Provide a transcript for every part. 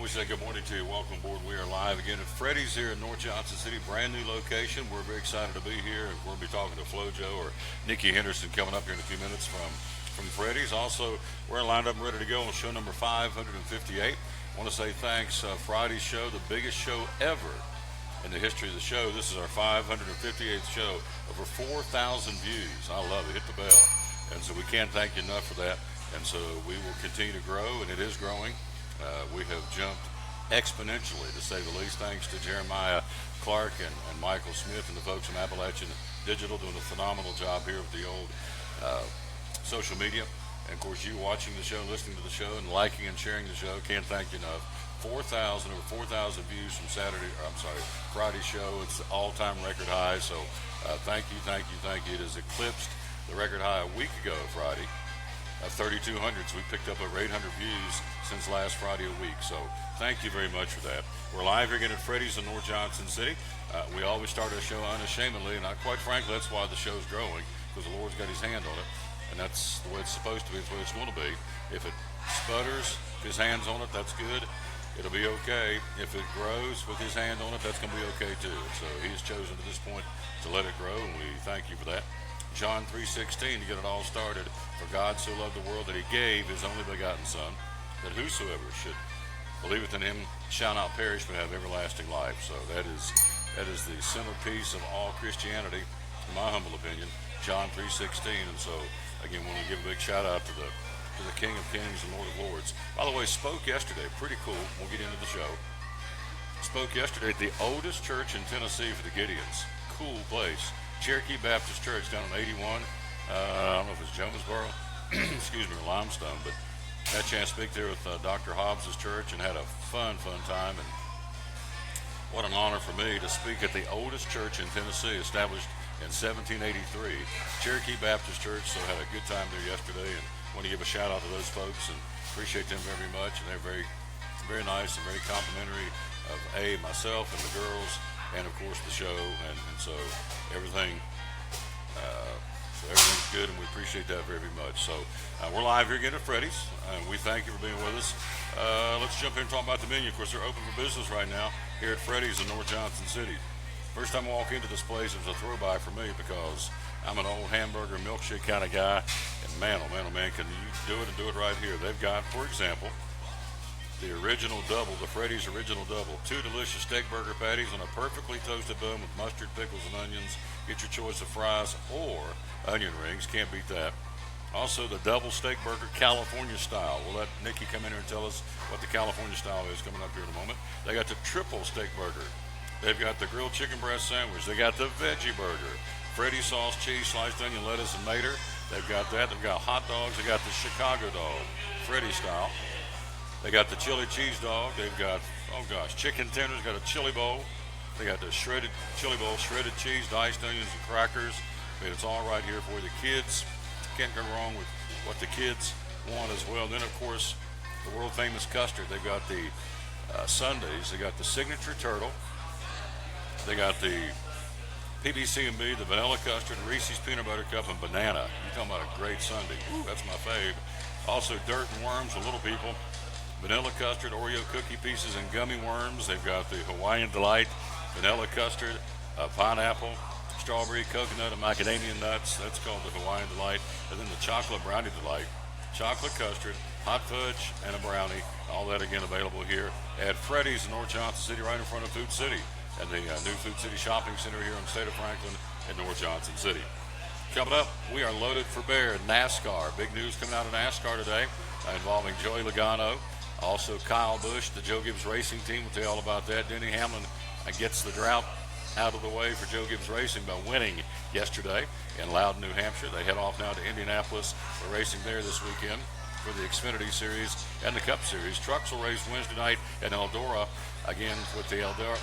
We say good morning to you. Welcome aboard. We are live again at Freddy's here in North Johnson City. Brand new location. We're very excited to be here. We're going to be talking to FloJo or Nikki Henderson coming up here in a few minutes from Freddy's. Also, we're lined up and ready to go on show number 558. I want to say thanks. Friday's show, the biggest show ever in the history of the show. This is our 558th show. Over 4,000 views. I love it. Hit the bell. And so we can't thank you enough for that. And so we will continue to grow, and it is growing. We have jumped exponentially, to say the least, thanks to Jeremiah Clark and Michael Smith and the folks from Appalachian Digital doing a phenomenal job here with the old social media. And, of course, you watching the show, listening to the show, and liking and sharing the show. Can't thank you enough. Over 4,000 views from Friday's show. It's the all-time record high. So thank you. It has eclipsed the record high a week ago Friday. 3,200, so we picked up over 800 views since last Friday a week. So thank you very much for that. We're live here again at Freddy's in North Johnson City. We always start our show unashamedly, and quite frankly, that's why the show's growing, because the Lord's got his hand on it, and that's the way it's supposed to be. It's the way it's going to be. If it sputters, if his hand's on it, that's good. It'll be okay. If it grows with his hand on it, that's going to be okay too. So he's chosen to this point to let it grow, and we thank you for that. John 3:16 to get it all started. For God so loved the world that he gave his only begotten Son, that whosoever should believeth in him shall not perish but have everlasting life. So that is the centerpiece of all Christianity, in my humble opinion. John 3:16. And so again, want to give a big shout out to the King of Kings and Lord of Lords. By the way, spoke yesterday. Pretty cool. We'll get into the show. Spoke yesterday at the oldest church in Tennessee for the Gideons. Cool place. Cherokee Baptist Church down on 81. I don't know if it's Jonesboro, excuse me, or Limestone, but had a chance to speak there with Dr. Hobbs' church and had a fun time. And what an honor for me to speak at the oldest church in Tennessee, established in 1783, Cherokee Baptist Church. So had a good time there yesterday, and want to give a shout out to those folks and appreciate them very much. And they're very, very nice and very complimentary of myself and the girls, and of course the show, and so everything's good, and we appreciate that very, very much. So we're live here again at Freddy's, and we thank you for being with us. Let's jump in and talk about the menu. Of course, they're open for business right now here at Freddy's in North Johnson City. First time I walk into this place, it was a throwback for me because I'm an old hamburger milkshake kind of guy, and man, oh man, can you do it and do it right here. They've got, for example, the original double, the Freddy's original double. 2 delicious steak burger patties on a perfectly toasted bun with mustard, pickles, and onions. Get your choice of fries or onion rings. Can't beat that. Also, the double steak burger California style. We'll let Nikki come in here and tell us what the California style is coming up here in a moment. They got the triple steak burger. They've got the grilled chicken breast sandwich. They got the veggie burger. Freddy sauce, cheese, sliced onion, lettuce, and mater. They've got that. They've got hot dogs. They got the Chicago dog, Freddy style. They got the chili cheese dog. They've got, chicken tenders. Got a chili bowl. They got the shredded chili bowl, shredded cheese, diced onions, and crackers. I mean, it's all right here for the kids. Can't go wrong with what the kids want as well. And then, of course, the world-famous custard. They've got the sundaes. They got the signature turtle. They got the PBC&B, the vanilla custard, Reese's peanut butter cup, and banana. You're talking about a great sundae. Ooh, that's my fave. Also, dirt and worms, the little people. Vanilla custard, Oreo cookie pieces, and gummy worms. They've got the Hawaiian Delight, vanilla custard, pineapple, strawberry, coconut, and macadamia nuts. That's called the Hawaiian Delight. And then the chocolate brownie delight, chocolate custard, hot fudge, and a brownie. All that, again, available here at Freddy's in North Johnson City, right in front of Food City, and the new Food City Shopping Center here in the state of Franklin in North Johnson City. Coming up, we are loaded for bear. NASCAR. Big news coming out of NASCAR today involving Joey Logano. Also, Kyle Busch, the Joe Gibbs Racing Team. We'll tell you all about that. Denny Hamlin gets the drought out of the way for Joe Gibbs Racing by winning yesterday in Loudon, New Hampshire. They head off now to Indianapolis. We're racing there this weekend for the Xfinity Series and the Cup Series. Trucks will race Wednesday night in Eldora, again with the Eldora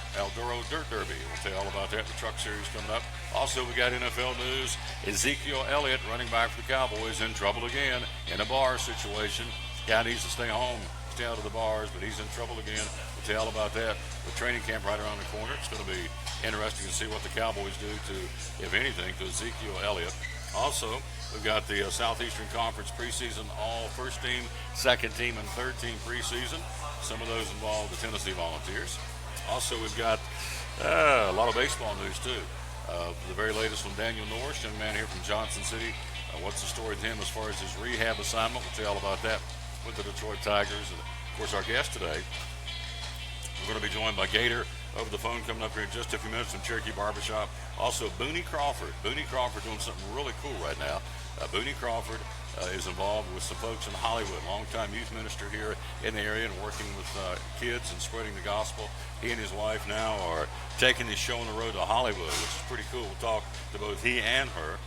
Dirt Derby. We'll tell you all about that, the Truck Series coming up. Also, we got NFL news. Ezekiel Elliott, running back for the Cowboys, in trouble again in a bar situation. Guy needs to stay home, stay out of the bars, but he's in trouble again. We'll tell you all about that. The training camp right around the corner. It's going to be interesting to see what the Cowboys do to, if anything, to Ezekiel Elliott. Also, we've got the Southeastern Conference preseason, all first team, second team, and third team preseason. Some of those involve the Tennessee Volunteers. Also, we've got a lot of baseball news, too. The very latest from Daniel Norris, young man here from Johnson City. What's the story with him as far as his rehab assignment? We'll tell you all about that with the Detroit Tigers. And, of course, our guest today, we're going to be joined by Gator over the phone coming up here in just a few minutes from Cherokee Barbershop. Also, Booney Crawford. Booney Crawford doing something really cool right now. Booney Crawford is involved with some folks in Hollywood, longtime youth minister here in the area and working with kids and spreading the gospel. He and his wife now are taking this show on the road to Hollywood, which is pretty cool. We'll talk to both he and her,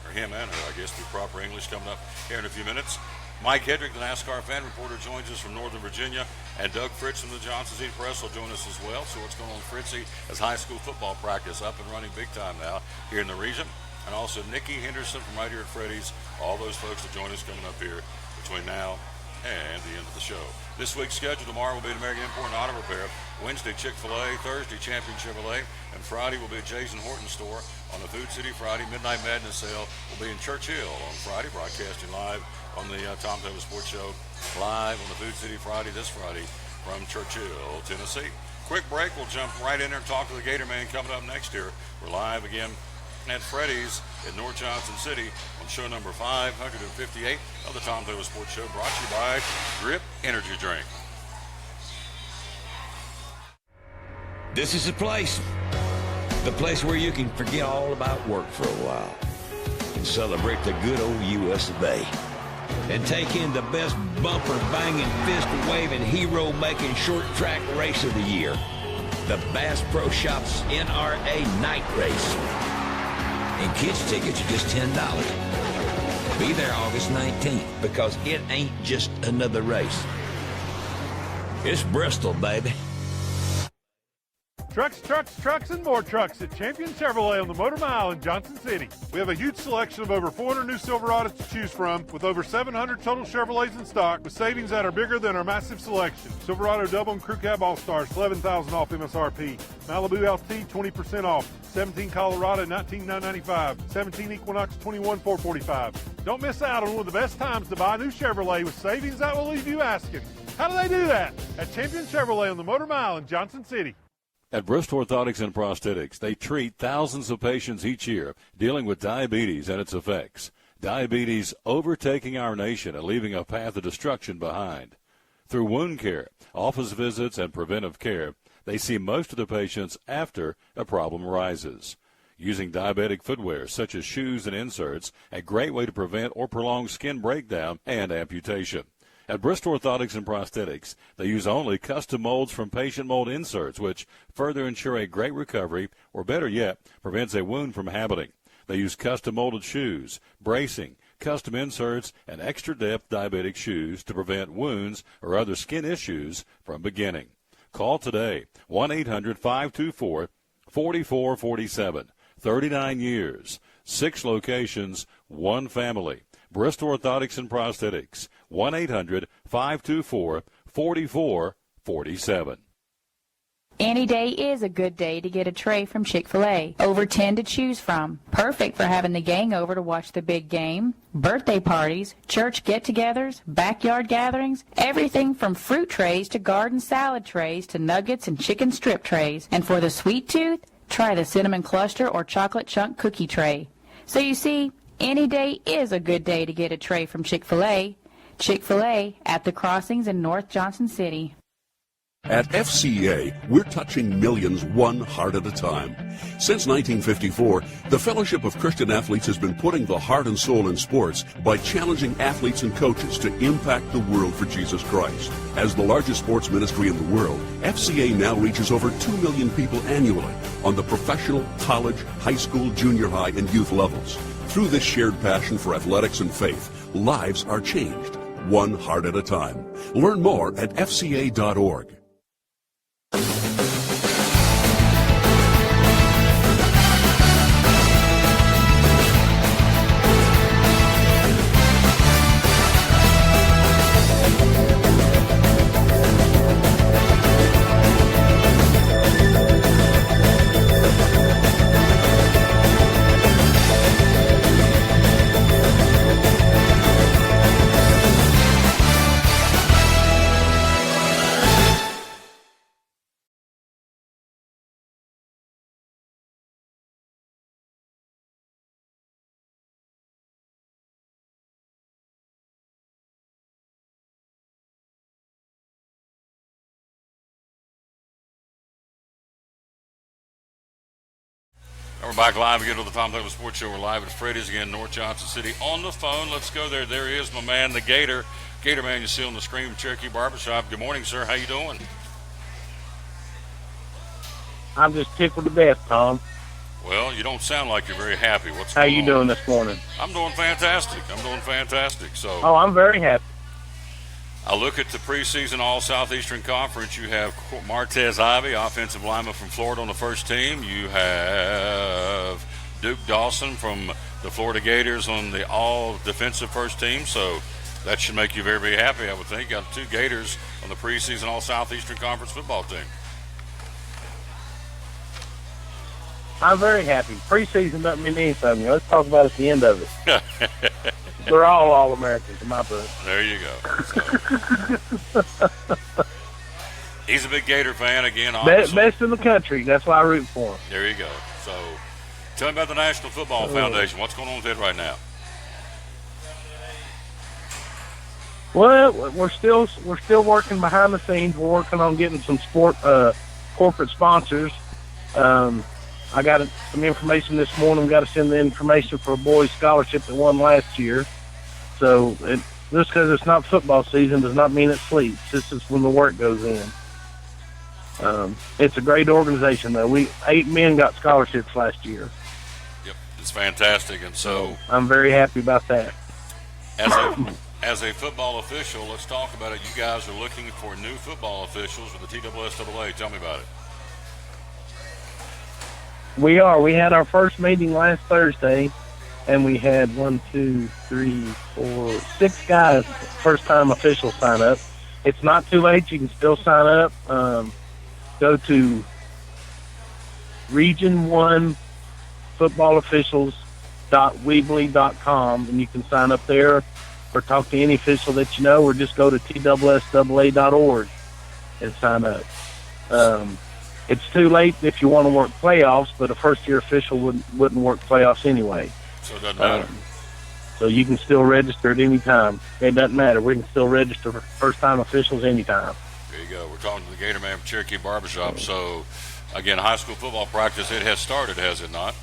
or him and her, I guess, through proper English coming up here in a few minutes. Mike Hedrick, the NASCAR fan reporter, joins us from Northern Virginia, and Doug Fritz from the Johnson City Press will join us as well. So what's going on with Fritzy as high school football practice up and running big time now here in the region. And also Nikki Henderson from right here at Freddy's. All those folks will join us coming up here between now and the end of the show. This week's schedule tomorrow will be the American Import and Auto Repair. Wednesday, Chick-fil-A. Thursday, Champion Chevrolet. And Friday will be at Jason Horton store on the Food City Friday. Midnight Madness sale will be in Churchill on Friday, broadcasting live on the Tom Taylor Sports Show, live on the Food City Friday, this Friday from Churchill, Tennessee. Quick break. We'll jump right in there and talk to the Gator Man coming up next here. We're live again at Freddy's in North Johnson City on show number 558 of the Tom Taylor Sports Show, brought to you by Grip Energy Drink. This is the place where you can forget all about work for a while and celebrate the good old U.S. of A. And take in the best bumper-banging, fist-waving, hero-making short track race of the year, the Bass Pro Shops NRA Night Race. And kids' tickets are just $10. Be there August 19th, because it ain't just another race. It's Bristol, baby. Trucks, and more trucks at Champion Chevrolet on the Motor Mile in Johnson City. We have a huge selection of over 400 new Silverados to choose from, with over 700 total Chevrolets in stock, with savings that are bigger than our massive selection. Silverado Double and Crew Cab All-Stars, $11,000 off MSRP. Malibu LT, 20% off. 17 Colorado, $19,995. 17 Equinox, $21,445. Don't miss out on one of the best times to buy a new Chevrolet with savings that will leave you asking, how do they do that? At Champion Chevrolet on the Motor Mile in Johnson City. At Bristol Orthotics and Prosthetics, they treat thousands of patients each year dealing with diabetes and its effects. Diabetes overtaking our nation and leaving a path of destruction behind. Through wound care, office visits, and preventive care, they see most of the patients after a problem arises. Using diabetic footwear such as shoes and inserts, a great way to prevent or prolong skin breakdown and amputation. At Bristol Orthotics and Prosthetics, they use only custom molds from patient mold inserts, which further ensure a great recovery, or better yet, prevents a wound from happening. They use custom molded shoes, bracing, custom inserts, and extra depth diabetic shoes to prevent wounds or other skin issues from beginning. Call today, 1-800-524-4447. 39 years, 6 locations, 1 family. Bristol Orthotics and Prosthetics, 1-800-524-4447. Any day is a good day to get a tray from Chick-fil-A. Over 10 to choose from. Perfect for having the gang over to watch the big game, birthday parties, church get-togethers, backyard gatherings, everything from fruit trays to garden salad trays to nuggets and chicken strip trays. And for the sweet tooth, try the cinnamon cluster or chocolate chunk cookie tray. So you see, any day is a good day to get a tray from Chick-fil-A. Chick-fil-A at the crossings in North Johnson City. At FCA, we're touching millions one heart at a time. Since 1954, the Fellowship of Christian Athletes has been putting the heart and soul in sports by challenging athletes and coaches to impact the world for Jesus Christ. As the largest sports ministry in the world, FCA now reaches over 2 million people annually on the professional, college, high school, junior high, and youth levels. Through this shared passion for athletics and faith, lives are changed, one heart at a time. Learn more at fca.org. we're back live again to the Tom Taylor Sports Show. We're live at Freddy's again, North Johnson City. On the phone, let's go there. There he is, my man, the Gator. Gator man, you see on the screen, Cherokee Barbershop. Good morning, sir. How you doing? I'm just tickled to death, Tom. Well, you don't sound like you're very happy. What's How going you on? doing this morning? I'm doing fantastic. So Oh, I'm very happy. I look at the preseason All-Southeastern Conference. You have Martez Ivy, offensive lineman from Florida on the first team. You have Duke Dawson from the Florida Gators on the all-defensive first team. So that should make you very, very happy, I would think. Got 2 Gators on the preseason All-Southeastern Conference football team. I'm very happy. Preseason doesn't mean anything. Let's talk about it at the end of it. They're all Americans in my book. There you go. So. He's a big Gator fan again. Best in the country. That's why I root for him. There you go. So, tell me about the National Football Foundation. What's going on with it right now? Well, we're still working behind the scenes. We're working on getting some corporate sponsors. I got some information this morning. We got to send the information for a boys' scholarship that won last year. So just because it's not football season does not mean it sleeps. This is when the work goes in. It's a great organization, though. 8 men got scholarships last year. Yep, it's fantastic, and so I'm very happy about that. As a football official, let's talk about it. You guys are looking for new football officials for the TSSAA. Tell me about it. We are. We had our first meeting last Thursday, and we had 6 guys, first-time officials, sign up. It's not too late. You can still sign up. Go to region1footballofficials.weebly.com, and you can sign up there or talk to any official that you know, or just go to TSSAA.org and sign up. It's too late if you want to work playoffs, but a first-year official wouldn't work playoffs anyway. So it doesn't matter. So you can still register at any time. It doesn't matter. We can still register for first-time officials anytime. There you go. We're talking to the Gator man from Cherokee Barbershop. So, again, high school football practice, it has started, has it not?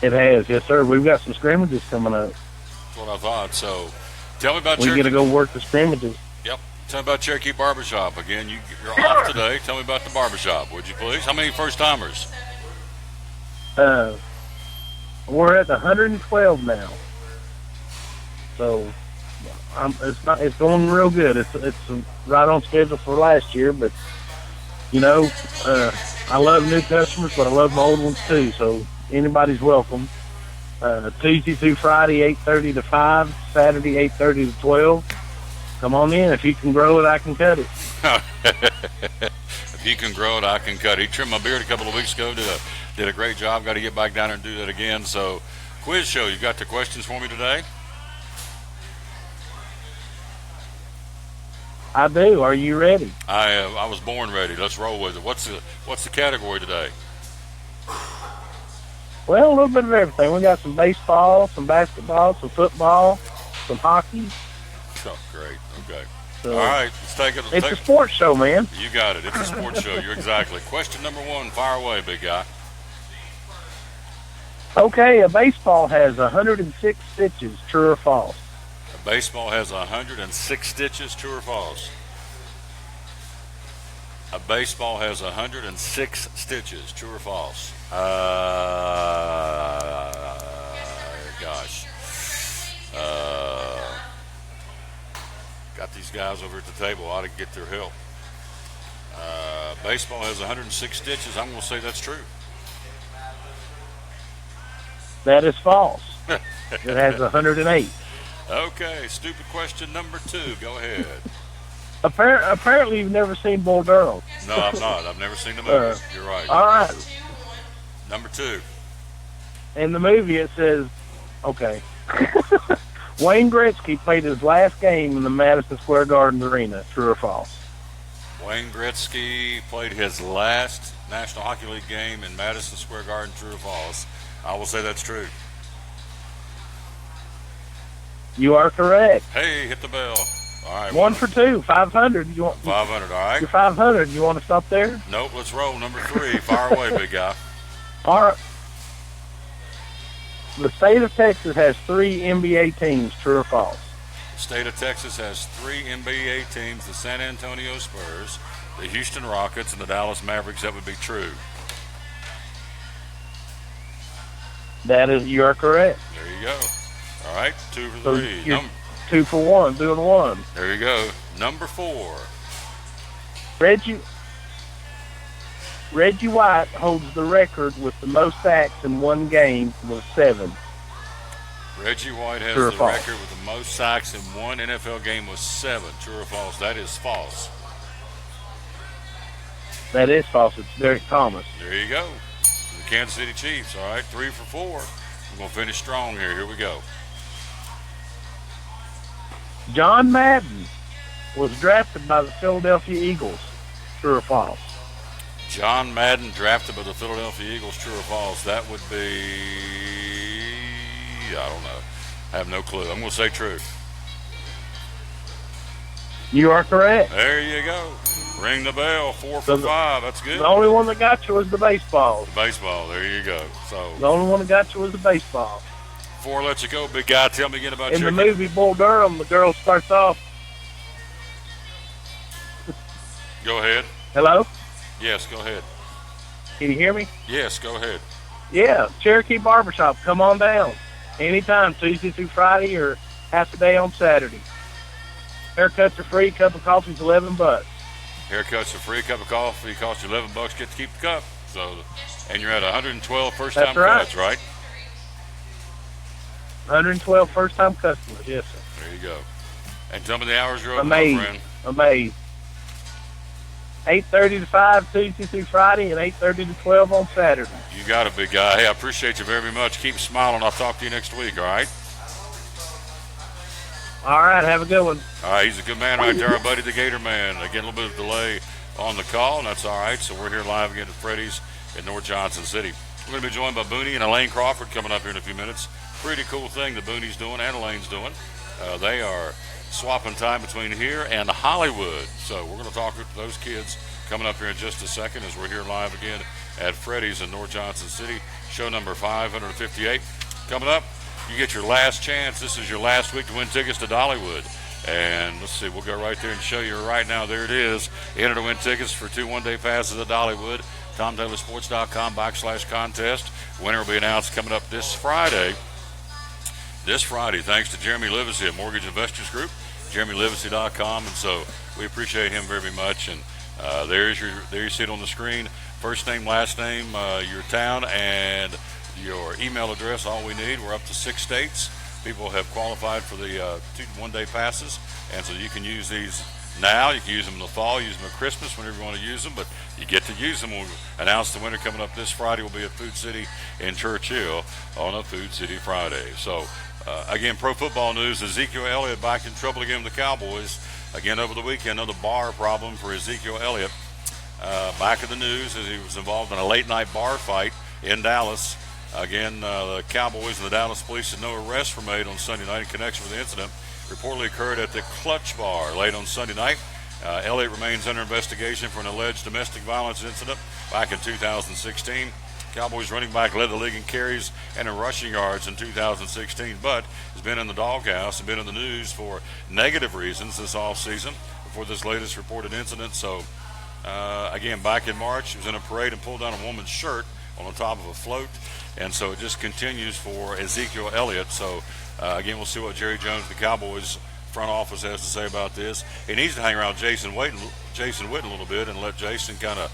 It has, yes, sir. We've got some scrimmages coming up. That's what I thought. So, tell me about We Cherokee. get to go work the scrimmages. Yep. Tell me about Cherokee Barbershop. Again, you're off today. Tell me about the barbershop, would you please? How many first-timers? We're at 112 now. So it's going real good. It's right on schedule for last year, but I love new customers, but I love my old ones too. So anybody's welcome. Tuesday through Friday, 8:30 to 5. Saturday, 8:30 to 12. Come on in. If you can grow it, I can cut it. If you can grow it, I can cut it. He trimmed my beard a couple of weeks ago. Did a great job. Got to get back down there and do that again. So, quiz show. You got the questions for me today? I do. Are you ready? I was born ready. Let's roll with it. What's the category today? Well, a little bit of everything. We got some baseball, some basketball, some football, some hockey. Oh, great. Okay. So all right. Let's take it. It's a sports show, man. You got it. It's a sports show. You're exactly. Question number 1. Fire away, big guy. Okay, a baseball has 106 stitches, true or false? A baseball has 106 stitches, true or false? A baseball has 106 stitches, true or false? Gosh. Got these guys over at the table. Ought to get their help. Baseball has 106 stitches. I'm going to say that's true. That is false. It has 108. Okay, stupid question number 2. Go ahead. Apparently, you've never seen Bull Durham. No, I've not. I've never seen the movie. You're right. All right. Number 2. In the movie, it says, okay, Wayne Gretzky played his last game in the Madison Square Garden Arena. True or false? Wayne Gretzky played his last National Hockey League game in Madison Square Garden. True or false? I will say that's true. You are correct. Hey, hit the bell. All right. One for two, 500. You want 500. All right. You're 500. You want to stop there? Nope. Let's roll. Number 3. Fire away, big guy. All right. The state of Texas has 3 NBA teams. True or false? The state of Texas has 3 NBA teams: the San Antonio Spurs, the Houston Rockets, and the Dallas Mavericks. That would be true. You are correct. There you go. All right. 2 for So 3. you're 2 for 1, doing 1. There you go. Number 4. Reggie White holds the record with the most sacks in one game with 7. Reggie White has True or the false? record with the most sacks in one NFL game with 7. True or false? That is false. That is false. It's Derek Thomas. There you go. The Kansas City Chiefs. All right, 3 for 4. We're going to finish strong here. Here we go. John Madden was drafted by the Philadelphia Eagles. True or false? John Madden drafted by the Philadelphia Eagles. True or false? That would be, I don't know. I have no clue. I'm going to say true. You are correct. There you go. Ring the bell. 4 for 5. That's good. The only one that got you was the baseball. Baseball. There you go. So The only one that got you was the baseball. before I let you go, big guy, tell me again about In your the movie Bull Durham, the girl starts off. Go ahead. Hello? Yes, go ahead. Can you hear me? Yes, go ahead. Yeah, Cherokee Barbershop. Come on down. Anytime, Tuesday through Friday or half a day on Saturday. Haircuts are free. Cup of coffee's $11. Haircuts are free. Cup of coffee costs you $11. Get to keep the cup. So, and you're at 112 first-time That's right. cuts, right? 112 first-time customers. Yes, sir. There you go. And tell me the hours you're open, my Amazed. friend. Amazed. 8:30 to 5 Tuesday through Friday and 8:30 to 12 on Saturday. You got it, big guy. Hey, I appreciate you very much. Keep smiling. I'll talk to you next week, all right? All right, have a good one. All right, he's a good man right there, our buddy the Gator Man. Again, a little bit of delay on the call, and that's all right. So we're here live again at Freddy's in North Johnson City. We're going to be joined by Booney and Elaine Crawford coming up here in a few minutes. Pretty cool thing that Booney's doing and Elaine's doing. They are swapping time between here and Hollywood. So we're going to talk to those kids coming up here in just a second as we're here live again at Freddy's in North Johnson City. Show number 558. Coming up, you get your last chance. This is your last week to win tickets to Dollywood. And let's see, we'll go right there and show you right now. There it is. Enter to win tickets for 2 one-day passes at Dollywood. TomTaylorSports.com/contest. Winner will be announced coming up this Friday. This Friday, thanks to Jeremy Livesey at Mortgage Investors Group, JeremyLivesey.com. And so we appreciate him very much. And there you see it on the screen. First name, last name, your town, and your email address. All we need. We're up to 6 states. People have qualified for the 2 one-day passes, and so you can use these now. You can use them in the fall, use them at Christmas, whenever you want to use them, but you get to use them. We'll announce the winner coming up this Friday. Will be at Food City in Churchill on a Food City Friday. So, again, pro football news, Ezekiel Elliott back in trouble again with the Cowboys. Again, over the weekend, another bar problem for Ezekiel Elliott. Back in the news as he was involved in a late-night bar fight in Dallas. Again, the Cowboys and the Dallas police said no arrests were made on Sunday night in connection with the incident. Reportedly occurred at the Clutch Bar late on Sunday night. Elliott remains under investigation for an alleged domestic violence incident back in 2016. Cowboys running back led the league in carries and in rushing yards in 2016, but has been in the doghouse and been in the news for negative reasons this offseason before this latest reported incident. So, again, back in March, he was in a parade and pulled down a woman's shirt on the top of a float. And so it just continues for Ezekiel Elliott. So, again, we'll see what Jerry Jones, the Cowboys front office, has to say about this. He needs to hang around Jason Witten a little bit and let Jason kind of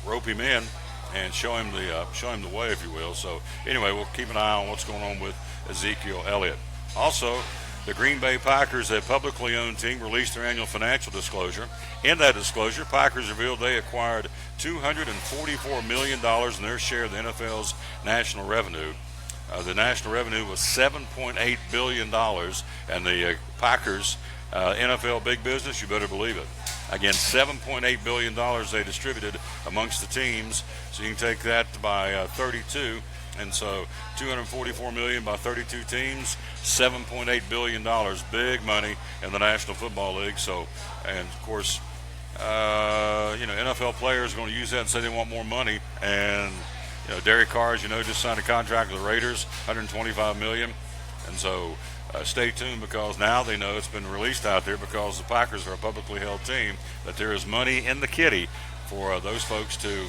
rope him in and show him the way, if you will. So, anyway, we'll keep an eye on what's going on with Ezekiel Elliott. Also, the Green Bay Packers, a publicly owned team, released their annual financial disclosure. In that disclosure, Packers revealed they acquired $244 million in their share of the NFL's national revenue. The national revenue was $7.8 billion, and the Packers, NFL big business, you better believe it. Again, $7.8 billion they distributed amongst the teams, so you can take that by 32. And so $244 million by 32 teams, $7.8 billion, big money in the National Football League. So, and of course, NFL players are going to use that and say they want more money. And, Derek Carr, as you know, just signed a contract with the Raiders, $125 million. And so stay tuned, because now they know it's been released out there, because the Packers are a publicly held team, that there is money in the kitty for those folks to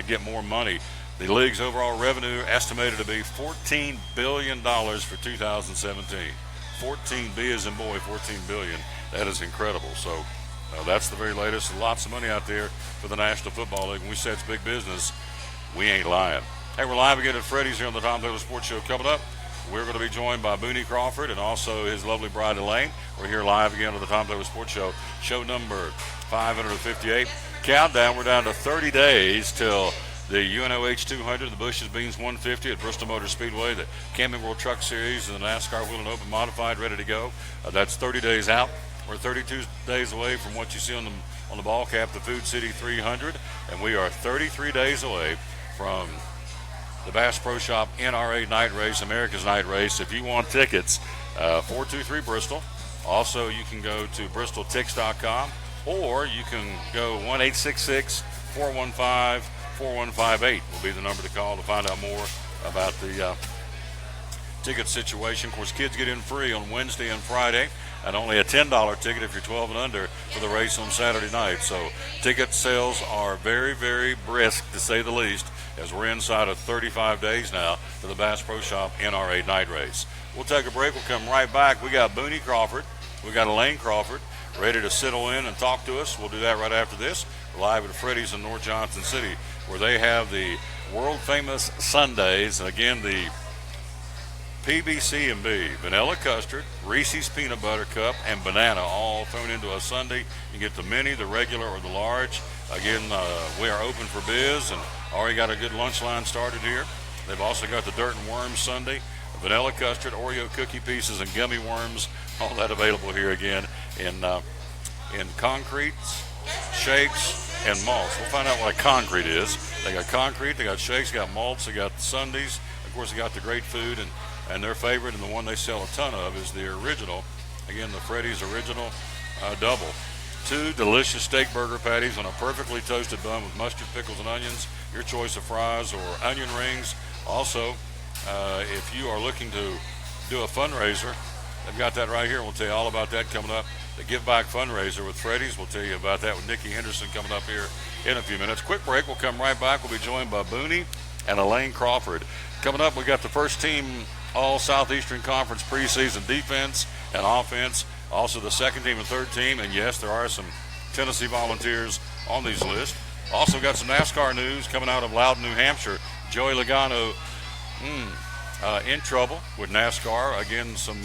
get more money. The league's overall revenue estimated to be $14 billion for 2017. 14B as in boy, 14 billion. That is incredible. So that's the very latest. Lots of money out there for the National Football League. When we say it's big business, we ain't lying. Hey, we're live again at Freddy's here on the Tom Taylor Sports Show. Coming up, we're going to be joined by Booney Crawford and also his lovely bride Elaine. We're here live again on the Tom Taylor Sports Show, show number 558. Countdown, we're down to 30 days till the UNOH 200, the Bush's Beans 150 at Bristol Motor Speedway, the Camping World Truck Series, and the NASCAR Wheel and Open Modified ready to go. That's 30 days out. We're 32 days away from what you see on the ball cap, the Food City 300, and we are 33 days away from the Bass Pro Shop NRA Night Race, America's Night Race. If you want tickets, 423 Bristol. Also, you can go to bristoltix.com, or you can go 1-866-415-4158 will be the number to call to find out more about the ticket situation. Of course, kids get in free on Wednesday and Friday, and only a $10 ticket if you're 12 and under for the race on Saturday night. So ticket sales are very, very brisk, to say the least, as we're inside of 35 days now for the Bass Pro Shop NRA Night Race. We'll take a break. We'll come right back. We got Booney Crawford. We got Elaine Crawford ready to settle in and talk to us. We'll do that right after this. We're live at Freddy's in North Johnson City, where they have the world-famous sundaes. And again, the PBC&B, vanilla custard, Reese's peanut butter cup, and banana all thrown into a sundae. You get the mini, the regular, or the large. Again, we are open for biz and already got a good lunch line started here. They've also got the Dirt and Worms sundae, vanilla custard, Oreo cookie pieces, and gummy worms. All that available here again in concretes, shakes, and malts. We'll find out what a concrete is. They got concrete, they got shakes, they got malts, they got the sundaes. Of course, they got the great food, and their favorite, and the one they sell a ton of, is the original. Again, the Freddy's Original Double. 2 delicious steak burger patties on a perfectly toasted bun with mustard, pickles, and onions. Your choice of fries or onion rings. Also, if you are looking to do a fundraiser, they've got that right here. We'll tell you all about that coming up. The Give Back fundraiser with Freddy's. We'll tell you about that with Nikki Henderson coming up here in a few minutes. Quick break. We'll come right back. We'll be joined by Booney and Elaine Crawford. Coming up, we got the first team All Southeastern Conference preseason defense and offense. Also the second team and third team. And yes, there are some Tennessee Volunteers on these lists. Also got some NASCAR news coming out of Loudon, New Hampshire. Joey Logano in trouble with NASCAR. Again, some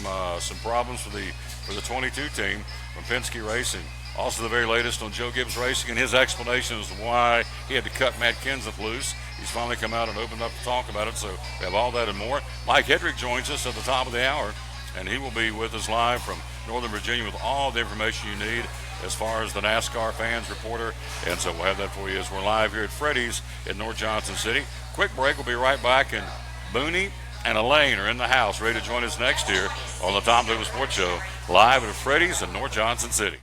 problems for the 22 team from Penske Racing. Also the very latest on Joe Gibbs Racing and his explanation as to why he had to cut Matt Kenseth loose. He's finally come out and opened up to talk about it, so we have all that and more. Mike Hedrick joins us at the top of the hour, and he will be with us live from Northern Virginia with all the information you need as far as the NASCAR fans reporter. And so we'll have that for you as we're live here at Freddy's in North Johnson City. Quick break. We'll be right back, and Booney and Elaine are in the house ready to join us next year on the Tom Taylor Sports Show, live at Freddy's in North Johnson City.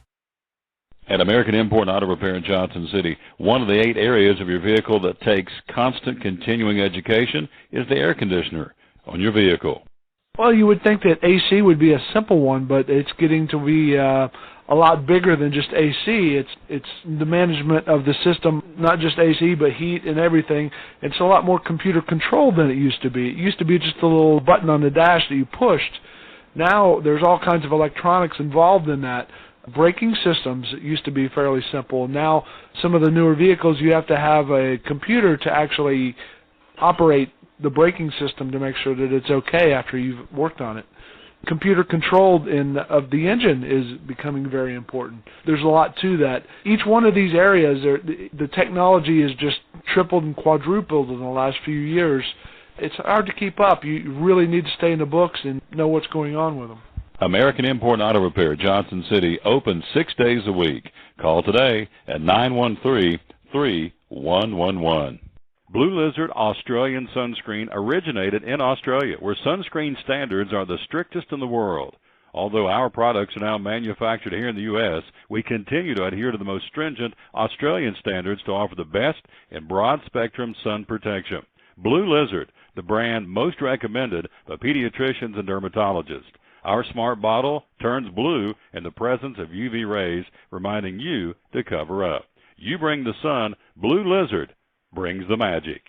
At American Import Auto Repair in Johnson City, one of the 8 areas of your vehicle that takes constant continuing education is the air conditioner on your vehicle. Well, you would think that AC would be a simple one, but it's getting to be a lot bigger than just AC. It's the management of the system, not just AC, but heat and everything. It's a lot more computer controlled than it used to be. It used to be just a little button on the dash that you pushed. Now there's all kinds of electronics involved in that. Braking systems used to be fairly simple. Now some of the newer vehicles, you have to have a computer to actually operate the braking system to make sure that it's okay after you've worked on it. Computer controlled of the engine is becoming very important. There's a lot to that. Each one of these areas, the technology is just tripled and quadrupled in the last few years. It's hard to keep up. You really need to stay in the books and know what's going on with them. American Import Auto Repair, Johnson City, open 6 days a week. Call today at 913-3111. Blue Lizard Australian sunscreen originated in Australia, where sunscreen standards are the strictest in the world. Although our products are now manufactured here in the U.S., we continue to adhere to the most stringent Australian standards to offer the best in broad-spectrum sun protection. Blue Lizard, the brand most recommended by pediatricians and dermatologists. Our smart bottle turns blue in the presence of UV rays, reminding you to cover up. You bring the sun, Blue Lizard brings the magic.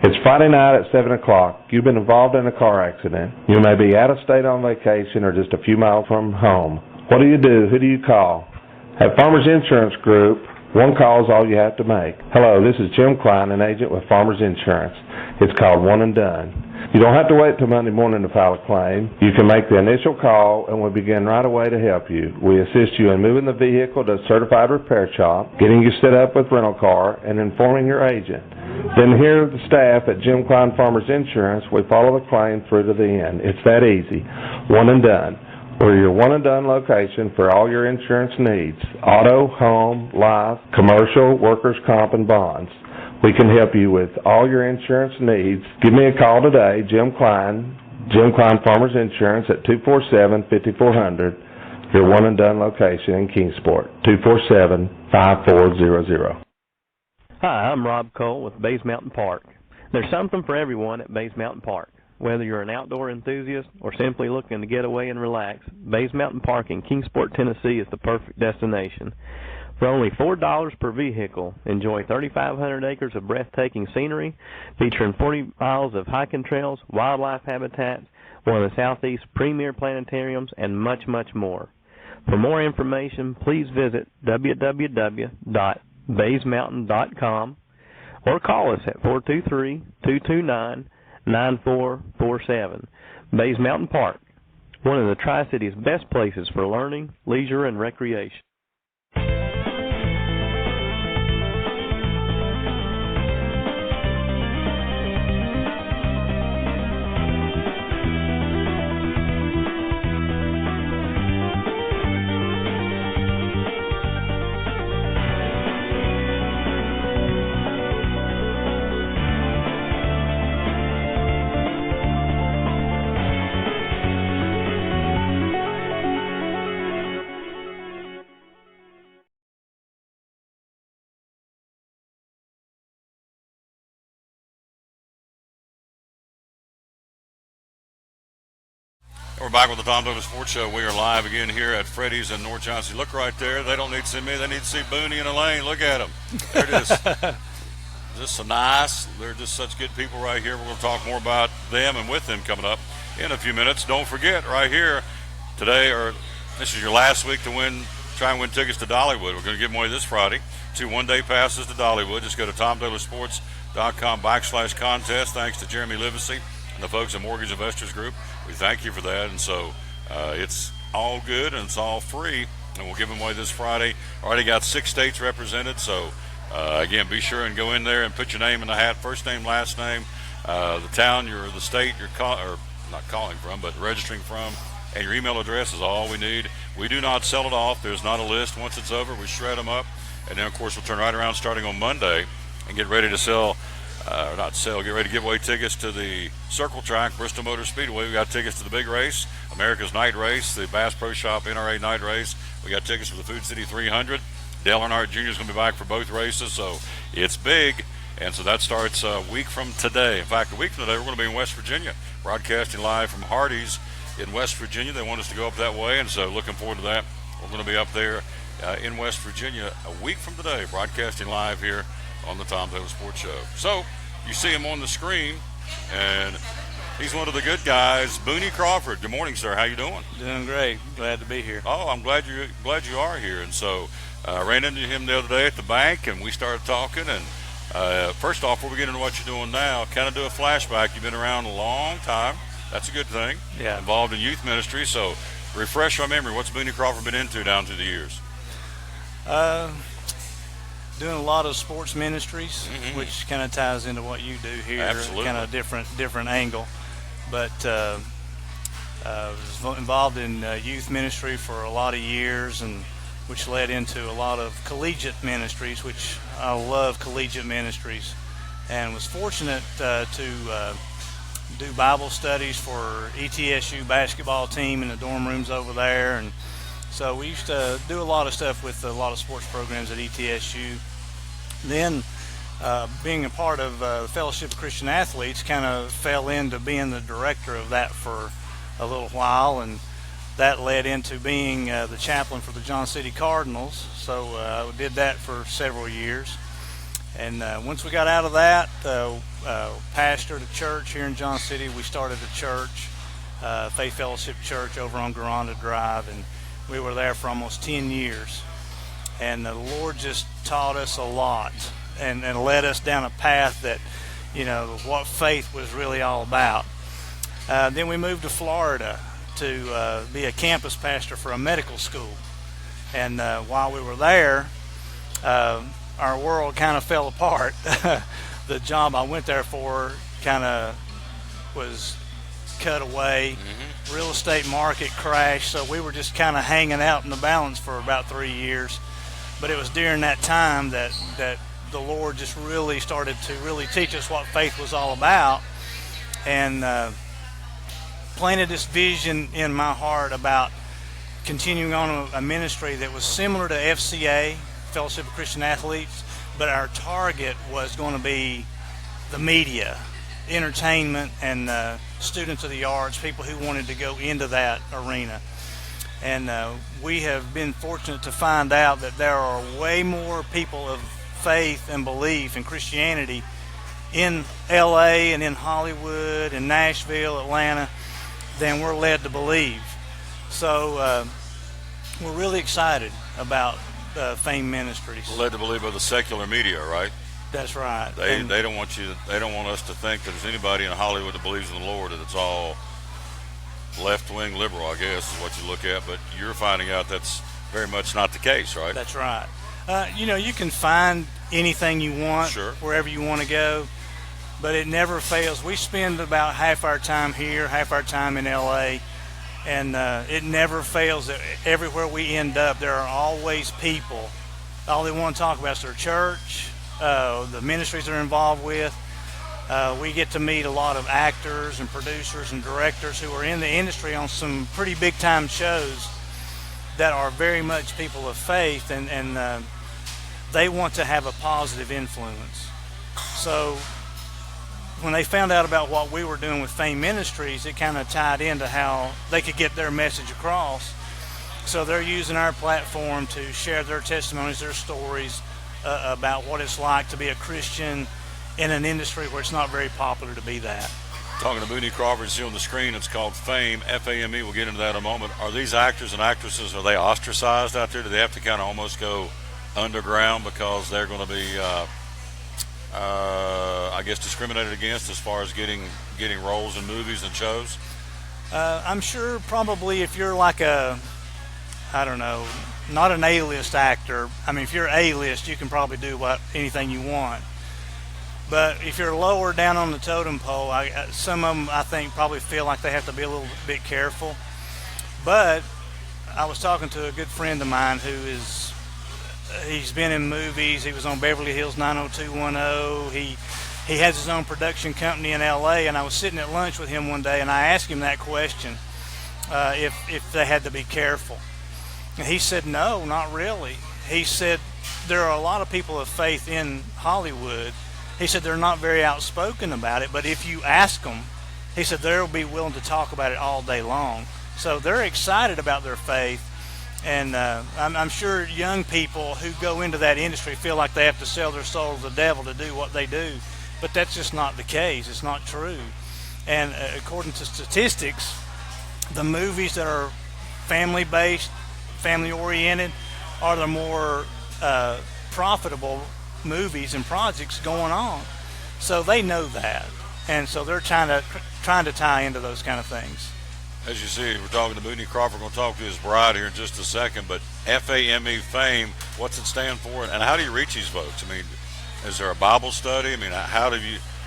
It's Friday night at 7 o'clock. You've been involved in a car accident. You may be out of state on vacation or just a few miles from home. What do you do? Who do you call? At Farmers Insurance Group, one call is all you have to make. Hello, this is Jim Klein, an agent with Farmers Insurance. It's called One and Done. You don't have to wait till Monday morning to file a claim. You can make the initial call and we'll begin right away to help you. We assist you in moving the vehicle to a certified repair shop, getting you set up with rental car, and informing your agent. Then here the staff at Jim Klein Farmers Insurance, we follow the claim through to the end. It's that easy. One and Done. We're your one and done location for all your insurance needs. Auto, home, life, commercial, workers' comp, and bonds. We can help you with all your insurance needs. Give me a call today, Jim Klein Farmers Insurance at 247-5400, your one and done location in Kingsport, 247-5400. Hi, I'm Rob Cole with Bays Mountain Park. There's something for everyone at Bays Mountain Park. Whether you're an outdoor enthusiast or simply looking to get away and relax, Bays Mountain Park in Kingsport, Tennessee is the perfect destination. For only $4 per vehicle, enjoy 3,500 acres of breathtaking scenery, featuring 40 miles of hiking trails, wildlife habitats, one of the Southeast's premier planetariums, and much, much more. For more information, please visit www.baysmountain.com or call us at 423-229-9447. Bays Mountain Park, one of the Tri-City's best places for learning, leisure, and recreation. We're back with the Tom Douglas Sports Show. We are live again here at Freddy's in North Johnson. Look right there. They don't need to see me. They need to see Booney and Elaine. Look at them. There it is. Just so nice. They're just such good people right here. We're going to talk more about them and with them coming up in a few minutes. Don't forget, right here today, or this is your last week to try and win tickets to Dollywood. We're going to give them away this Friday. 2 one-day passes to Dollywood. Just go to TomDouglasSports.com/contest. Thanks to Jeremy Livesey and the folks at Mortgage Investors Group. We thank you for that, and so it's all good and it's all free, and we'll give them away this Friday. Already got 6 states represented, so again, be sure and go in there and put your name in the hat, first name, last name, the town, the state you're not calling from, but registering from, and your email address is all we need. We do not sell it off. There's not a list. Once it's over, we shred them up, and then, of course, we'll turn right around starting on Monday and get ready to get ready to give away tickets to the Circle Track, Bristol Motor Speedway. We got tickets to the big race, America's Night Race, the Bass Pro Shop NRA Night Race. We got tickets for the Food City 300. Dale Earnhardt Jr. is going to be back for both races, so it's big. And so that starts a week from today. In fact, a week from today, we're going to be in West Virginia, broadcasting live from Hardee's in West Virginia. They want us to go up that way, and so looking forward to that. We're going to be up there in West Virginia a week from today, broadcasting live here on the Tom Douglas Sports Show. So you see him on the screen, and he's one of the good guys, Booney Crawford. Good morning, sir. How you doing? Doing great. Glad to be here. Oh, I'm glad you are here. And so I ran into him the other day at the bank, and we started talking. And first off, before we get into what you're doing now, kind of do a flashback. You've been around a long time. That's a good thing. Yeah. Involved in youth ministry. So refresh my memory. What's Booney Crawford been into down through the years? Doing a lot of sports ministries, which kind of ties into what you do here. Absolutely. Kind of different angle. But was involved in youth ministry for a lot of years, and which led into a lot of collegiate ministries, which I love collegiate ministries. and was fortunate to do Bible studies for ETSU basketball team in the dorm rooms over there, and so we used to do a lot of stuff with a lot of sports programs at ETSU. Then being a part of the Fellowship of Christian Athletes, kind of fell into being the director of that for a little while, and that led into being the chaplain for the Johnson City Cardinals. So I did that for several years. And once we got out of that, pastored a church here in Johnson City. We started a church, Faith Fellowship Church over on Garanda Drive, and we were there for almost 10 years. And the Lord just taught us a lot and led us down a path that, what faith was really all about. Then we moved to Florida to be a campus pastor for a medical school. And while we were there, our world kind of fell apart. The job I went there for kind of was cut away. Mm-hmm. Real estate market crashed, so we were just kind of hanging out in the balance for about 3 years. But it was during that time that the Lord just really started to really teach us what faith was all about, and planted this vision in my heart about continuing on a ministry that was similar to FCA, Fellowship of Christian Athletes, but our target was going to be the media, entertainment, and students of the arts, people who wanted to go into that arena. And we have been fortunate to find out that there are way more people of faith and belief in Christianity in LA and in Hollywood and Nashville, Atlanta, than we're led to believe. So we're really excited about Fame Ministries. Led to believe by the secular media, right? That's right. They don't want us to think that there's anybody in Hollywood that believes in the Lord, that it's all left-wing liberal, I guess, is what you look at. But you're finding out that's very much not the case, right? That's right. You can find anything you want, sure, wherever you want to go, but it never fails. We spend about half our time here, half our time in LA, and it never fails that everywhere we end up, there are always people. All they want to talk about is their church, the ministries they're involved with. We get to meet a lot of actors and producers and directors who are in the industry on some pretty big-time shows that are very much people of faith, and they want to have a positive influence. So when they found out about what we were doing with Fame Ministries, it kind of tied into how they could get their message across. So they're using our platform to share their testimonies, their stories about what it's like to be a Christian in an industry where it's not very popular to be that. Talking to Booney Crawford, see on the screen, it's called Fame, F-A-M-E. We'll get into that in a moment. Are these actors and actresses, are they ostracized out there? Do they have to kind of almost go underground because they're going to be, I guess, discriminated against as far as getting roles in movies and shows? I'm sure probably if you're like not an A-list actor. I mean, if you're A-list, you can probably do anything you want. But if you're lower down on the totem pole, some of them, I think, probably feel like they have to be a little bit careful. But I was talking to a good friend of mine he's been in movies. He was on Beverly Hills 90210. He has his own production company in L.A., and I was sitting at lunch with him one day, and I asked him that question, if they had to be careful. And he said, no, not really. He said, there are a lot of people of faith in Hollywood. He said they're not very outspoken about it, but if you ask them, he said they'll be willing to talk about it all day long. So they're excited about their faith, and I'm sure young people who go into that industry feel like they have to sell their soul to the devil to do what they do, but that's just not the case. It's not true. And according to statistics, the movies that are family-based, family-oriented, are the more profitable movies and projects going on. So they know that, and so they're trying to tie into those kind of things. As you see, we're talking to Booney Crawford. We're going to talk to his bride here in just a second, but F-A-M-E, Fame, what's it stand for, and how do you reach these folks? I mean, is there a Bible study? I mean, how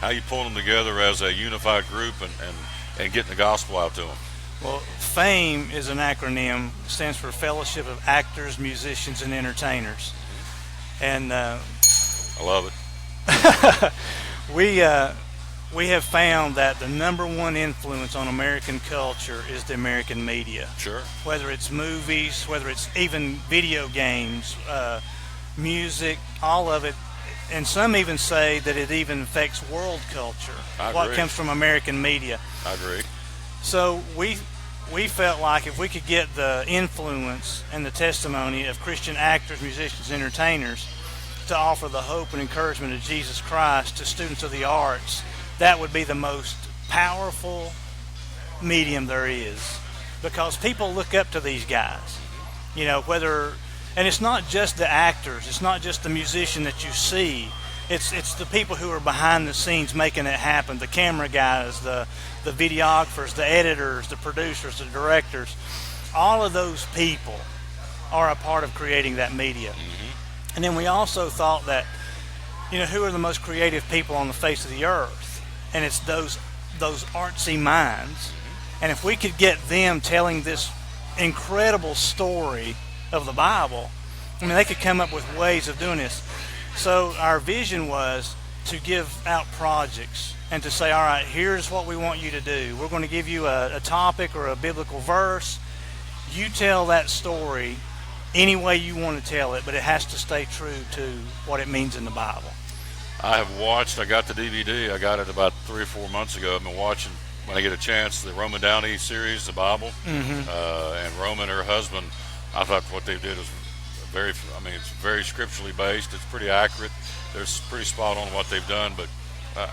you pull them together as a unified group and getting the gospel out to them? Well, FAME is an acronym. It stands for Fellowship of Actors, Musicians, and Entertainers. And I love it. We have found that the number one influence on American culture is the American media. Sure. Whether it's movies, whether it's even video games, music, all of it. And some even say that it even affects world culture. What comes from American media. I agree. So we felt like if we could get the influence and the testimony of Christian actors, musicians, entertainers to offer the hope and encouragement of Jesus Christ to students of the arts, that would be the most powerful medium there is, because people look up to these guys. You know, and it's not just the actors, it's not just the musician that you see, it's the people who are behind the scenes making it happen, the camera guys, the videographers, the editors, the producers, the directors. All of those people are a part of creating that media. Mm-hmm. And then we also thought that, you know, who are the most creative people on the face of the earth? And it's those artsy minds. And if we could get them telling this incredible story of the Bible, I mean, they could come up with ways of doing this. So our vision was to give out projects and to say, all right, here's what we want you to do. We're going to give you a topic or a biblical verse. You tell that story any way you want to tell it, but it has to stay true to what it means in the Bible. I have watched, I got the DVD, I got it about 3 or 4 months ago. I've been watching, when I get a chance, the Roman Downey series, the Bible. Mm-hmm. And Roman, her husband, I thought what they did was it's very scripturally based. It's pretty accurate. They're pretty spot on what they've done. But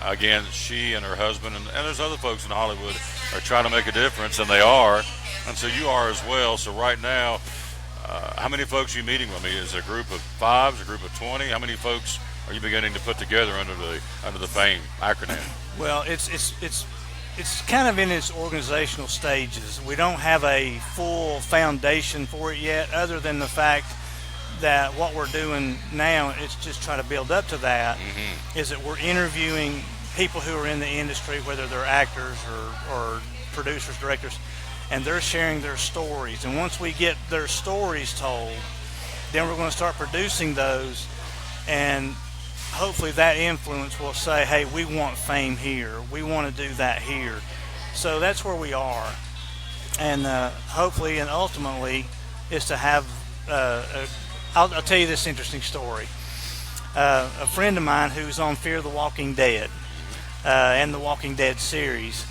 again, she and her husband, and there's other folks in Hollywood are trying to make a difference, and they are. And so you are as well. So right now, how many folks are you meeting with me? Is it a group of 5? Is it a group of 20? How many folks are you beginning to put together under the FAME acronym? Well, it's kind of in its organizational stages. We don't have a full foundation for it yet, other than the fact that what we're doing now is just try to build up to that. Mm-hmm. Is that we're interviewing people who are in the industry, whether they're actors or producers, directors, and they're sharing their stories. And once we get their stories told, then we're going to start producing those, and hopefully that influence will say, hey, we want FAME here. We want to do that here. So that's where we are. And hopefully and ultimately is to have I'll tell you this interesting story. A friend of mine who's on Fear the Walking Dead and the Walking Dead series,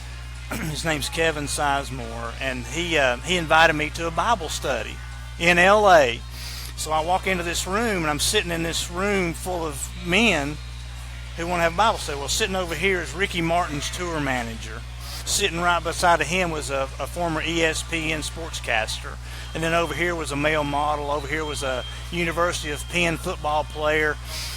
his name's Kevin Sizemore, and he invited me to a Bible study in L.A. So I walk into this room, and I'm sitting in this room full of men who want to have a Bible study. Well, sitting over here is Ricky Martin's tour manager. Sitting right beside of him was a former ESPN sportscaster. And then over here was a male model. Over here was a University of Penn football player.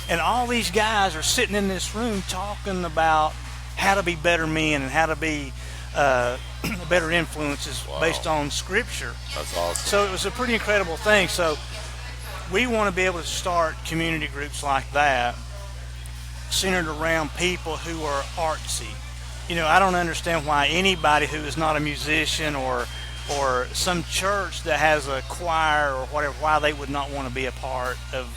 And all these guys are sitting in this room talking about how to be better men and how to be better influences based on Scripture. That's awesome. So it was a pretty incredible thing. So we want to be able to start community groups like that centered around people who are artsy. You know, I don't understand why anybody who is not a musician or some church that has a choir or whatever, why they would not want to be a part of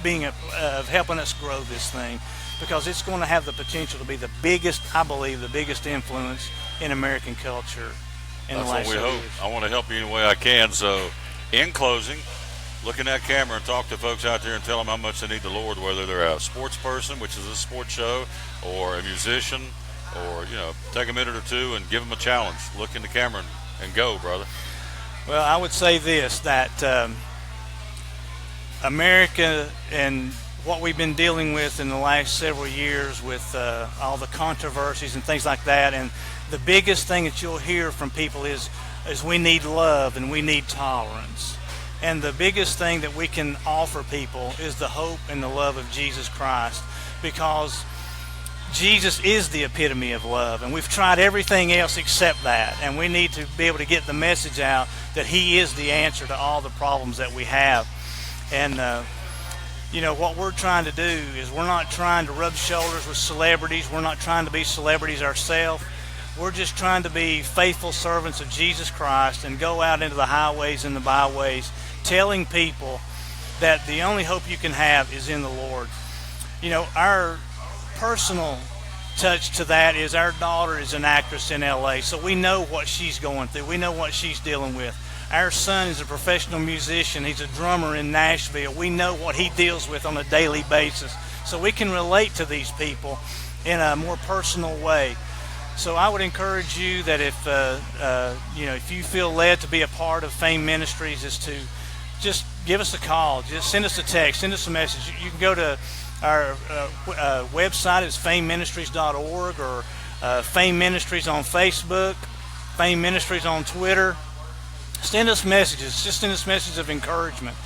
of helping us grow this thing, because it's going to have the potential to be the biggest influence in American culture in the last 7 years. That's what we hope. I want to help you any way I can. So, in closing, look in that camera and talk to folks out there and tell them how much they need the Lord, whether they're a sports person, which is a sports show, or a musician, or, you know, take a minute or two and give them a challenge. Look in the camera and go, brother. Well, I would say this, that America and what we've been dealing with in the last several years with all the controversies and things like that, and the biggest thing that you'll hear from people is we need love and we need tolerance. And the biggest thing that we can offer people is the hope and the love of Jesus Christ, because Jesus is the epitome of love, and we've tried everything else except that, and we need to be able to get the message out that He is the answer to all the problems that we have. And you know, what we're trying to do is we're not trying to rub shoulders with celebrities. We're not trying to be celebrities ourselves. We're just trying to be faithful servants of Jesus Christ and go out into the highways and the byways telling people that the only hope you can have is in the Lord. You know, our personal touch to that is our daughter is an actress in L.A., so we know what she's going through. We know what she's dealing with. Our son is a professional musician. He's a drummer in Nashville. We know what he deals with on a daily basis. So we can relate to these people in a more personal way. So I would encourage you that if you feel led to be a part of Fame Ministries, is to just give us a call. Just send us a text. Send us a message. You can go to our website. It's fameministries.org, or Fame Ministries on Facebook, Fame Ministries on Twitter. Send us messages. Just send us messages of encouragement.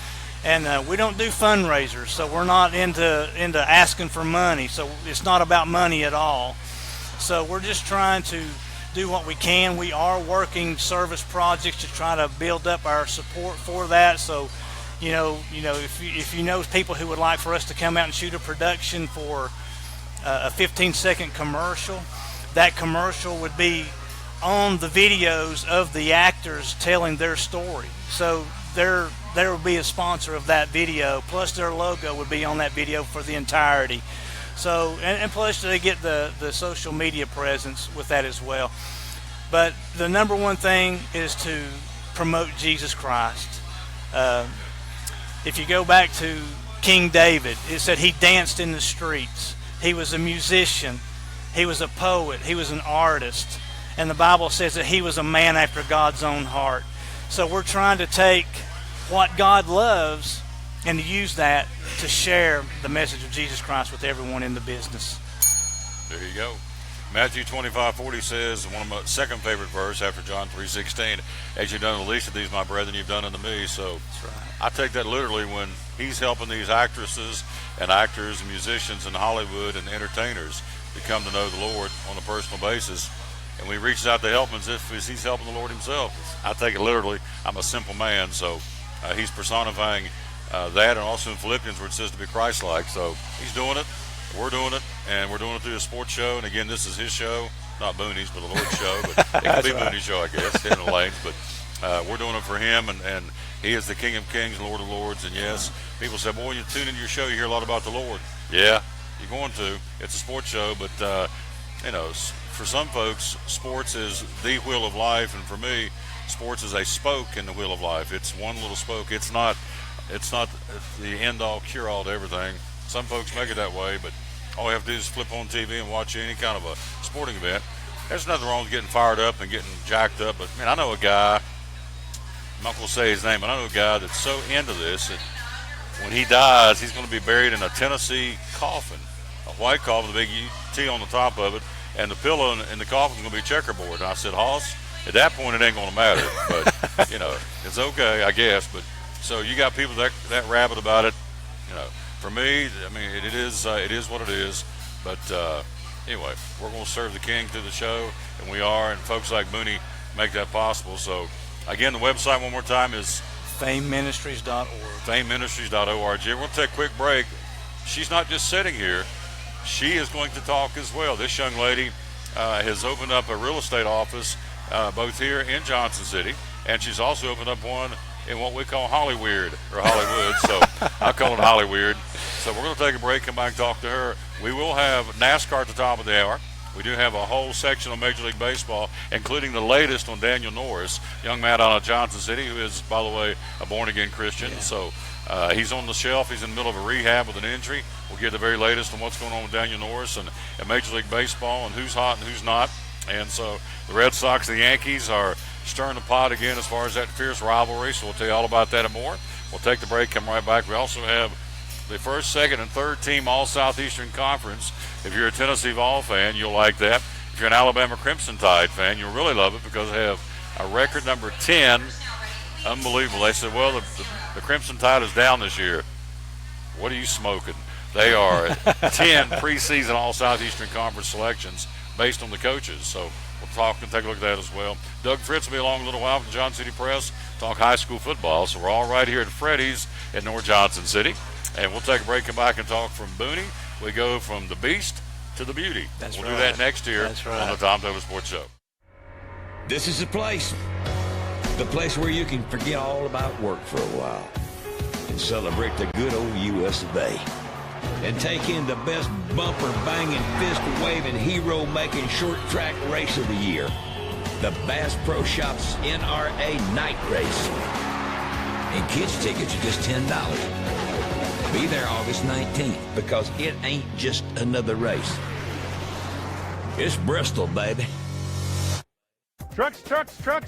And we don't do fundraisers, so we're not into asking for money. So it's not about money at all. So we're just trying to do what we can. We are working service projects to try to build up our support for that. So, if you know people who would like for us to come out and shoot a production for a 15-second commercial, that commercial would be on the videos of the actors telling their story. So there will be a sponsor of that video, plus their logo would be on that video for the entirety. So, and plus they get the social media presence with that as well. But the number one thing is to promote Jesus Christ. If you go back to King David, it said he danced in the streets. He was a musician. He was a poet. He was an artist. And the Bible says that he was a man after God's own heart. So we're trying to take what God loves and to use that to share the message of Jesus Christ with everyone in the business. There you go. Matthew 25:40 says, one of my second favorite verse after John 3:16, as you've done the least of these, my brethren, you've done unto me. So that's right. I take that literally when he's helping these actresses and actors and musicians in Hollywood and entertainers to come to know the Lord on a personal basis. And we reach out to help him as if he's helping the Lord himself. I take it literally. I'm a simple man, so he's personifying that, and also in Philippians where it says to be Christ-like. So he's doing it, we're doing it, and we're doing it through a sports show. And again, this is his show, not Booney's, but the Lord's show. But it could be right. Booney's show, I guess, in the lanes. But we're doing it for him, and he is the King of Kings, Lord of Lords. And yes, people say, boy, you tune into your show, you hear a lot about the Lord. Yeah, you're going to. It's a sports show, but for some folks, sports is the wheel of life, and for me, sports is a spoke in the wheel of life. It's one little spoke. It's not the end-all, cure-all to everything. Some folks make it that way, but all we have to do is flip on TV and watch any kind of a sporting event. There's nothing wrong with getting fired up and getting jacked up, but, man, I know a guy, I'm not going to say his name, but I know a guy that's so into this that when he dies, he's going to be buried in a Tennessee coffin, a white coffin with a big T on the top of it, and the pillow in the coffin is going to be checkerboard. And I said, Hoss, at that point it ain't going to matter. But, it's okay, I guess. But so you got people that rabid about it. For me, I mean, it is what it is. But anyway, we're going to serve the King through the show, and we are. And folks like Booney make that possible. So, again, the website one more time is fameministries.org. Fameministries.org. We're going to take a quick break. She's not just sitting here. She is going to talk as well. This young lady has opened up a real estate office both here in Johnson City, and she's also opened up one in what we call Hollywood. So I call it Hollywood. So we're going to take a break, come back and talk to her. We will have NASCAR at the top of the hour. We do have a whole section on Major League Baseball, including the latest on Daniel Norris, young man out of Johnson City, who is, by the way, a born-again Christian. Yeah. So he's on the shelf. He's in the middle of a rehab with an injury. We'll get the very latest on what's going on with Daniel Norris and Major League Baseball and who's hot and who's not. And so the Red Sox and the Yankees are stirring the pot again as far as that fierce rivalry. So we'll tell you all about that and more. We'll take the break, come right back. We also have the first, second, and third team All-Southeastern Conference. If you're a Tennessee Vol fan, you'll like that. If you're an Alabama Crimson Tide fan, you'll really love it because they have a record number 10. Unbelievable. They said, well, the Crimson Tide is down this year. What are you smoking? They are 10 preseason All-Southeastern Conference selections based on the coaches. So we'll talk and take a look at that as well. Doug Fritz will be along in a little while from the Johnson City Press, talk high school football. So we're all right here at Freddy's in North Johnson City. And we'll take a break, come back and talk from Booney. We go from the Beast to the Beauty. That's we'll right. do that next year right. on the Tom Taylor Sports Show. This is the place where you can forget all about work for a while and celebrate the good old U.S. of A. and take in the best bumper-banging, fist-waving, hero-making short track race of the year, the Bass Pro Shops NRA Night Race. And kids' tickets are just $10. Be there August 19th, because it ain't just another race. It's Bristol, baby. Trucks,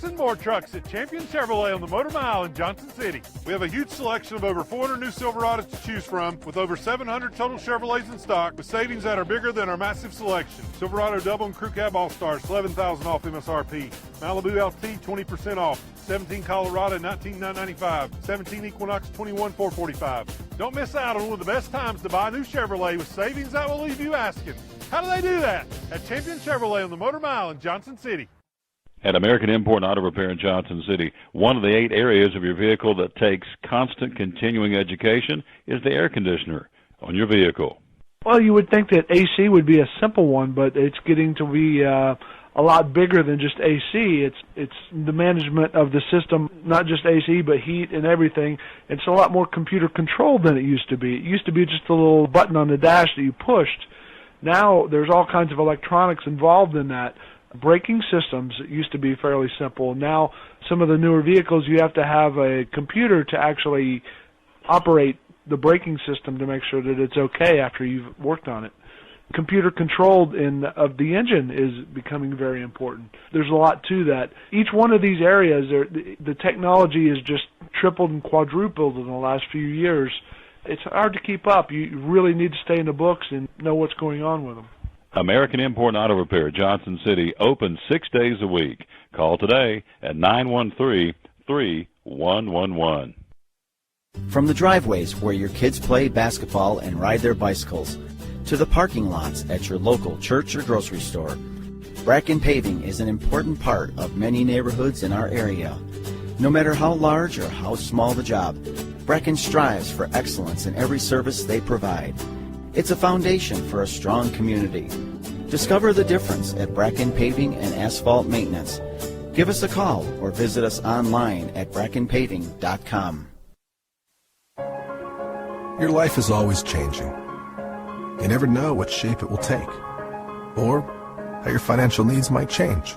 and more trucks at Champion Chevrolet on the Motor Mile in Johnson City. We have a huge selection of over 400 new Silverados to choose from, with over 700 total Chevrolets in stock, with savings that are bigger than our massive selection. Silverado Double and Crew Cab All-Stars, $11,000 off MSRP. Malibu LT, 20% off. 17 Colorado, $19,995. 17 Equinox, $21,445. Don't miss out on one of the best times to buy a new Chevrolet with savings that will leave you asking, how do they do that? At Champion Chevrolet on the Motor Mile in Johnson City. At American Import Auto Repair in Johnson City, one of the 8 areas of your vehicle that takes constant continuing education is the air conditioner on your vehicle. Well, you would think that AC would be a simple one, but it's getting to be a lot bigger than just AC. It's the management of the system, not just AC, but heat and everything. It's a lot more computer controlled than it used to be. It used to be just a little button on the dash that you pushed. Now there's all kinds of electronics involved in that. Braking systems used to be fairly simple. Now some of the newer vehicles, you have to have a computer to actually operate the braking system to make sure that it's okay after you've worked on it. Computer controlled of the engine is becoming very important. There's a lot to that. Each one of these areas, the technology is just tripled and quadrupled in the last few years. It's hard to keep up. You really need to stay in the books and know what's going on with them. American Import Auto Repair, Johnson City, open 6 days a week. Call today at 913-3111. From the driveways where your kids play basketball and ride their bicycles, to the parking lots at your local church or grocery store, Bracken Paving is an important part of many neighborhoods in our area. No matter how large or how small the job, Bracken strives for excellence in every service they provide. It's a foundation for a strong community. Discover the difference at Bracken Paving and Asphalt Maintenance. Give us a call or visit us online at brackenpaving.com. Your life is always changing. You never know what shape it will take, or how your financial needs might change.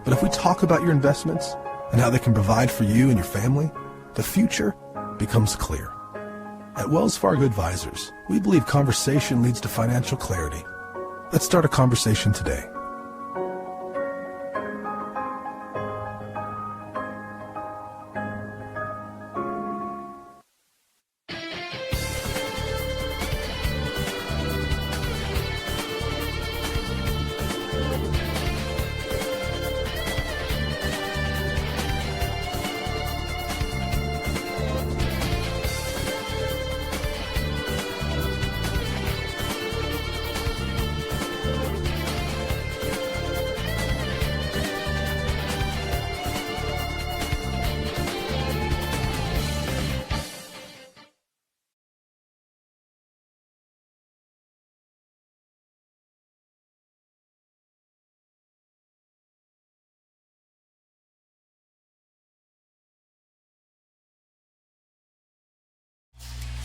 But if we talk about your investments and how they can provide for you and your family, the future becomes clear. At Wells Fargo Advisors, we believe conversation leads to financial clarity. Let's start a conversation today.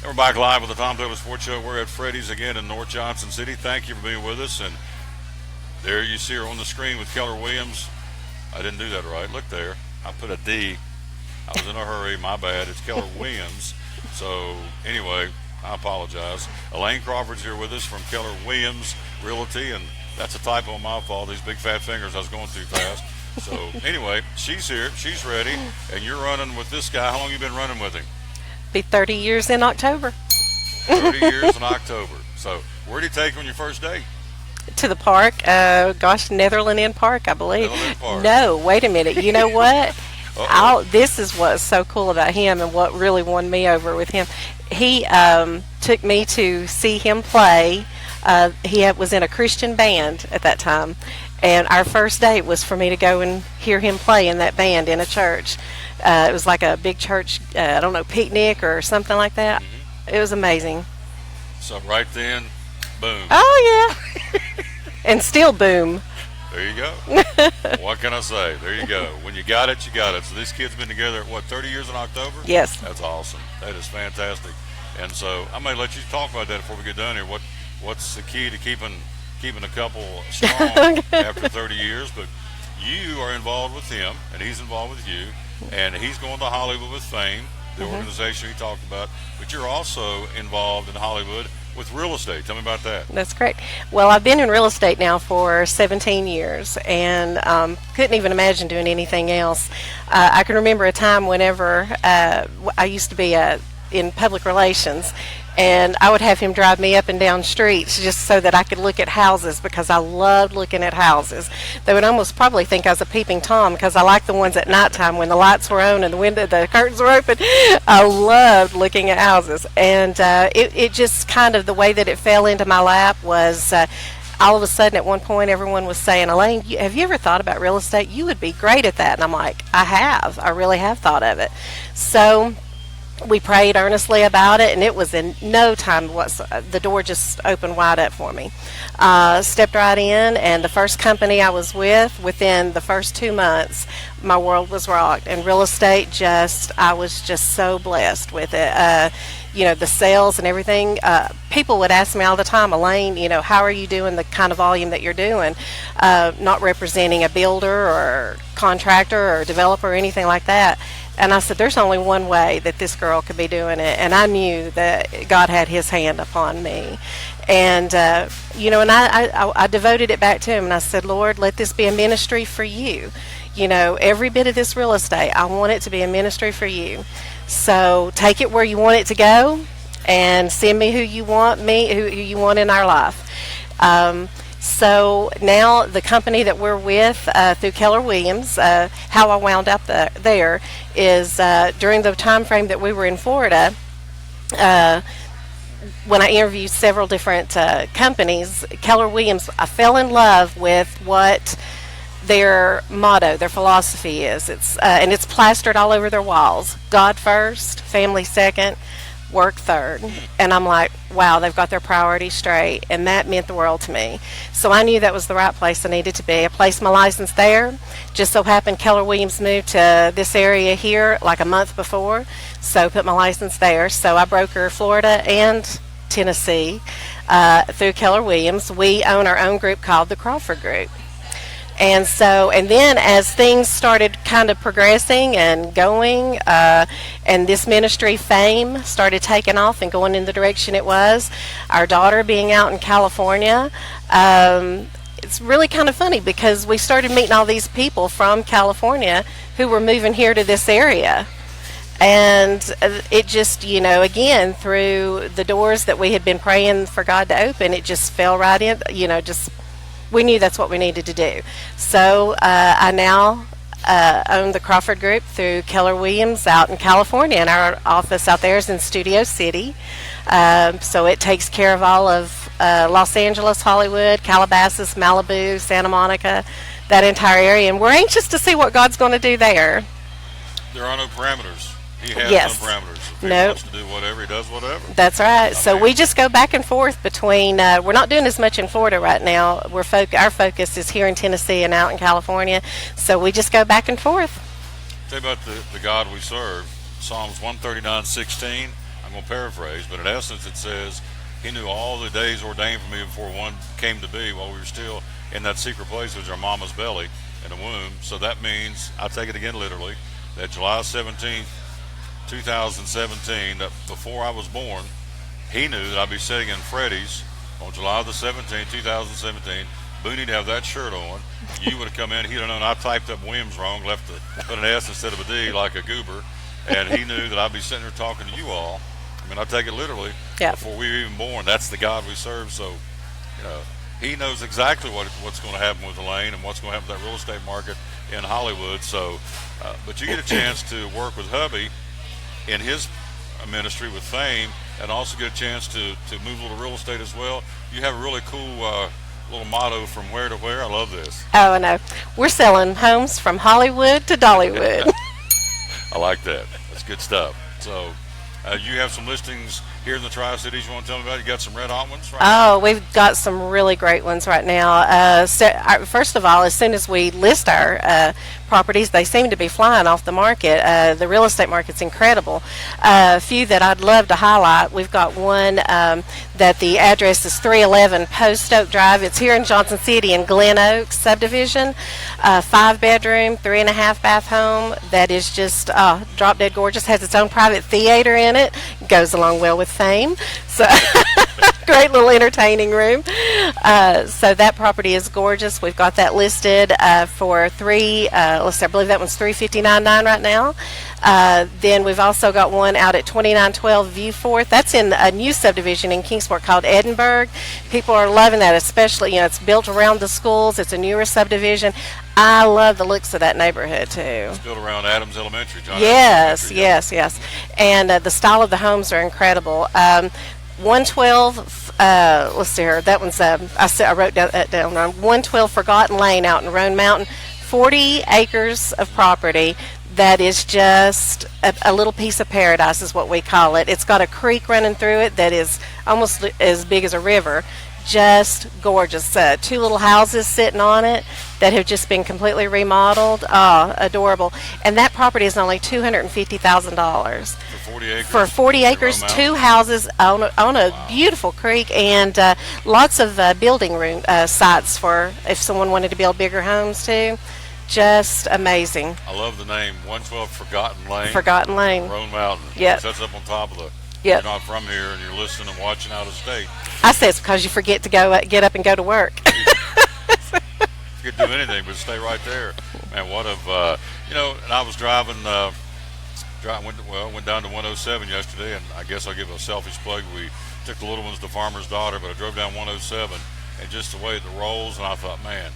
We're back live with the Tom Taylor Sports Show. We're at Freddy's again in North Johnson City. Thank you for being with us. And there you see her on the screen with Keller Williams. I didn't do that right. Look there. I put a D. I was in a hurry. My bad. It's Keller Williams. So anyway, I apologize. Elaine Crawford's here with us from Keller Williams Realty, and that's a typo on my fault. These big fat fingers, I was going too fast. So anyway, she's here. She's ready. And you're running with this guy. How long you been running with him? Be 30 years in October. 30 years in October. So where did he take you on your first day? To the park. Netherland Inn Park, I believe. Netherland Park. No, wait a minute. You know what? This is what's so cool about him and what really won me over with him. He took me to see him play. He was in a Christian band at that time. And our first date was for me to go and hear him play in that band in a church. It was like a big church, picnic or something like that. Mm-hmm. It was amazing. So right then, boom. Oh, yeah. And still boom. There you go. What can I say? There you go. When you got it, you got it. So these kids been together, 30 years in October? Yes. That's awesome. That is fantastic. And so I may let you talk about that before we get done here. What's the key to keeping a couple strong after 30 years? But you are involved with him, and he's involved with you, and he's going to Hollywood with Fame, the organization he talked about. But you're also involved in Hollywood with real estate. Tell me about that. That's correct. Well, I've been in real estate now for 17 years and couldn't even imagine doing anything else. I can remember a time whenever I used to be in public relations, and I would have him drive me up and down streets just so that I could look at houses, because I loved looking at houses. They would almost probably think I was a peeping Tom, because I liked the ones at nighttime when the lights were on and the curtains were open. I loved looking at houses, and it just kind of, the way that it fell into my lap was all of a sudden at one point everyone was saying, Elaine, have you ever thought about real estate? You would be great at that. And I'm like, I really have thought of it. So we prayed earnestly about it, and it was in no time the door just opened wide up for me. Stepped right in, and the first company I was with, within the first 2 months, my world was rocked. And real estate, I was just so blessed with it. The sales and everything. People would ask me all the time, Elaine, how are you doing the kind of volume that you're doing? Not representing a builder or contractor or developer or anything like that. And I said, there's only one way that this girl could be doing it. And I knew that God had his hand upon me. And, and I devoted it back to him. And I said, Lord, let this be a ministry for you. Every bit of this real estate, I want it to be a ministry for you. So take it where you want it to go, and send me who you want in our life. So now the company that we're with through Keller Williams, how I wound up there is during the time frame that we were in Florida, when I interviewed several different companies, Keller Williams, I fell in love with what their motto, their philosophy is. And it's plastered all over their walls. God first, family second, work third. And I'm like, wow, they've got their priorities straight, and that meant the world to me. So I knew that was the right place I needed to be. I placed my license there. Just so happened Keller Williams moved to this area here like a month before, so put my license there. So I broker Florida and Tennessee through Keller Williams. We own our own group called the Crawford Group. And then as things started kind of progressing and going, and this ministry Fame started taking off and going in the direction it was, our daughter being out in California, it's really kind of funny because we started meeting all these people from California who were moving here to this area. And it just, again, through the doors that we had been praying for God to open, it just fell right in, we knew that's what we needed to do. So I now own the Crawford Group through Keller Williams out in California, and our office out there is in Studio City. So it takes care of all of Los Angeles, Hollywood, Calabasas, Malibu, Santa Monica, that entire area. And we're anxious to see what God's going to do there. There are no parameters. He has no parameters. If he wants to do whatever, he does whatever. That's right. So we just go back and forth between, we're not doing as much in Florida right now. Our focus is here in Tennessee and out in California. So we just go back and forth. Tell you about the God we serve. Psalms 139:16. I'm going to paraphrase, but in essence it says, he knew all the days ordained for me before one came to be, while we were still in that secret place, which was our mama's belly in the womb. So that means, I'll take it again literally, that July 17th, 2017, that before I was born, he knew that I'd be sitting in Freddy's on July the 17th, 2017. Boonie'd have that shirt on. You would have come in. He'd have known I typed up Williams wrong, put an S instead of a D like a goober, and he knew that I'd be sitting there talking to you all. I mean, I take it literally. Before we were even born. That's the God we serve. So, he knows exactly what's going to happen with Elaine and what's going to happen with that real estate market in Hollywood. So, but you get a chance to work with hubby in his ministry with Fame, and also get a chance to move a little real estate as well. You have a really cool little motto, from where to where. I love this. Oh, I know. We're selling homes from Hollywood to Dollywood. I like that. That's good stuff. So You have some listings here in the Tri-Cities you want to tell me about? You got some red hot ones right Oh, we've got some really great ones right now. First of all, as soon as we list our properties, they seem to be flying off the market. The real estate market's incredible. A few that I'd love to highlight. We've got one that the address is 311 Post Oak Drive. It's here in Johnson City in Glen Oaks subdivision. 5-bedroom, 3.5-bath home that is just drop dead gorgeous. Has its own private theater in it. Goes along well with Fame. So great little entertaining room. So that property is gorgeous. We've got that listed for I believe that one's $359.9 right now. Then we've also got one out at 2912 Viewforth. That's in a new subdivision in Kingsport called Edinburgh. People are loving that, especially, it's built around the schools. It's a newer subdivision. I love the looks of that neighborhood too. It's built around Adams Elementary, John. Yes, yes. And the style of the homes are incredible. 112, let's see here. That one's, I wrote that down. 112 Forgotten Lane out in Roan Mountain. 40 acres of property that is just a little piece of paradise is what we call it. It's got a creek running through it that is almost as big as a river. Just gorgeous. 2 little houses sitting on it that have just been completely remodeled. Adorable. And that property is only $250,000. For 40 acres? For 40 acres, 2 houses on a beautiful creek, and lots of building room sites for if someone wanted to build bigger homes too. Just amazing. I love the name, 112 Forgotten Lane. Forgotten Lane. Roan Mountain. Yep. That's up on top of the... Yep. You're not from here and you're listening and watching out of state. I say it's because you forget to get up and go to work. You could do anything but stay right there. Man, what and I was driving, went down to 107 yesterday, and I guess I'll give a selfish plug. We took the little ones to Farmer's Daughter, but I drove down 107, and just the way it rolls, and I thought, man,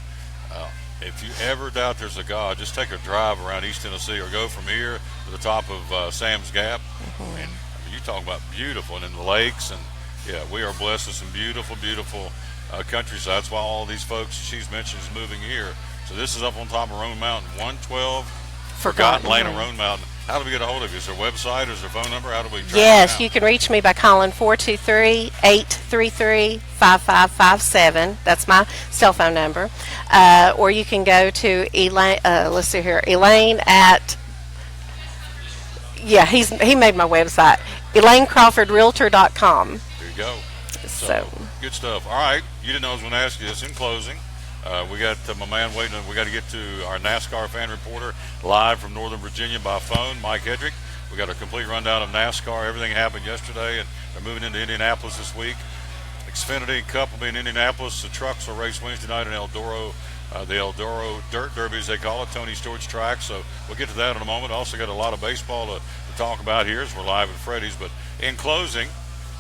if you ever doubt there's a God, just take a drive around East Tennessee or go from here to the top of Sam's Gap. Mm-hmm. And you talk about beautiful, and in the lakes, and we are blessed with some beautiful, beautiful countryside. That's why all these folks she's mentioned is moving here. So this is up on top of Roan Mountain, 112 Forgotten Lane of Roan Mountain. How do we get a hold of you? Is there a website? Is there a phone number? How do we track Yes, it you can reach me by calling 423-833-5557. That's my cell phone number. Or you can go to Elaine, Elaine at, he made my website, ElaineCrawfordRealtor.com. There you go. So good stuff. All right, you didn't know I was going to ask you this in closing. We got my man waiting. We got to get to our NASCAR fan reporter live from Northern Virginia by phone, Mike Hedrick. We got a complete rundown of NASCAR. Everything happened yesterday, and they're moving into Indianapolis this week. Xfinity Cup will be in Indianapolis. The trucks will race Wednesday night in Eldoro, the Eldoro Dirt Derby, as they call it, Tony Stewart's track. So we'll get to that in a moment. Also got a lot of baseball to talk about here as we're live at Freddy's. But in closing,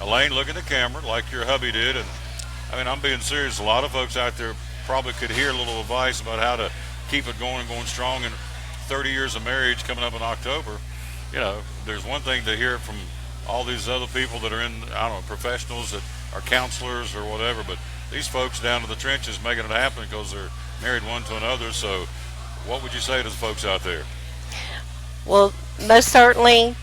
Elaine, look at the camera like your hubby did. And, I mean, I'm being serious. A lot of folks out there probably could hear a little advice about how to keep it going and going strong. And 30 years of marriage coming up in October, there's one thing to hear it from all these other people that are in, professionals that are counselors or whatever, but these folks down to the trenches making it happen because they're married one to another. So what would you say to the folks out there? Well, most certainly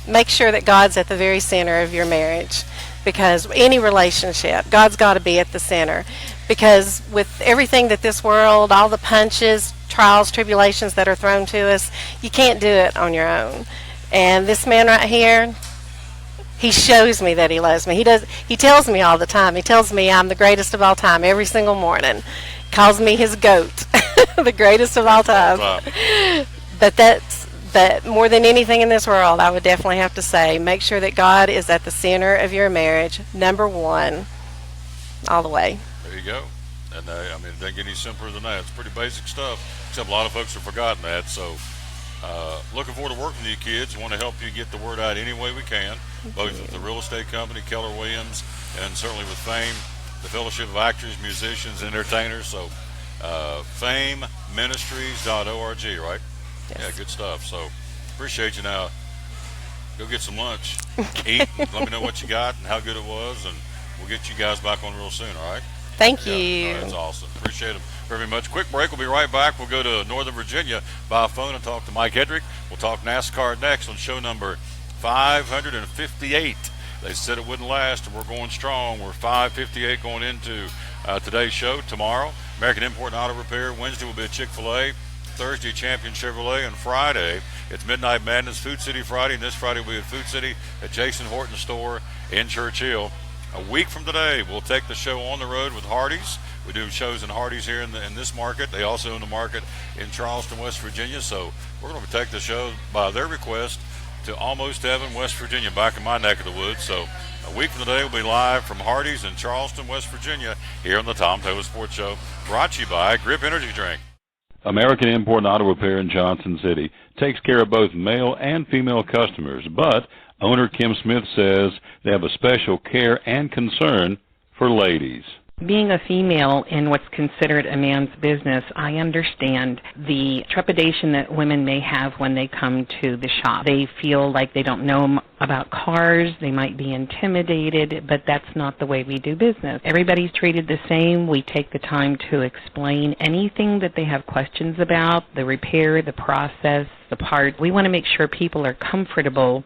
make sure that God's at the very center of your marriage, because any relationship, God's got to be at the center. Because with everything that this world, all the punches, trials, tribulations that are thrown to us, you can't do it on your own. And this man right here, he shows me that he loves me. He tells me all the time. He tells me I'm the greatest of all time every single morning. Calls me his goat, the greatest of all time. But more than anything in this world, I would definitely have to say, make sure that God is at the center of your marriage, number one, all the way. There you go. And it doesn't get any simpler than that. It's pretty basic stuff, except a lot of folks have forgotten that. So looking forward to working with you kids. We want to help you get the word out any way we can, both with the real estate company, Keller Williams, and certainly with Fame, the Fellowship of Actors, Musicians, Entertainers. So fameministries.org, right? Yes. Yeah, good stuff. So appreciate you. Now go get some lunch, eat, let me know what you got and how good it was, and we'll get you guys back on real soon, all right? Thank you. That's awesome. Appreciate it very much. Quick break. We'll be right back. We'll go to Northern Virginia by phone and talk to Mike Hedrick. We'll talk NASCAR next on show number 558. They said it wouldn't last, and we're going strong. We're 558 going into today's show. Tomorrow, American Import and Auto Repair. Wednesday will be a Chick-fil-A. Thursday, Champion Chevrolet. And Friday, it's Midnight Madness, Food City Friday. And this Friday will be at Food City at Jason Horton's store in Churchill. A week from today, we'll take the show on the road with Hardee's. We do shows in Hardee's here in this market. They also own the market in Charleston, West Virginia. So we're going to take the show by their request to Almost Heaven, West Virginia, back in my neck of the woods. So a week from today, we'll be live from Hardee's in Charleston, West Virginia, here on the Tom Taylor Sports Show, brought to you by Grip Energy Drink. American Import and Auto Repair in Johnson City takes care of both male and female customers, but owner Kim Smith says they have a special care and concern for ladies. Being a female in what's considered a man's business, I understand the trepidation that women may have when they come to the shop. They feel like they don't know about cars, they might be intimidated, but that's not the way we do business. Everybody's treated the same. We take the time to explain anything that they have questions about, the repair, the process, the part. We want to make sure people are comfortable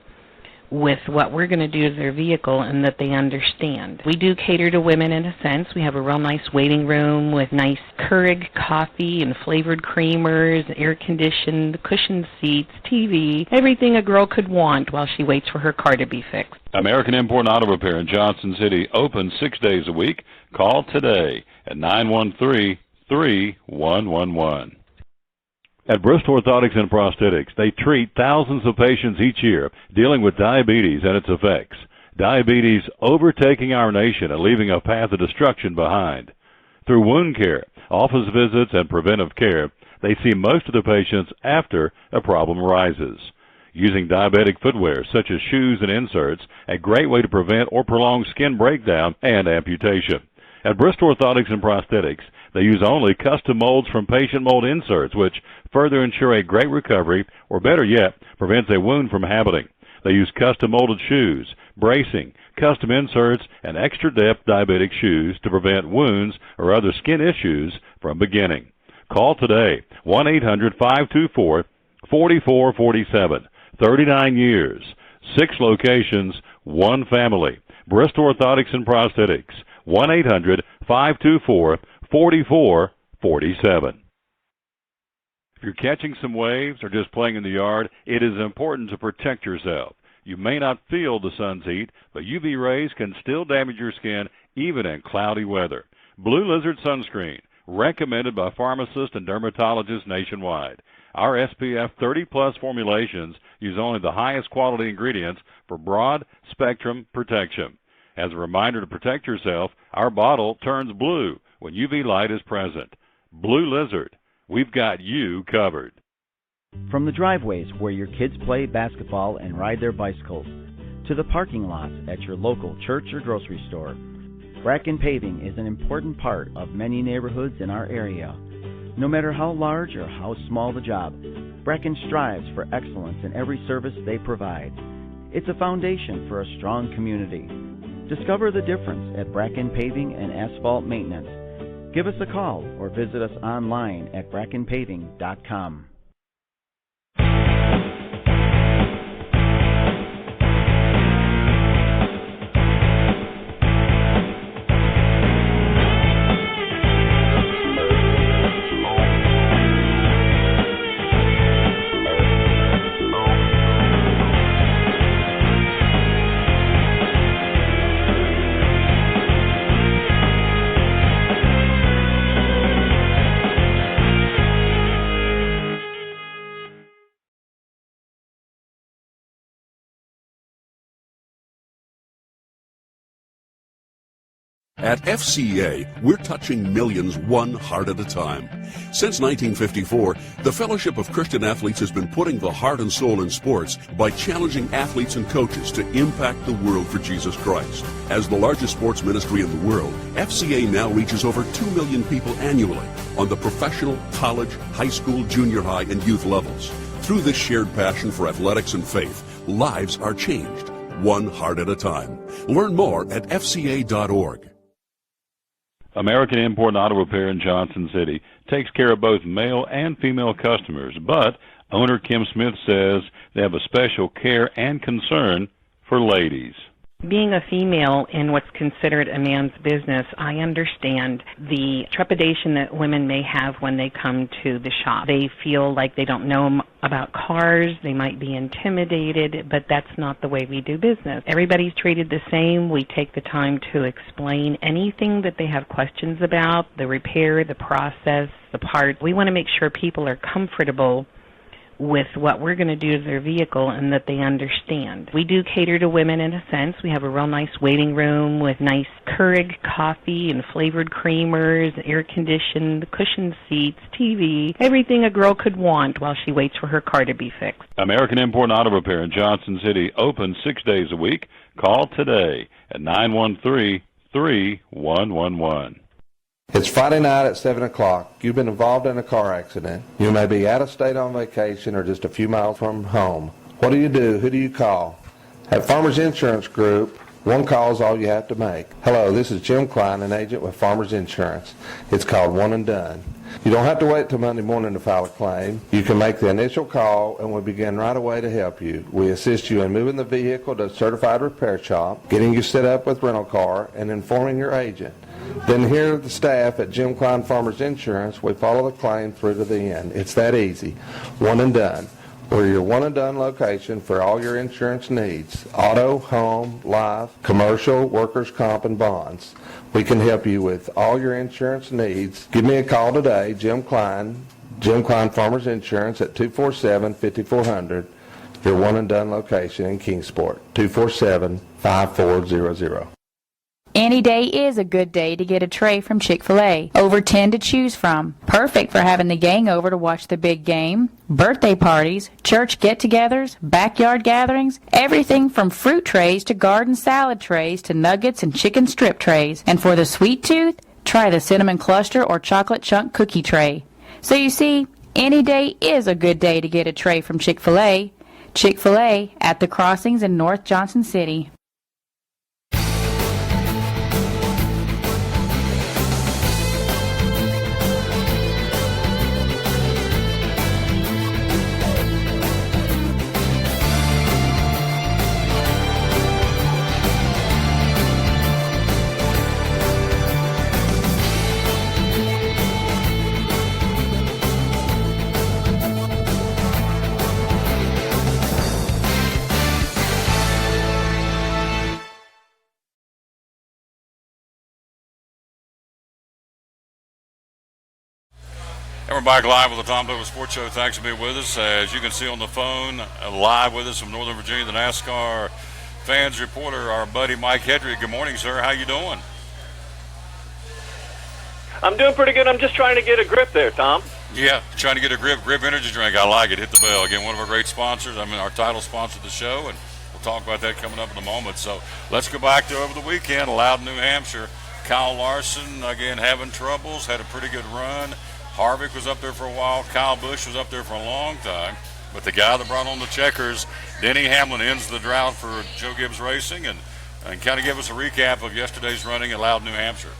with what we're going to do to their vehicle and that they understand. We do cater to women in a sense. We have a real nice waiting room with nice Keurig coffee and flavored creamers, air-conditioned, cushioned seats, TV, everything a girl could want while she waits for her car to be fixed. American Import and Auto Repair in Johnson City, open 6 days a week. Call today at 913-3111. At Bristol Orthotics and Prosthetics, they treat thousands of patients each year dealing with diabetes and its effects. Diabetes overtaking our nation and leaving a path of destruction behind. Through wound care, office visits, and preventive care, they see most of the patients after a problem arises. Using diabetic footwear such as shoes and inserts, a great way to prevent or prolong skin breakdown and amputation. At Bristol Orthotics and Prosthetics, they use only custom molds from patient mold inserts, which further ensure a great recovery, or better yet, prevents a wound from happening. They use custom molded shoes, bracing, custom inserts, and extra depth diabetic shoes to prevent wounds or other skin issues from beginning. Call today, 1-800-524-4447. 39 years, 6 locations, 1 family. Bristol Orthotics and Prosthetics, 1-800-524-4447. If you're catching some waves or just playing in the yard, it is important to protect yourself. You may not feel the sun's heat, but UV rays can still damage your skin even in cloudy weather. Blue Lizard Sunscreen, recommended by pharmacists and dermatologists nationwide. Our SPF 30-plus formulations use only the highest quality ingredients for broad spectrum protection. As a reminder to protect yourself, our bottle turns blue when UV light is present. Blue Lizard, we've got you covered. From the driveways where your kids play basketball and ride their bicycles, to the parking lots at your local church or grocery store, Bracken Paving is an important part of many neighborhoods in our area. No matter how large or how small the job, Bracken strives for excellence in every service they provide. It's a foundation for a strong community. Discover the difference at Bracken Paving and Asphalt Maintenance. Give us a call or visit us online at brackenpaving.com. At FCA, we're touching millions one heart at a time. Since 1954, the Fellowship of Christian Athletes has been putting the heart and soul in sports by challenging athletes and coaches to impact the world for Jesus Christ. As the largest sports ministry in the world, FCA now reaches over 2 million people annually on the professional, college, high school, junior high, and youth levels. Through this shared passion for athletics and faith, lives are changed, one heart at a time. Learn more at fca.org. American Import and Auto Repair in Johnson City takes care of both male and female customers, but Owner Kim Smith says they have a special care and concern for ladies. Being a female in what's considered a man's business, I understand the trepidation that women may have when they come to the shop. They feel like they don't know about cars, they might be intimidated, but that's not the way we do business. Everybody's treated the same. We take the time to explain anything that they have questions about, the repair, the process, the part. We want to make sure people are comfortable with what we're going to do to their vehicle and that they understand. We do cater to women in a sense. We have a real nice waiting room with nice Keurig coffee and flavored creamers, air-conditioned, cushioned seats, TV, everything a girl could want while she waits for her car to be fixed. American Import Auto Repair in Johnson City, open 6 days a week. Call today at 913-3111. It's Friday night at 7 o'clock. You've been involved in a car accident. You may be out of state on vacation or just a few miles from home. What do? Who do you call? At Farmers Insurance Group, one call is all you have to make. Hello, this is Jim Klein, an agent with Farmers Insurance. It's called One and Done. You don't have to wait till Monday morning to file a claim. You can make the initial call and we'll begin right away to help you. We assist you in moving the vehicle to a certified repair shop, getting you set up with rental car, and informing your agent. Then here at the staff at Jim Klein Farmers Insurance, we follow the claim through to the end. It's that easy. One and Done. We're your one and done location for all your insurance needs. Auto, home, life, commercial, workers' comp, and bonds. We can help you with all your insurance needs. Give me a call today, Jim Klein Farmers Insurance at 247-5400. Your one and done location in Kingsport, 247-5400. Any day is a good day to get a tray from Chick-fil-A. Over 10 to choose from. Perfect for having the gang over to watch the big game, birthday parties, church get-togethers, backyard gatherings, everything from fruit trays to garden salad trays to nuggets and chicken strip trays. And for the sweet tooth, try the cinnamon cluster or chocolate chunk cookie tray. So you see, any day is a good day to get a tray from Chick-fil-A. Chick-fil-A at the Crossings in North Johnson City. And we're back live with the Tom Douglas Sports Show. Thanks for being with us. As you can see on the phone, live with us from Northern Virginia, the NASCAR fans reporter, our buddy Mike Hedrick. Good morning, sir. How you doing? I'm doing pretty good. I'm just trying to get a grip there, Tom. Yeah, trying to get a grip energy drink. I like it. Hit the bell. Again, one of our great sponsors. Our title sponsor of the show, and we'll talk about that coming up in a moment. So let's go back to over the weekend, Loudon, New Hampshire. Kyle Larson, again, having troubles, had a pretty good run. Harvick was up there for a while. Kyle Busch was up there for a long time. But the guy that brought on the checkers, Denny Hamlin, ends the drought for Joe Gibbs Racing, and kind of give us a recap of yesterday's running at Loudon, New Hampshire.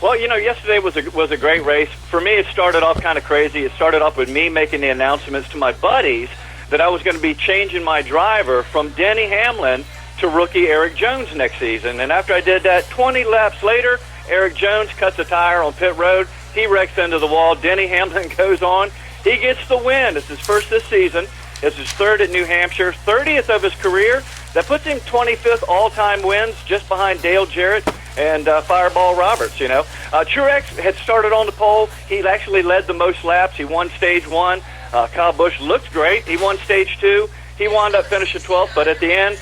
Well, yesterday was a great race. For me, it started off kind of crazy. It started off with me making the announcements to my buddies that I was going to be changing my driver from Denny Hamlin to rookie Eric Jones next season. And after I did that, 20 laps later, Eric Jones cuts a tire on pit road. He wrecks into the wall. Denny Hamlin goes on. He gets the win. It's his first this season. It's his third at New Hampshire, 30th of his career. That puts him 25th all-time wins, just behind Dale Jarrett and Fireball Roberts, Truex had started on the pole. He actually led the most laps. He won stage 1. Kyle Busch looked great. He won stage 2. He wound up finishing 12th, but at the end,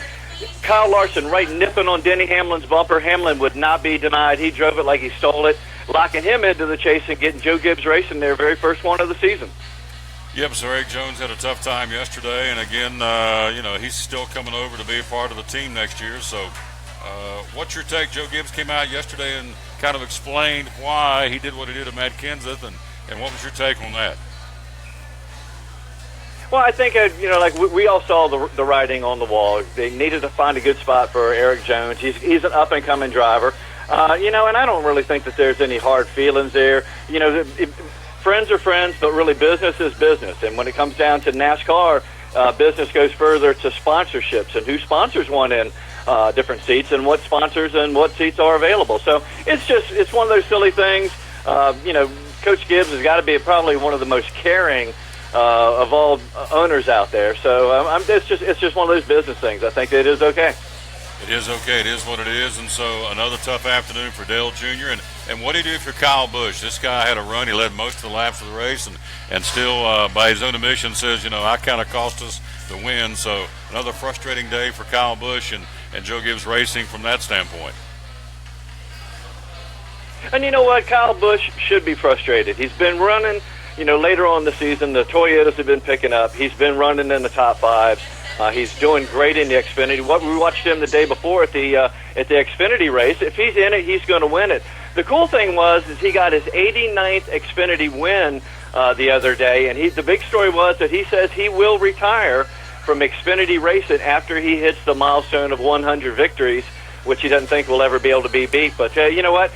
Kyle Larson right nipping on Denny Hamlin's bumper. Hamlin would not be denied. He drove it like he stole it, locking him into the chase and getting Joe Gibbs Racing their very first one of the season. Yep, so Eric Jones had a tough time yesterday, and again, he's still coming over to be a part of the team next year. So what's your take? Joe Gibbs came out yesterday and kind of explained why he did what he did at Matt Kenseth, and what was your take on that? Well, I think, we all saw the writing on the wall. They needed to find a good spot for Eric Jones. He's an up-and-coming driver. And I don't really think that there's any hard feelings there. friends are friends, but really business is business. And when it comes down to NASCAR, business goes further to sponsorships and who sponsors one in different seats and what sponsors and what seats are available. So it's one of those silly things. Coach Gibbs has got to be probably one of the most caring of all owners out there. So it's just one of those business things. I think it is okay. It is okay. It is what it is. And so another tough afternoon for Dale Jr. And what did he do for Kyle Busch? This guy had a run. He led most of the laps of the race and still, by his own admission, says, I kind of cost us the win. So another frustrating day for Kyle Busch and Joe Gibbs Racing from that standpoint. And you know what? Kyle Busch should be frustrated. He's been running, later on in the season. The Toyotas have been picking up. He's been running in the top five. He's doing great in the Xfinity. We watched him the day before at the Xfinity race. If he's in it, he's going to win it. The cool thing is he got his 89th Xfinity win the other day, and the big story was that he says he will retire from Xfinity racing after he hits the milestone of 100 victories, which he doesn't think will ever be able to be beat. But you know what?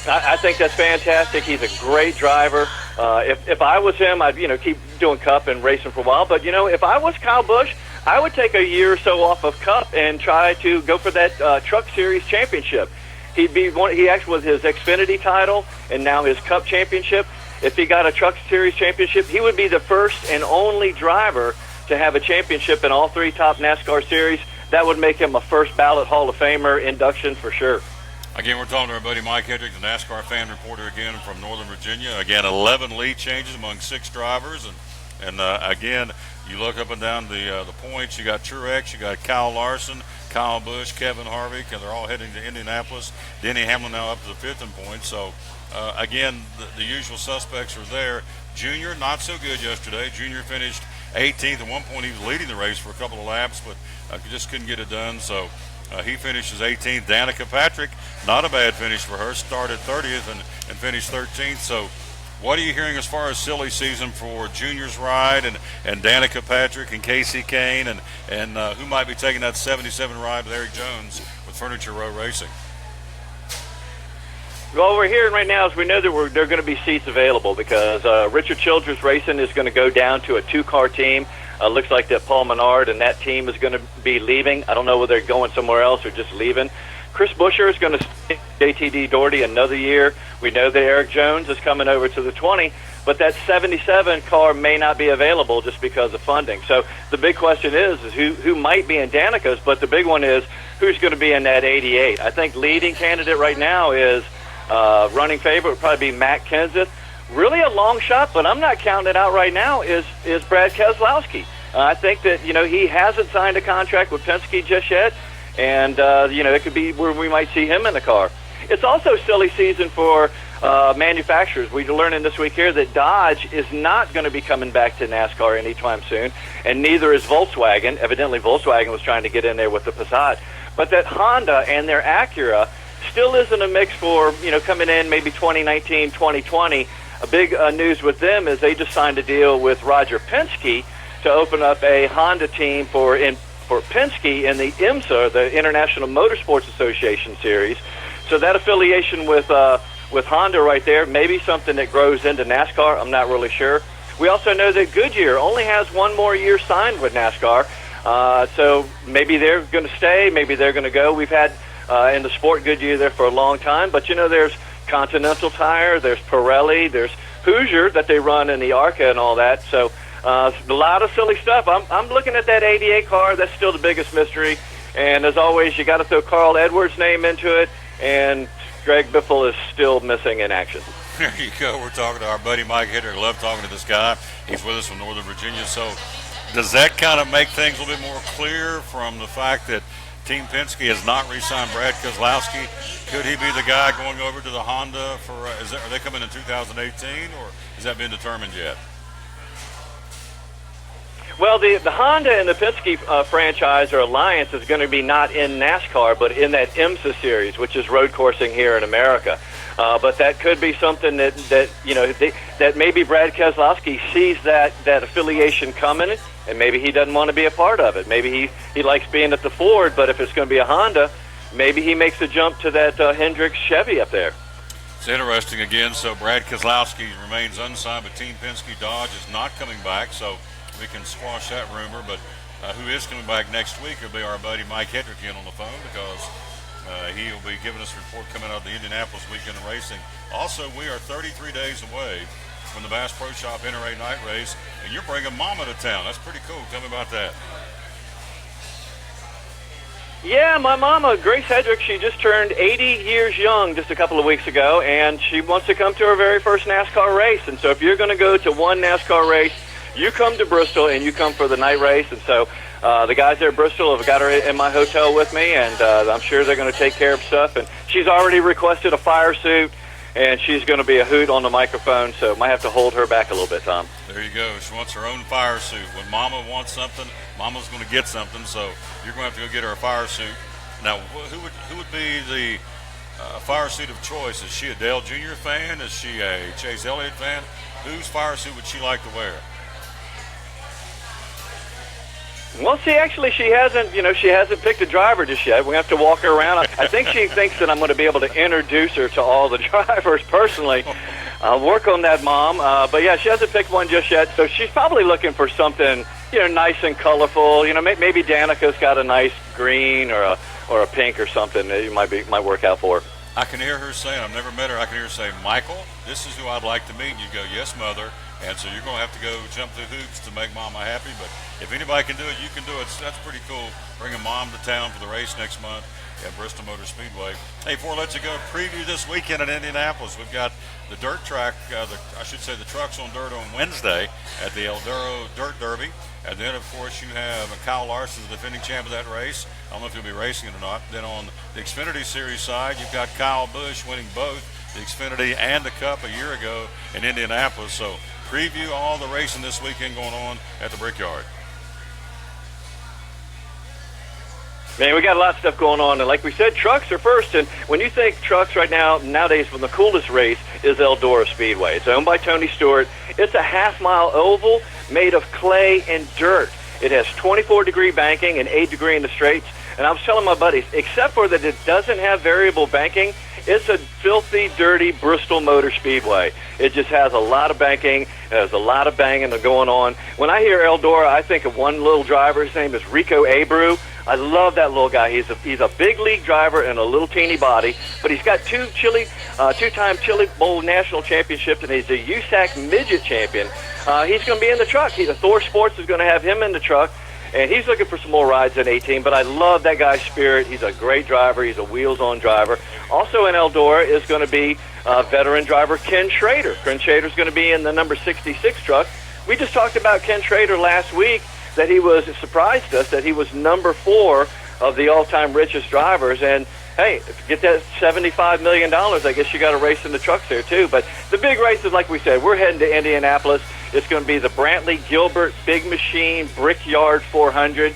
I think that's fantastic. He's a great driver. If I was him, I'd keep doing Cup and racing for a while. But if I was Kyle Busch, I would take a year or so off of Cup and try to go for that Truck Series championship. He actually was his Xfinity title and now his Cup championship. If he got a Truck Series championship, he would be the first and only driver to have a championship in all three top NASCAR series. That would make him a first ballot Hall of Famer induction for sure. Again, we're talking to our buddy Mike Hedrick, the NASCAR fan reporter again from Northern Virginia. Again, 11 lead changes among 6 drivers. And again, you look up and down the points. You got Truex, you got Kyle Larson, Kyle Busch, Kevin Harvick, and they're all heading to Indianapolis. Denny Hamlin now up to the 5th in points. So, again, the usual suspects are there. Junior, not so good yesterday. Junior finished 18th. At one point, he was leading the race for a couple of laps, but just couldn't get it done. So he finishes 18th. Danica Patrick, not a bad finish for her. Started 30th and finished 13th. So what are you hearing as far as silly season for Junior's ride and Danica Patrick and Casey Kane and who might be taking that 77 ride with Eric Jones with Furniture Row Racing? Well, what we're hearing right now is we know that there are going to be seats available because Richard Childress Racing is going to go down to a 2-car team. Looks like that Paul Menard and that team is going to be leaving. I don't know whether they're going somewhere else or just leaving. Chris Buescher is going to stay JTD Doherty another year. We know that Eric Jones is coming over to the 20, but that 77 car may not be available just because of funding. So the big question is who might be in Danica's, but the big one is who's going to be in that 88. I think leading candidate right now is running favorite would probably be Matt Kenseth. Really a long shot, but I'm not counting it out right now, is Brad Keselowski. I think that, he hasn't signed a contract with Penske just yet, and, it could be where we might see him in the car. It's also silly season for manufacturers. We're learning this week here that Dodge is not going to be coming back to NASCAR anytime soon, and neither is Volkswagen. Evidently, Volkswagen was trying to get in there with the Passat. But that Honda and their Acura still is in a mix for, coming in maybe 2019, 2020. A big news with them is they just signed a deal with Roger Penske to open up a Honda team for Penske in the IMSA, the International Motorsports Association Series. So that affiliation with Honda right there may be something that grows into NASCAR. I'm not really sure. We also know that Goodyear only has one more year signed with NASCAR. So maybe they're going to stay, maybe they're going to go. We've had in the sport Goodyear there for a long time, but there's Continental Tire, there's Pirelli, there's Hoosier that they run in the ARCA and all that. So a lot of silly stuff. I'm looking at that 88 car. That's still the biggest mystery. And as always, you got to throw Carl Edwards' name into it. And Greg Biffle is still missing in action. There you go. We're talking to our buddy Mike Hedrick. Love talking to this guy. He's with us from Northern Virginia. So does that kind of make things a little bit more clear from the fact that Team Penske has not re-signed Brad Keselowski? Could he be the guy going over to the Honda for? Are they coming in 2018, or has that been determined yet? Well, the Honda and the Penske franchise or alliance is going to be not in NASCAR, but in that IMSA series, which is road coursing here in America. But that could be something that maybe Brad Keselowski sees that affiliation coming, and maybe he doesn't want to be a part of it. Maybe he likes being at the Ford, but if it's going to be a Honda, maybe he makes a jump to that Hendricks Chevy up there. It's interesting again. So Brad Kozlowski remains unsigned, but Team Penske Dodge is not coming back, so we can squash that rumor. But who is coming back next week will be our buddy Mike Hedrick on the phone, because he will be giving us a report coming out of the Indianapolis weekend of racing. Also, we are 33 days away from the Bass Pro Shop NRA night race, and you're bringing Mama to town. That's pretty cool. Tell me about that. Yeah, my mama, Grace Hedrick, she just turned 80 years young just a couple of weeks ago, and she wants to come to her very first NASCAR race. And so if you're going to go to one NASCAR race, you come to Bristol and you come for the night race. And so the guys there at Bristol have got her in my hotel with me, and I'm sure they're going to take care of stuff. And she's already requested a fire suit, and she's going to be a hoot on the microphone, so might have to hold her back a little bit, Tom. There you go. She wants her own fire suit. When Mama wants something, Mama's going to get something, so you're going to have to go get her a fire suit. Now, who would be the fire suit of choice? Is she a Dale Jr. fan? Is she a Chase Elliott fan? Whose fire suit would she like to wear? Well, see, actually, she hasn't picked a driver just yet. We have to walk her around. I think she thinks that I'm going to be able to introduce her to all the drivers personally. I'll work on that, Mom. But yeah, she hasn't picked one just yet. So she's probably looking for something, nice and colorful. Maybe Danica's got a nice green or a pink or something that might work out for her. I can hear her saying, I've never met her, I can hear her say, Michael, this is who I'd like to meet. And you go, yes, Mother. And so you're going to have to go jump through hoops to make Mama happy. But if anybody can do it, you can do it. So that's pretty cool. Bringing Mom to town for the race next month at Bristol Motor Speedway. Hey, before I let you go, preview this weekend in Indianapolis. We've got the dirt track, the trucks on dirt on Wednesday at the Eldora Dirt Derby. And then, of course, you have Kyle Larson, the defending champ of that race. I don't know if he'll be racing it or not. Then on the Xfinity Series side, you've got Kyle Busch winning both the Xfinity and the Cup a year ago in Indianapolis. So preview all the racing this weekend going on at the Brickyard. Man, we got a lot of stuff going on, and like we said, trucks are first. And when you think trucks right nowadays, the coolest race is Eldora Speedway. It's owned by Tony Stewart. It's a half-mile oval made of clay and dirt. It has 24-degree banking and 8-degree in the straights. And I was telling my buddies, except for that it doesn't have variable banking, it's a filthy, dirty Bristol Motor Speedway. It just has a lot of banking. It has a lot of banging going on. When I hear Eldora, I think of one little driver. His name is Rico Abreu. I love that little guy. He's a big league driver and a little teeny body, but he's got two-time Chili Bowl national championships, and he's a USAC midget champion. He's going to be in the truck. Thor Sports is going to have him in the truck, and he's looking for some more rides in 18. But I love that guy's spirit. He's a great driver. He's a wheels-on driver. Also in Eldora is going to be veteran driver Ken Schrader. Ken Schrader's going to be in the number 66 truck. We just talked about Ken Schrader last week, that it surprised us that he was number 4 of the all-time richest drivers. And hey, if you get that $75 million, I guess you got to race in the trucks there too. But the big races, like we said, we're heading to Indianapolis. It's going to be the Brantley Gilbert Big Machine Brickyard 400.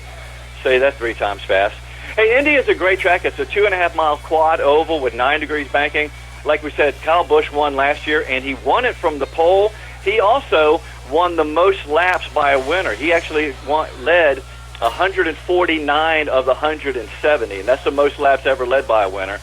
Say that 3 times fast. Hey, Indy is a great track. It's a 2.5-mile quad oval with 9 degrees banking. Like we said, Kyle Busch won last year, and he won it from the pole. He also won the most laps by a winner. He actually led 149 of the 170, and that's the most laps ever led by a winner.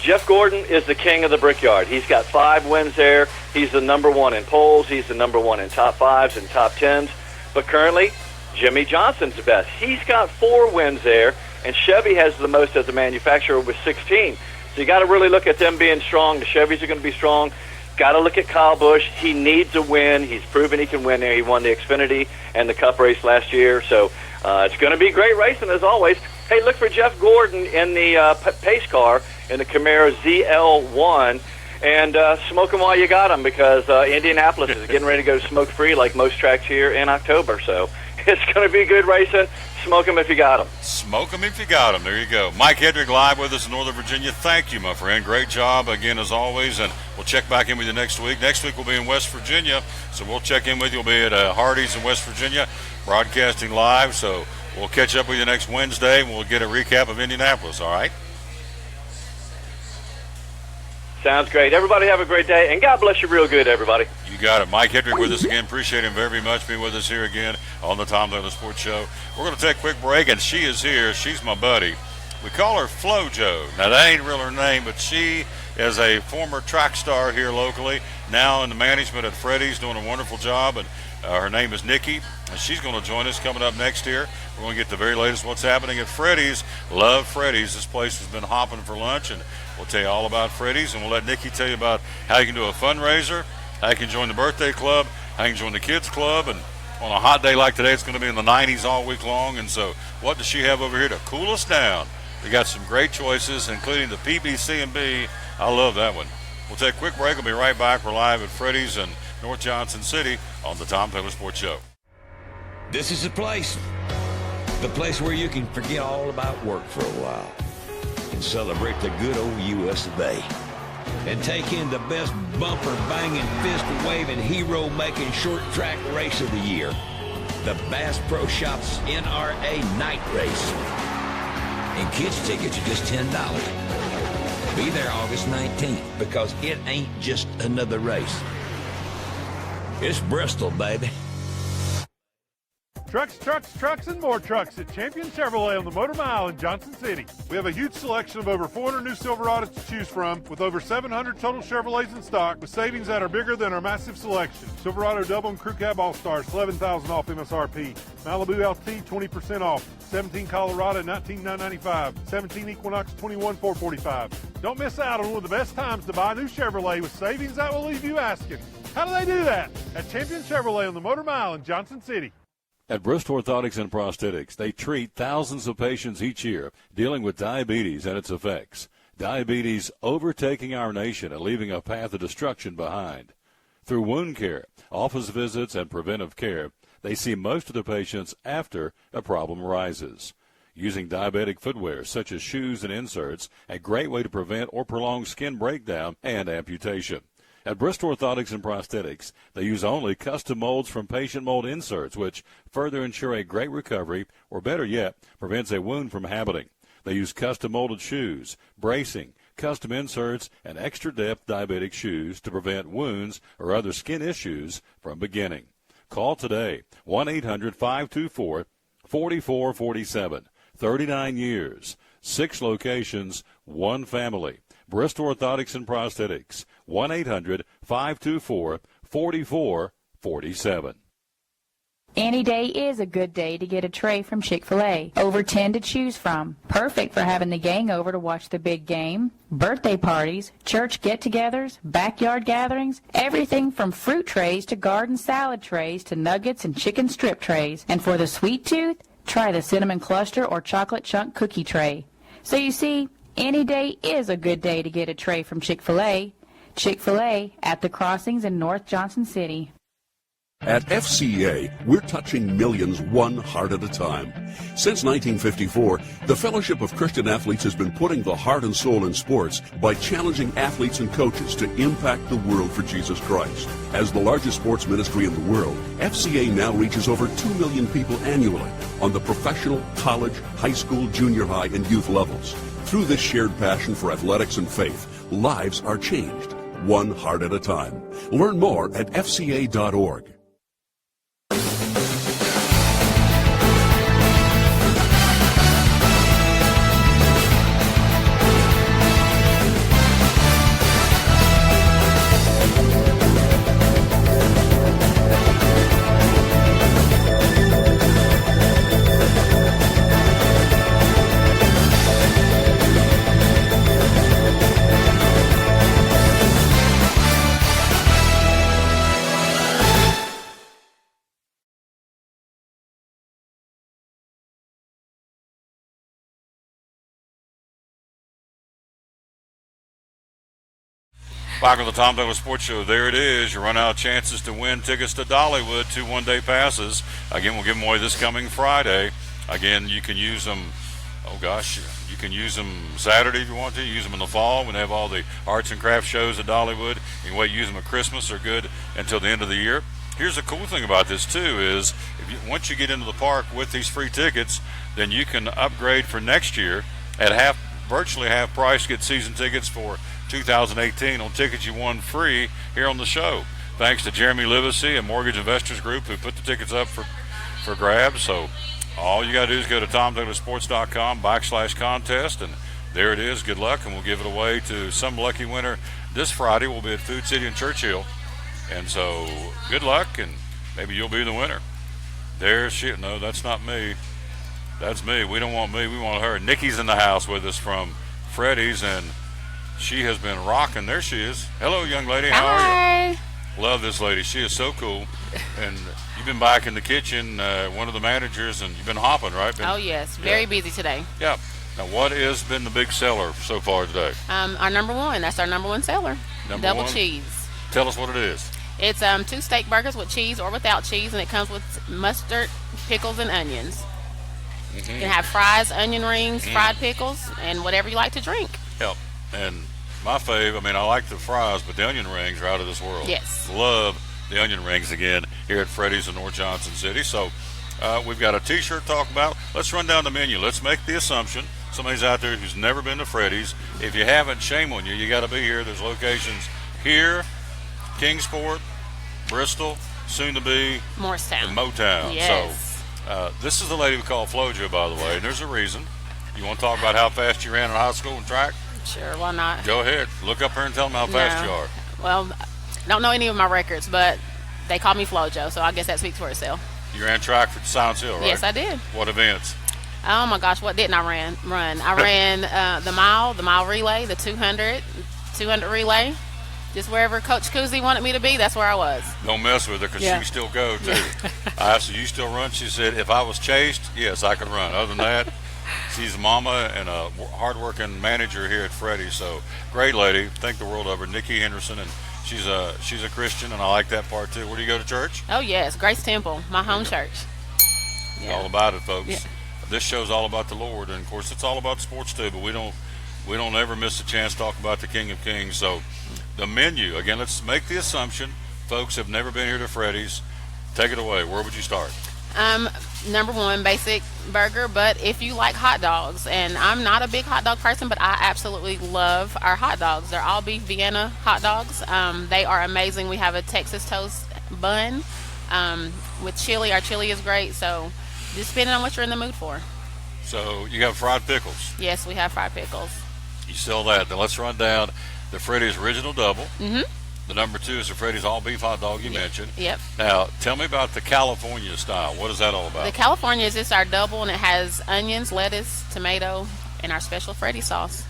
Jeff Gordon is the king of the Brickyard. He's got 5 wins there. He's the number 1 in polls. He's the number 1 in top 5s and top 10s. But currently, Jimmy Johnson's the best. He's got 4 wins there, and Chevy has the most as a manufacturer with 16. So you got to really look at them being strong. The Chevys are going to be strong. Got to look at Kyle Busch. He needs a win. He's proven he can win there. He won the Xfinity and the Cup race last year. So it's going to be great racing as always. Hey, look for Jeff Gordon in the pace car in the Camaro ZL1. And smoke them while you got them, because Indianapolis is getting ready to go smoke-free like most tracks here in October. So it's going to be good racing. Smoke them if you got them. Smoke them if you got them. There you go. Mike Hedrick live with us in Northern Virginia. Thank you, my friend. Great job again as always, and we'll check back in with you next week. Next week we'll be in West Virginia, so we'll check in with you. We'll be at Hardee's in West Virginia, broadcasting live, so we'll catch up with you next Wednesday, and we'll get a recap of Indianapolis, all right? Sounds great. Everybody have a great day, and God bless you real good, everybody. You got it. Mike Hedrick with us again. Appreciate him very much being with us here again on the Tom Taylor Sports Show. We're going to take a quick break, and she is here. She's my buddy. We call her FloJo. Now, that ain't real her name, but she is a former track star here locally, now in the management at Freddy's, doing a wonderful job. And her name is Nikki, and she's going to join us coming up next year. We're going to get the very latest what's happening at Freddy's. Love Freddy's. This place has been hopping for lunch, and we'll tell you all about Freddy's, and we'll let Nikki tell you about how you can do a fundraiser, how you can join the birthday club, how you can join the kids club, and on a hot day like today, it's going to be in the 90s all week long. And so what does she have over here to cool us down? We got some great choices, including the PBC&B. I love that one. We'll take a quick break. We'll be right back. We're live at Freddy's in North Johnson City on the Tom Taylor Sports Show. This is the place where you can forget all about work for a while and celebrate the good old US of A. And take in the best bumper-banging, fist-waving, hero-making short track race of the year, the Bass Pro Shops NRA Night Race. And kids' tickets are just $10. Be there August 19th, because it ain't just another race. It's Bristol, baby. Trucks, and more trucks at Champion Chevrolet on the Motor Mile in Johnson City. We have a huge selection of over 400 new Silverados to choose from, with over 700 total Chevrolets in stock, with savings that are bigger than our massive selection. Silverado Double and Crew Cab All-Stars, $11,000 off MSRP. Malibu LT, 20% off. 17 Colorado, $19,995. 17 Equinox, $21,445. Don't miss out on one of the best times to buy a new Chevrolet with savings that will leave you asking, how do they do that? At Champion Chevrolet on the Motor Mile in Johnson City. At Bristol Orthotics and Prosthetics, they treat thousands of patients each year dealing with diabetes and its effects. Diabetes overtaking our nation and leaving a path of destruction behind. Through wound care, office visits, and preventive care, they see most of the patients after a problem arises. Using diabetic footwear such as shoes and inserts, a great way to prevent or prolong skin breakdown and amputation. At Bristol Orthotics and Prosthetics, they use only custom molds from patient mold inserts, which further ensure a great recovery, or better yet, prevents a wound from happening. They use custom molded shoes, bracing, custom inserts, and extra depth diabetic shoes to prevent wounds or other skin issues from beginning. Call today, 1-800-524-4447. 39 years, 6 locations, 1 family. Bristol Orthotics and Prosthetics, 1-800-524-4447. Any day is a good day to get a tray from Chick-fil-A. Over 10 to choose from. Perfect for having the gang over to watch the big game, birthday parties, church get-togethers, backyard gatherings, everything from fruit trays to garden salad trays to nuggets and chicken strip trays. And for the sweet tooth, try the cinnamon cluster or chocolate chunk cookie tray. So you see, any day is a good day to get a tray from Chick-fil-A. Chick-fil-A at the Crossings in North Johnson City. At FCA, we're touching millions one heart at a time. Since 1954, the Fellowship of Christian Athletes has been putting the heart and soul in sports by challenging athletes and coaches to impact the world for Jesus Christ. As the largest sports ministry in the world, FCA now reaches over 2 million people annually on the professional, college, high school, junior high, and youth levels. Through this shared passion for athletics and faith, lives are changed, one heart at a time. Learn more at fca.org. Back on the Tom Taylor Sports Show. There it is. You run out of chances to win tickets to Dollywood, 2 one-day passes. Again, we'll give them away this coming Friday. Again, you can use them, you can use them Saturday if you want to. Use them in the fall when they have all the arts and crafts shows at Dollywood. You can wait, use them at Christmas. They're good until the end of the year. Here's the cool thing about this, too, is once you get into the park with these free tickets, then you can upgrade for next year at virtually half price, get season tickets for 2018 on tickets you won free here on the show. Thanks to Jeremy Livesey and Mortgage Investors Group who put the tickets up for grabs. So all you got to do is go to TomTaylorSports.com/contest and there it is. Good luck, and we'll give it away to some lucky winner this Friday. We'll be at Food City in Churchill, and so good luck, and maybe you'll be the winner. There's she. No, that's not me. That's me. We don't want me. We want her. Nikki's in the house with us from Freddy's, and she has been rocking. There she is. Hello, young lady. How are you? Love this lady. She is so cool. And you've been back in the kitchen, one of the managers, and you've been hopping, right? Oh, yes. Very busy today. Yeah. Now, what has been the big seller so far today? Our number one. That's our number one seller. Double cheese. Tell us what it is. It's 2 steak burgers with cheese or without cheese, and it comes with mustard, pickles, and onions. You can have fries, onion rings, fried pickles, and whatever you like to drink. Yep. And my fave, I mean, I like the fries, but the onion rings are out of this world. Yes. Love the onion rings again here at Freddy's in North Johnson City. So we've got a T-shirt to talk about. Let's run down the menu. Let's make the assumption somebody's out there who's never been to Freddy's. If you haven't, shame on you. You got to be here. There's locations here, Kingsport, Bristol, soon to be Morristown. And Motown. Yes. So this is the lady we call Flojo, by the way, and there's a reason. You want to talk about how fast you ran in high school and track? Sure, why not? Go ahead. Look up her and tell them how fast you are. Well, I don't know any of my records, but they call me Flojo, so I guess that speaks for itself. You ran track for Silence Hill, right? Yes, I did. What events? Oh, my gosh, what didn't I run? I ran the mile relay, the 200 relay. Just wherever Coach Kuzi wanted me to be, that's where I was. Don't mess with her because she can still go, too. I asked her, you still run? She said, if I was chased, yes, I could run. Other than that, she's a mama and a hard-working manager here at Freddy. So, great lady. Think the world of her. Nikki Henderson, and she's a Christian, and I like that part, too. Where do you go to church? Oh, yes, Grace Temple, my home church. Yeah. All about it, folks. Yeah. This show's all about the Lord, and, of course, it's all about sports, too, but we don't ever miss a chance to talk about the King of Kings. So, the menu, again, let's make the assumption folks have never been here to Freddy's. Take it away. Where would you start? Number one, basic burger, but if you like hot dogs, and I'm not a big hot dog person, but I absolutely love our hot dogs. They're all beef Vienna hot dogs. They are amazing. We have a Texas toast bun with chili. Our chili is great, so just depending on what you're in the mood for. So you have fried pickles. Yes, we have fried pickles. You sell that. Then let's run down the Freddy's Original Double. Mm-hmm. The number 2 is the Freddy's All Beef Hot Dog you mentioned. Yep. Now, tell me about the California style. What is that all about? The California is just our double, and it has onions, lettuce, tomato, and our special Freddy sauce.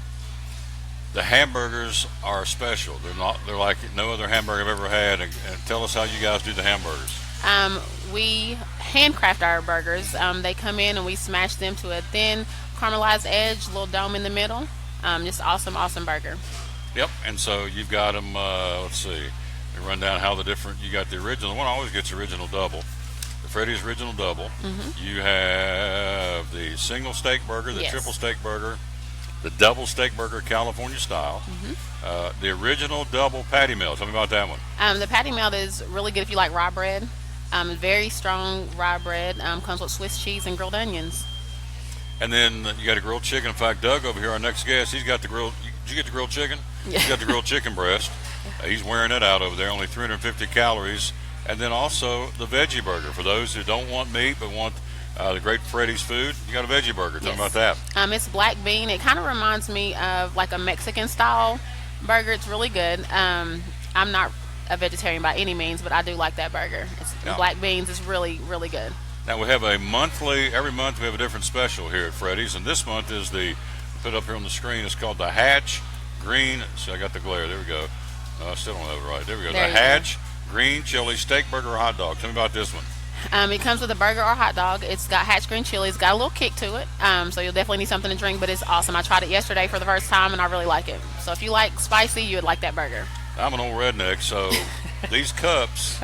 The hamburgers are special. They're like no other hamburger I've ever had. And tell us how you guys do the hamburgers. We handcraft our burgers. They come in and we smash them to a thin caramelized edge, little dome in the middle. Just awesome burger. Yep, and so you've got them, let's see, let me run down how the different, you got the original, one always gets original double, the Freddy's Original Double. Mm-hmm. You have the single steak burger, the triple steak burger, the double steak burger California style, the original double patty melt. Tell me about that one. The patty melt is really good if you like rye bread. Very strong rye bread, comes with Swiss cheese and grilled onions. And then you got a grilled chicken. In fact, Doug over here, our next guest, he's got the grilled, did you get the grilled chicken? Yeah. He's got the grilled chicken breast. He's wearing it out over there, only 350 calories. And then also the veggie burger. For those who don't want meat but want the great Freddy's food, you got a veggie burger. Tell me about that. It's black bean. It kind of reminds me of like a Mexican style burger. It's really good. I'm not a vegetarian by any means, but I do like that burger. It's black beans. It's really, really good. Now we have a monthly, every month we have a different special here at Freddy's, and this month is put up here on the screen, it's called the Hatch Green, so I got the glare, there we go. I still don't have it right, there we go. The Hatch Green Chili Steak Burger or Hot Dog. Tell me about this one. It comes with a burger or hot dog. It's got Hatch Green Chili. It's got a little kick to it, so you'll definitely need something to drink, but it's awesome. I tried it yesterday for the first time, and I really like it. So if you like spicy, you would like that burger. I'm an old redneck, so these cups,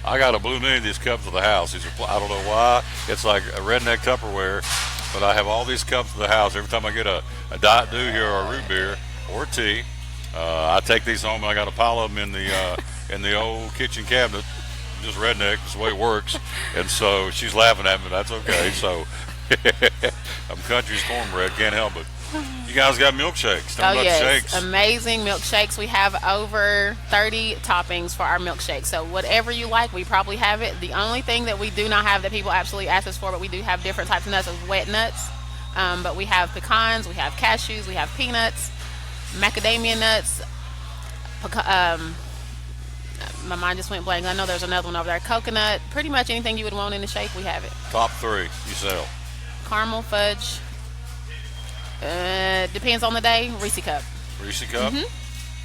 I got a blue many of these cups of the house. These are, I don't know why. It's like a redneck Tupperware, but I have all these cups of the house. Every time I get a Diet Dew here or a root beer or tea, I take these home and I got a pile of them in the old kitchen cabinet. Just redneck, it's the way it works. And so she's laughing at me. That's okay. So I'm country's cornbread. Can't help it. You guys got milkshakes. Tell me about the shakes. Amazing milkshakes. We have over 30 toppings for our milkshakes. So whatever you like, we probably have it. The only thing that we do not have that people absolutely ask us for, but we do have different types of nuts, is wet nuts. But we have pecans, we have cashews, we have peanuts, macadamia nuts. My mind just went blank. I know there's another one over there. Coconut. Pretty much anything you would want in the shake, we have it. Top 3 you sell. Caramel fudge. Depends on the day. Reese cup. Reese cup.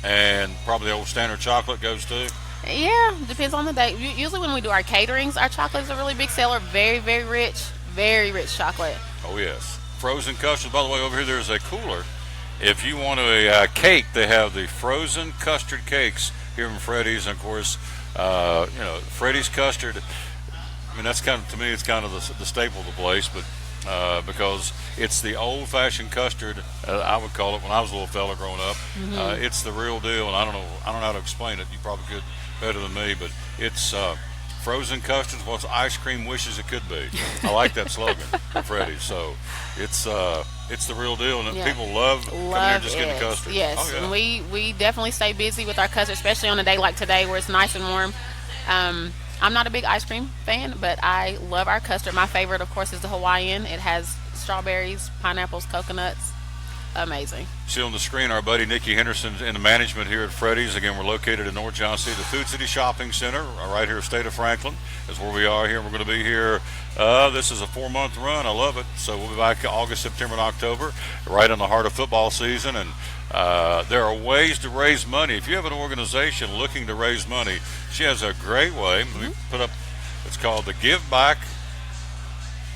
And probably the old standard chocolate goes too. Yeah, depends on the day. Usually when we do our caterings, our chocolate is a really big seller. Very, very rich chocolate. Oh yes. Frozen custard. By the way, over here there's a cooler. If you want a cake, they have the frozen custard cakes here in Freddy's, and of course, Freddy's custard. I mean, that's kind of, to me, it's kind of the staple of the place, but because it's the old-fashioned custard, I would call it when I was a little fella growing up. It's the real deal, and I don't know how to explain it. You probably could better than me, but it's frozen custard, what ice cream wishes it could be. I like that slogan for Freddy's. So it's the real deal, and people love coming here and just getting custard. Yes, oh, yeah. And we definitely stay busy with our custard, especially on a day like today where it's nice and warm. I'm not a big ice cream fan, but I love our custard. My favorite, of course, is the Hawaiian. It has strawberries, pineapples, coconuts. Amazing. See on the screen our buddy Nikki Henderson in the management here at Freddy's. Again, we're located in North Johnson City. The Food City Shopping Center, right here in the state of Franklin, is where we are here. We're going to be here. This is a 4-month run. I love it. So we'll be back August, September, and October, right in the heart of football season. And there are ways to raise money. If you have an organization looking to raise money, she has a great way. We put up, it's called the Give Back.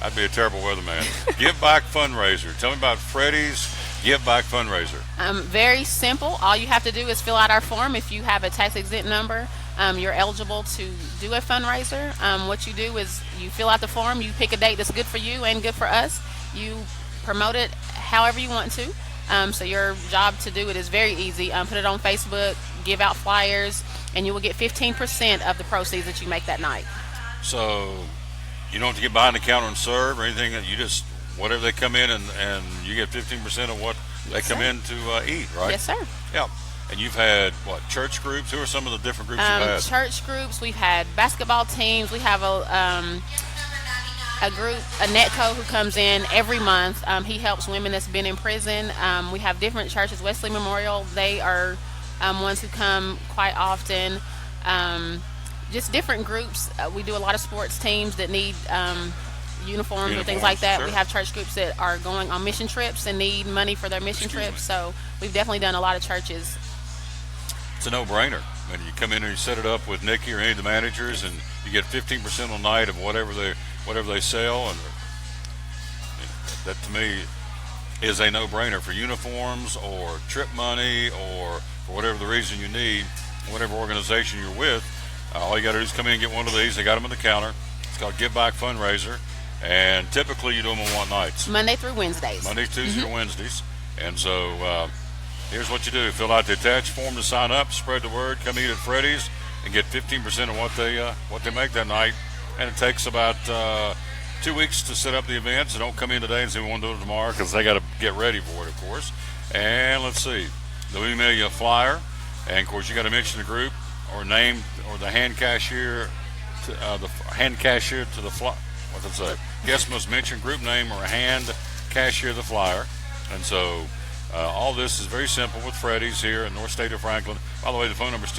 I'd be a terrible weatherman. Give Back Fundraiser. Tell me about Freddy's Give Back Fundraiser. Very simple. All you have to do is fill out our form. If you have a tax exempt number, you're eligible to do a fundraiser. What you do is you fill out the form, you pick a date that's good for you and good for us. You promote it however you want to. So your job to do it is very easy. Put it on Facebook, give out flyers, and you will get 15% of the proceeds that you make that night. So you don't have to get behind the counter and serve or anything. You just, whatever they come in and you get 15% of what they come in to eat, right? Yes, sir. Yeah. And you've had, church groups? Who are some of the different groups you've had? Church groups. We've had basketball teams. We have a group, a netco, who comes in every month. He helps women that's been in prison. We have different churches. Wesley Memorial, they are ones who come quite often. Just different groups. We do a lot of sports teams that need uniforms and things like that. Sure. We have church groups that are going on mission trips and need money for their mission trips. So we've definitely done a lot of churches. It's a no-brainer. I mean, you come in and you set it up with Nikki or any of the managers, and you get 15% a night of whatever they sell, and that to me is a no-brainer for uniforms or trip money or for whatever the reason you need, whatever organization you're with. All you got to do is come in and get one of these. They got them on the counter. It's called Give Back Fundraiser, and typically you do them on what nights? Monday through Wednesdays. Mondays, Tuesdays, or Wednesdays. And so here's what you do. Fill out the attached form to sign up, spread the word, come eat at Freddy's, and get 15% of what they make that night. And it takes about 2 weeks to set up the event, so don't come in today and say we want to do it tomorrow, because they got to get ready for it, of course. And let's see. They'll email you a flyer, and, of course, you got to mention the group or name or the hand cashier to the flyer. What's it say? Guest must mention group name or hand cashier the flyer. And so all this is very simple with Freddy's here in North State of Franklin. By the way, the phone number is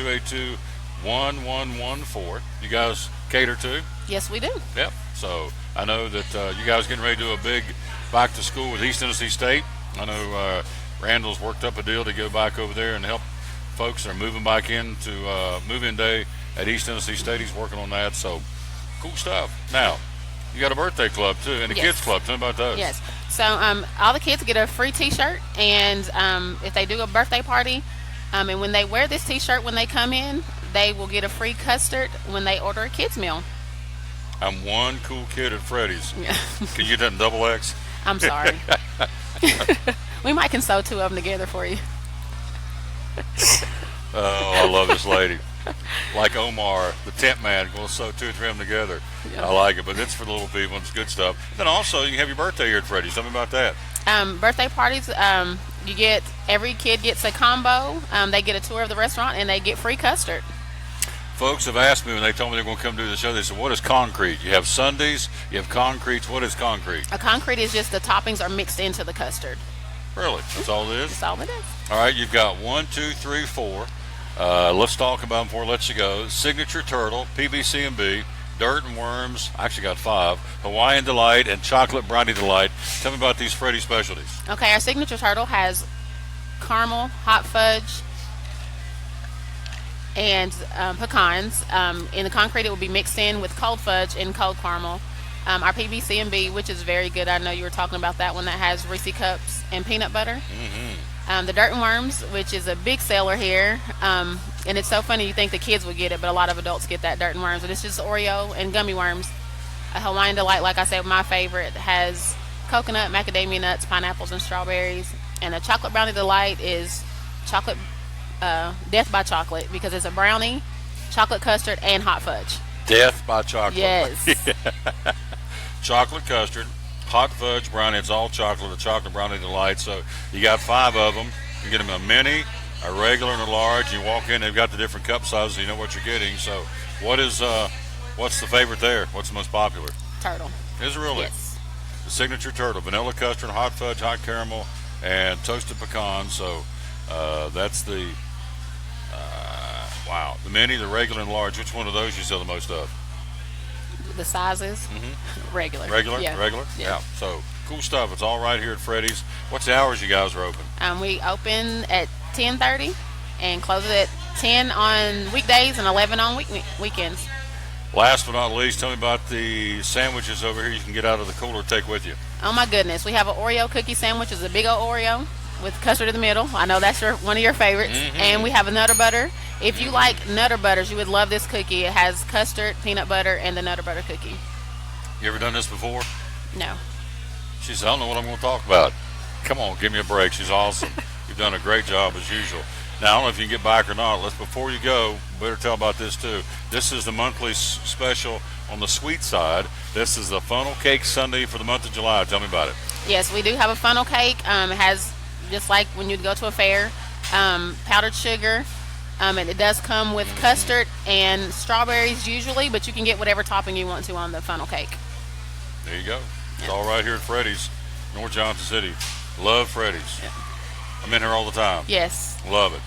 282-1114. You guys cater to? Yes, we do. Yep. So I know that you guys getting ready to do a big back to school with East Tennessee State. I know Randall's worked up a deal to go back over there and help folks that are moving back into move-in day at East Tennessee State. He's working on that. So cool stuff. Now, you got a birthday club too, and a kids club. Tell me about those. Yes. So all the kids get a free T-shirt, and if they do a birthday party, and when they wear this T-shirt when they come in, they will get a free custard when they order a kids meal. I'm one cool kid at Freddy's. Can you do that in double X? I'm sorry. We might can sew 2 of them together for you. Oh, I love this lady. Like Omar, the tent man, we'll sew 2 or 3 of them together. Yeah. I like it, but it's for the little people. It's good stuff. Then also, you can have your birthday here at Freddy's. Tell me about that. Birthday parties, every kid gets a combo. They get a tour of the restaurant, and they get free custard. Folks have asked me when they told me they're going to come do the show, they said, what is concrete? You have sundaes, you have concretes. What is concrete? A concrete is just the toppings are mixed into the custard. Really? That's all it is? That's all it is. All right, you've got 1, 2, 3, 4. Let's talk about them before I let you go. Signature Turtle, PBC&B, Dirt and Worms. I actually got 5. Hawaiian Delight and Chocolate Brownie Delight. Tell me about these Freddy specialties. Okay, our Signature Turtle has caramel, hot fudge, and pecans. In the concrete, it will be mixed in with cold fudge and cold caramel. Our PBC&B, which is very good. I know you were talking about that one that has Reese cups and peanut butter. The Dirt and Worms, which is a big seller here. And it's so funny, you think the kids would get it, but a lot of adults get that Dirt and Worms. But it's just Oreo and gummy worms. A Hawaiian Delight, like I said, my favorite, has coconut, macadamia nuts, pineapples, and strawberries. And a Chocolate Brownie Delight is chocolate, death by chocolate, because it's a brownie, chocolate custard, and hot fudge. Death by chocolate. Yes. Chocolate custard, hot fudge brownie. It's all chocolate, a Chocolate Brownie Delight. So you got 5 of them. You get them a mini, a regular, and a large. You walk in, they've got the different cup sizes. So you know what you're getting. So what's the favorite there? What's the most popular? Turtle. Is it really? Yes. The Signature Turtle, vanilla custard, hot fudge, hot caramel, and toasted pecan. So that's the wow. The mini, the regular, and large. Which one of those you sell the most of? The sizes? Regular. Regular? Yeah. Regular? Yeah. So cool stuff. It's all right here at Freddy's. What's the hours you guys are open? We open at 10:30 and close it at 10 on weekdays and 11 on weekends. Last but not least, tell me about the sandwiches over here you can get out of the cooler to take with you. Oh my goodness, we have an Oreo cookie sandwich. It's a big old Oreo with custard in the middle. I know that's one of your favorites. And we have a Nutter Butter. If you like Nutter Butters, you would love this cookie. It has custard, peanut butter, and the Nutter Butter cookie. You ever done this before? No. She said, I don't know what I'm going to talk about. Come on, give me a break. She's awesome. You've done a great job as usual. Now, I don't know if you can get back or not. Before you go, better tell about this too. This is the monthly special on the sweet side. This is the funnel cake sundae for the month of July. Tell me about it. Yes, we do have a funnel cake. It has, just like when you go to a fair, powdered sugar. And it does come with custard and strawberries usually, but you can get whatever topping you want to on the funnel cake. There you go. It's all right here at Freddy's, North Johnson City. Love Freddy's. Yeah. I'm in here all the time. Yes. Love it.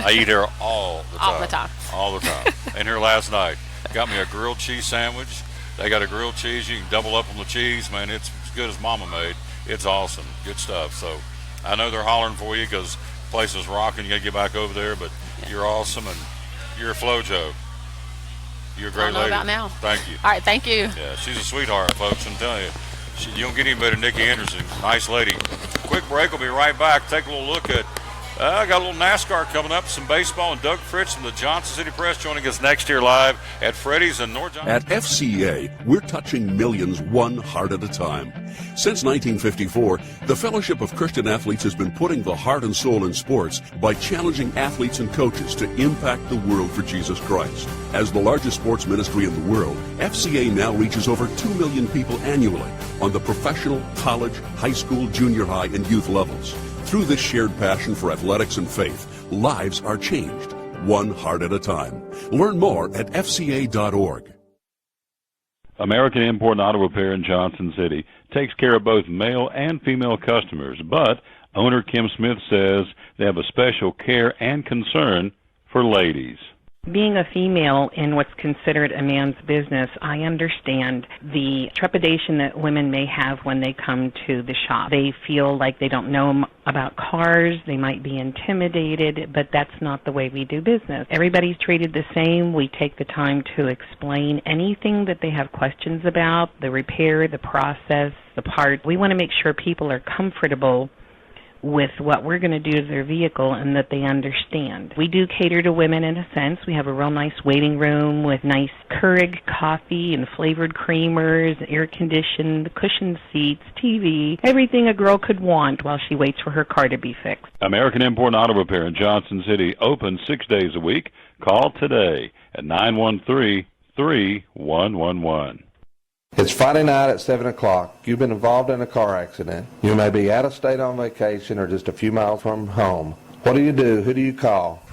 I eat here all the time. All the time. All the time. In here last night. Got me a grilled cheese sandwich. They got a grilled cheese. You can double up on the cheese, man. It's as good as Mama made. It's awesome. Good stuff. So I know they're hollering for you because the place is rocking. You got to get back over there, but you're awesome, and you're a FloJo. You're a great lady. About now. Thank you. All right, thank you. Yeah, she's a sweetheart, folks. I'm telling you. You don't get any better than Nikki Anderson. Nice lady. Quick break. We'll be right back. Take a little look at I got a little NASCAR coming up, some baseball, and Doug Fritz from the Johnson City Press joining us next year live at Freddy's in North Johnson. At FCA, we're touching millions one heart at a time. Since 1954, the Fellowship of Christian Athletes has been putting the heart and soul in sports by challenging athletes and coaches to impact the world for Jesus Christ. As the largest sports ministry in the world, FCA now reaches over 2 million people annually on the professional, college, high school, junior high, and youth levels. Through this shared passion for athletics and faith, lives are changed, one heart at a time. Learn more at fca.org. American Import and Auto Repair in Johnson City takes care of both male and female customers, but owner Kim Smith says they have a special care and concern for ladies. Being a female in what's considered a man's business, I understand the trepidation that women may have when they come to the shop. They feel like they don't know about cars, they might be intimidated, but that's not the way we do business. Everybody's treated the same. We take the time to explain anything that they have questions about, the repair, the process, the part. We want to make sure people are comfortable with what we're going to do to their vehicle and that they understand. We do cater to women in a sense. We have a real nice waiting room with nice Keurig coffee and flavored creamers, air-conditioned, cushioned seats, TV, everything a girl could want while she waits for her car to be fixed. American Import and Auto Repair in Johnson City, open 6 days a week. Call today at 913-3111. It's Friday night at 7 o'clock. You've been involved in a car accident. You may be out of state on vacation or just a few miles from home. What do you do? Who do you call?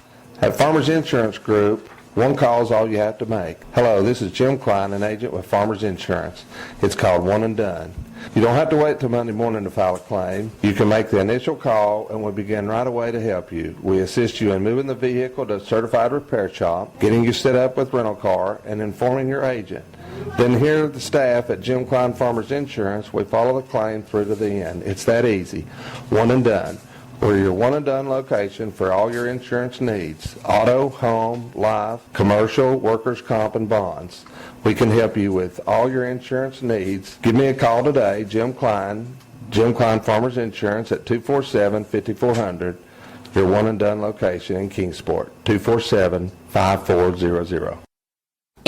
At Farmers Insurance Group, One call is all you have to make. Hello, this is Jim Klein, an agent with Farmers Insurance. It's called One and Done. You don't have to wait till Monday morning to file a claim. You can make the initial call and we'll begin right away to help you. We assist you in moving the vehicle to a certified repair shop, getting you set up with rental car, and informing your agent. Then here at the staff at Jim Klein Farmers Insurance, we follow the claim through to the end. It's that easy. One and Done. We're your one and done location for all your insurance needs. Auto, home, life, commercial, workers' comp, and bonds. We can help you with all your insurance needs. Give me a call today, Jim Klein Farmers Insurance at 247-5400, your one and done location in Kingsport, 247-5400.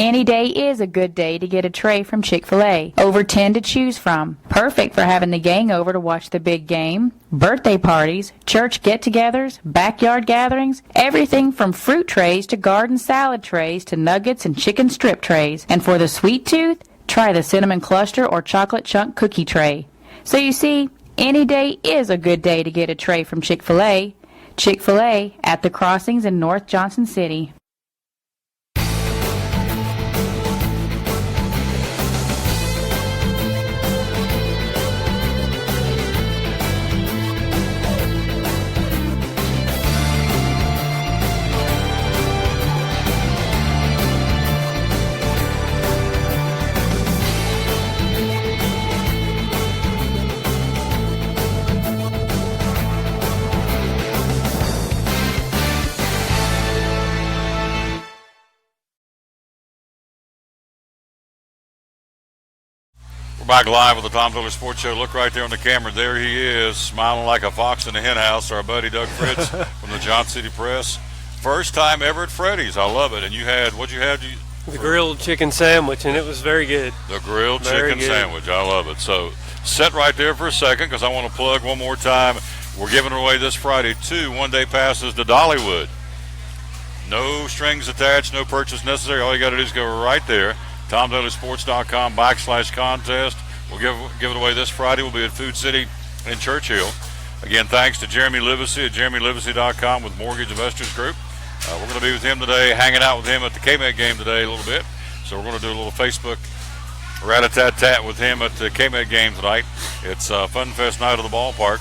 Any day is a good day to get a tray from Chick-fil-A. Over 10 to choose from. Perfect for having the gang over to watch the big game, birthday parties, church get-togethers, backyard gatherings, everything from fruit trays to garden salad trays to nuggets and chicken strip trays. And for the sweet tooth, try the cinnamon cluster or chocolate chunk cookie tray. So you see, any day is a good day to get a tray from Chick-fil-A. Chick-fil-A at the Crossings in North Johnson City. Back live with the Tom Taylor Sports Show. Look right there on the camera. There he is, smiling like a fox in the hen house. Our buddy Doug Fritz from the Johnson City Press. First time ever at Freddy's. I love it. And you had, what'd you have? The grilled chicken sandwich, and it was very good. The grilled chicken sandwich. I love it. So sit right there for a second because I want to plug one more time. We're giving away this Friday 2 one-day passes to Dollywood. No strings attached, no purchase necessary. All you got to do is go right there. TomTaylorSports.com/contest. We'll give it away this Friday. We'll be at Food City in Churchill. Again, thanks to Jeremy Livesey at JeremyLivesey.com with Mortgage Investors Group. We're going to be with him today, hanging out with him at the K-Med game today a little bit. So we're going to do a little Facebook rat-a-tat-tat with him at the K-Med game tonight. It's Fun Fest night of the ballpark.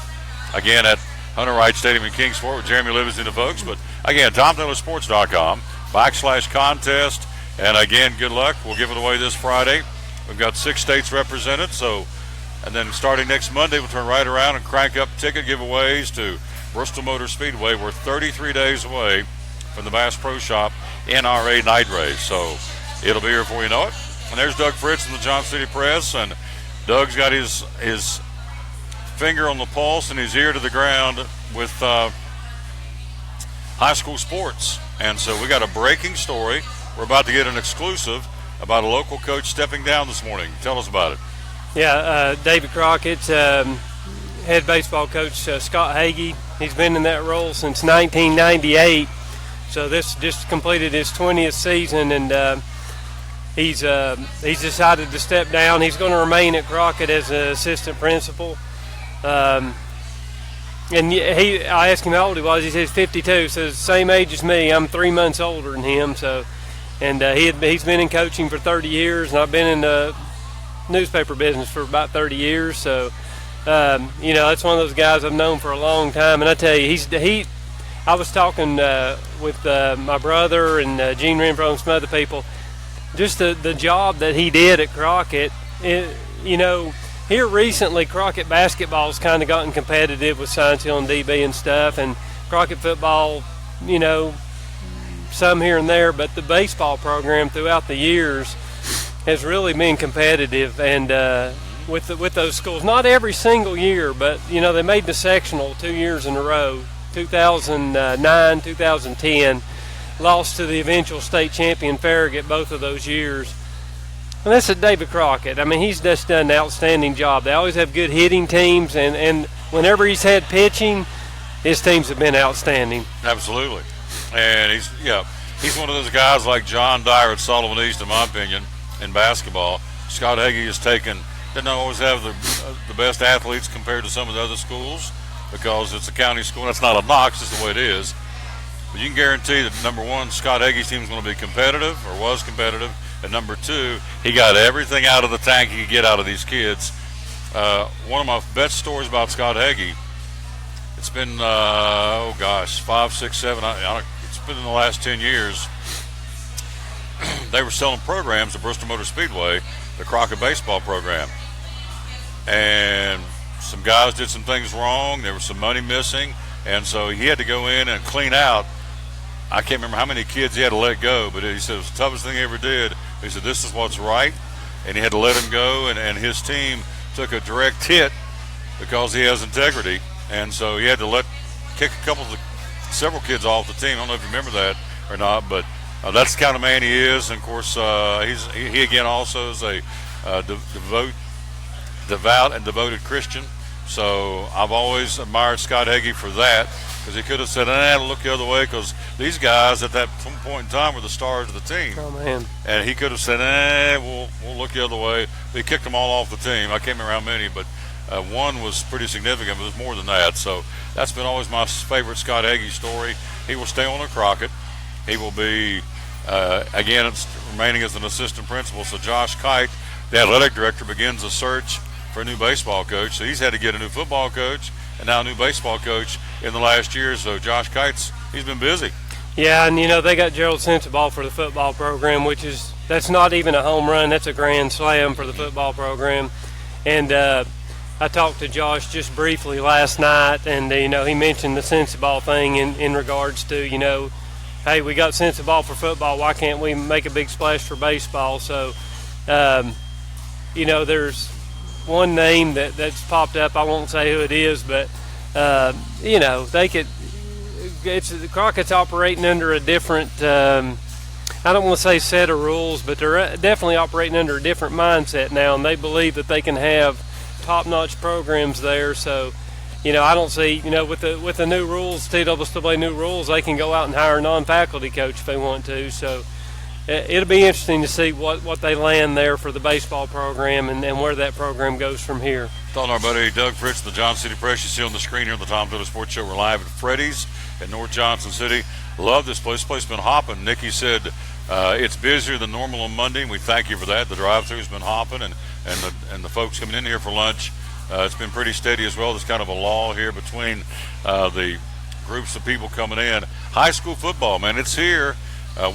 Again, at Hunter Wright Stadium in Kingsport with Jeremy Livesey and the folks. But again, TomTaylorSports.com/contest. And again, good luck. We'll give it away this Friday. We've got 6 states represented. And then starting next Monday, we'll turn right around and crank up ticket giveaways to Bristol Motor Speedway. We're 33 days away from the Bass Pro Shop NRA night race. So it'll be here before you know it. And there's Doug Fritz from the Johnson City Press. And Doug's got his finger on the pulse and his ear to the ground with high school sports. And so we got a breaking story. We're about to get an exclusive about a local coach stepping down this morning. Tell us about it. Yeah, David Crockett's head baseball coach, Scott Hagee. He's been in that role since 1998. So this just completed his 20th season, and he's decided to step down. He's going to remain at Crockett as an assistant principal. And I asked him how old he was. He says 52, so the same age as me. I'm 3 months older than him. And he's been in coaching for 30 years, and I've been in the newspaper business for about 30 years. So, that's one of those guys I've known for a long time. And I tell you, I was talking with my brother and Gene Renfro and some other people. Just the job that he did at Crockett. Here recently, Crockett basketball's kind of gotten competitive with Science Hill and DB and stuff, and Crockett football, some here and there, but the baseball program throughout the years has really been competitive, and with those schools, not every single year, but they made the sectional 2 years in a row, 2009, 2010, lost to the eventual state champion Farragut both of those years. And that's at David Crockett. I mean, he's just done an outstanding job. They always have good hitting teams, and whenever he's had pitching, his teams have been outstanding. Absolutely. And he's one of those guys like John Dyer at Sullivan East, in my opinion, in basketball. Scott Hagee doesn't always have the best athletes compared to some of the other schools because it's a county school. That's not a knock, it's just the way it is. But you can guarantee that, number one, Scott Hagee's team is going to be competitive, or was competitive, and number two, he got everything out of the tank he could get out of these kids. One of my best stories about Scott Hagee, it's been, 5, 6, 7, it's been in the last 10 years. They were selling programs at Bristol Motor Speedway, the Crockett baseball program. And some guys did some things wrong. There was some money missing. And so he had to go in and clean out. I can't remember how many kids he had to let go, but he said it was the toughest thing he ever did. He said, this is what's right. And he had to let him go. And his team took a direct hit because he has integrity. And so he had to kick several kids off the team. I don't know if you remember that or not, but that's the kind of man he is. And of course, he again also is a devout and devoted Christian. So I've always admired Scott Hagee for that, because he could have said, look the other way, because these guys at that point in time were the stars of the team. Oh, man. And he could have said, we'll look the other way. But he kicked them all off the team. I can't remember how many, but one was pretty significant, but it was more than that. So that's been always my favorite Scott Hagee story. He will stay on at Crockett. He will be, again, remaining as an assistant principal. So Josh Kite, the athletic director, begins a search for a new baseball coach. So he's had to get a new football coach and now a new baseball coach in the last year. So Josh Kite's, he's been busy. Yeah, and they got Gerald Sensabaugh for the football program, that's not even a home run, that's a grand slam for the football program. And I talked to Josh just briefly last night, and he mentioned the Sensabaugh thing in regards to, hey, we got Sensabaugh for football, why can't we make a big splash for baseball? So there's one name that's popped up. I won't say who it is, but they could. Crockett's operating under a different. I don't want to say set of rules, but they're definitely operating under a different mindset now, and they believe that they can have top-notch programs there. So, I don't see. With the new rules, TWA new rules, they can go out and hire a non-faculty coach if they want to. So. It'll be interesting to see what they land there for the baseball program and where that program goes from here. Talking to our buddy Doug Fritz, the Johnson City Press. You see on the screen here on the Tom Taylor Sports Show. We're live at Freddy's in North Johnson City. Love this place. This place has been hopping. Nikki said it's busier than normal on Monday, and we thank you for that. The drive-thru's been hopping, and the folks coming in here for lunch. It's been pretty steady as well. There's kind of a lull here between the groups of people coming in. High school football, man, it's here.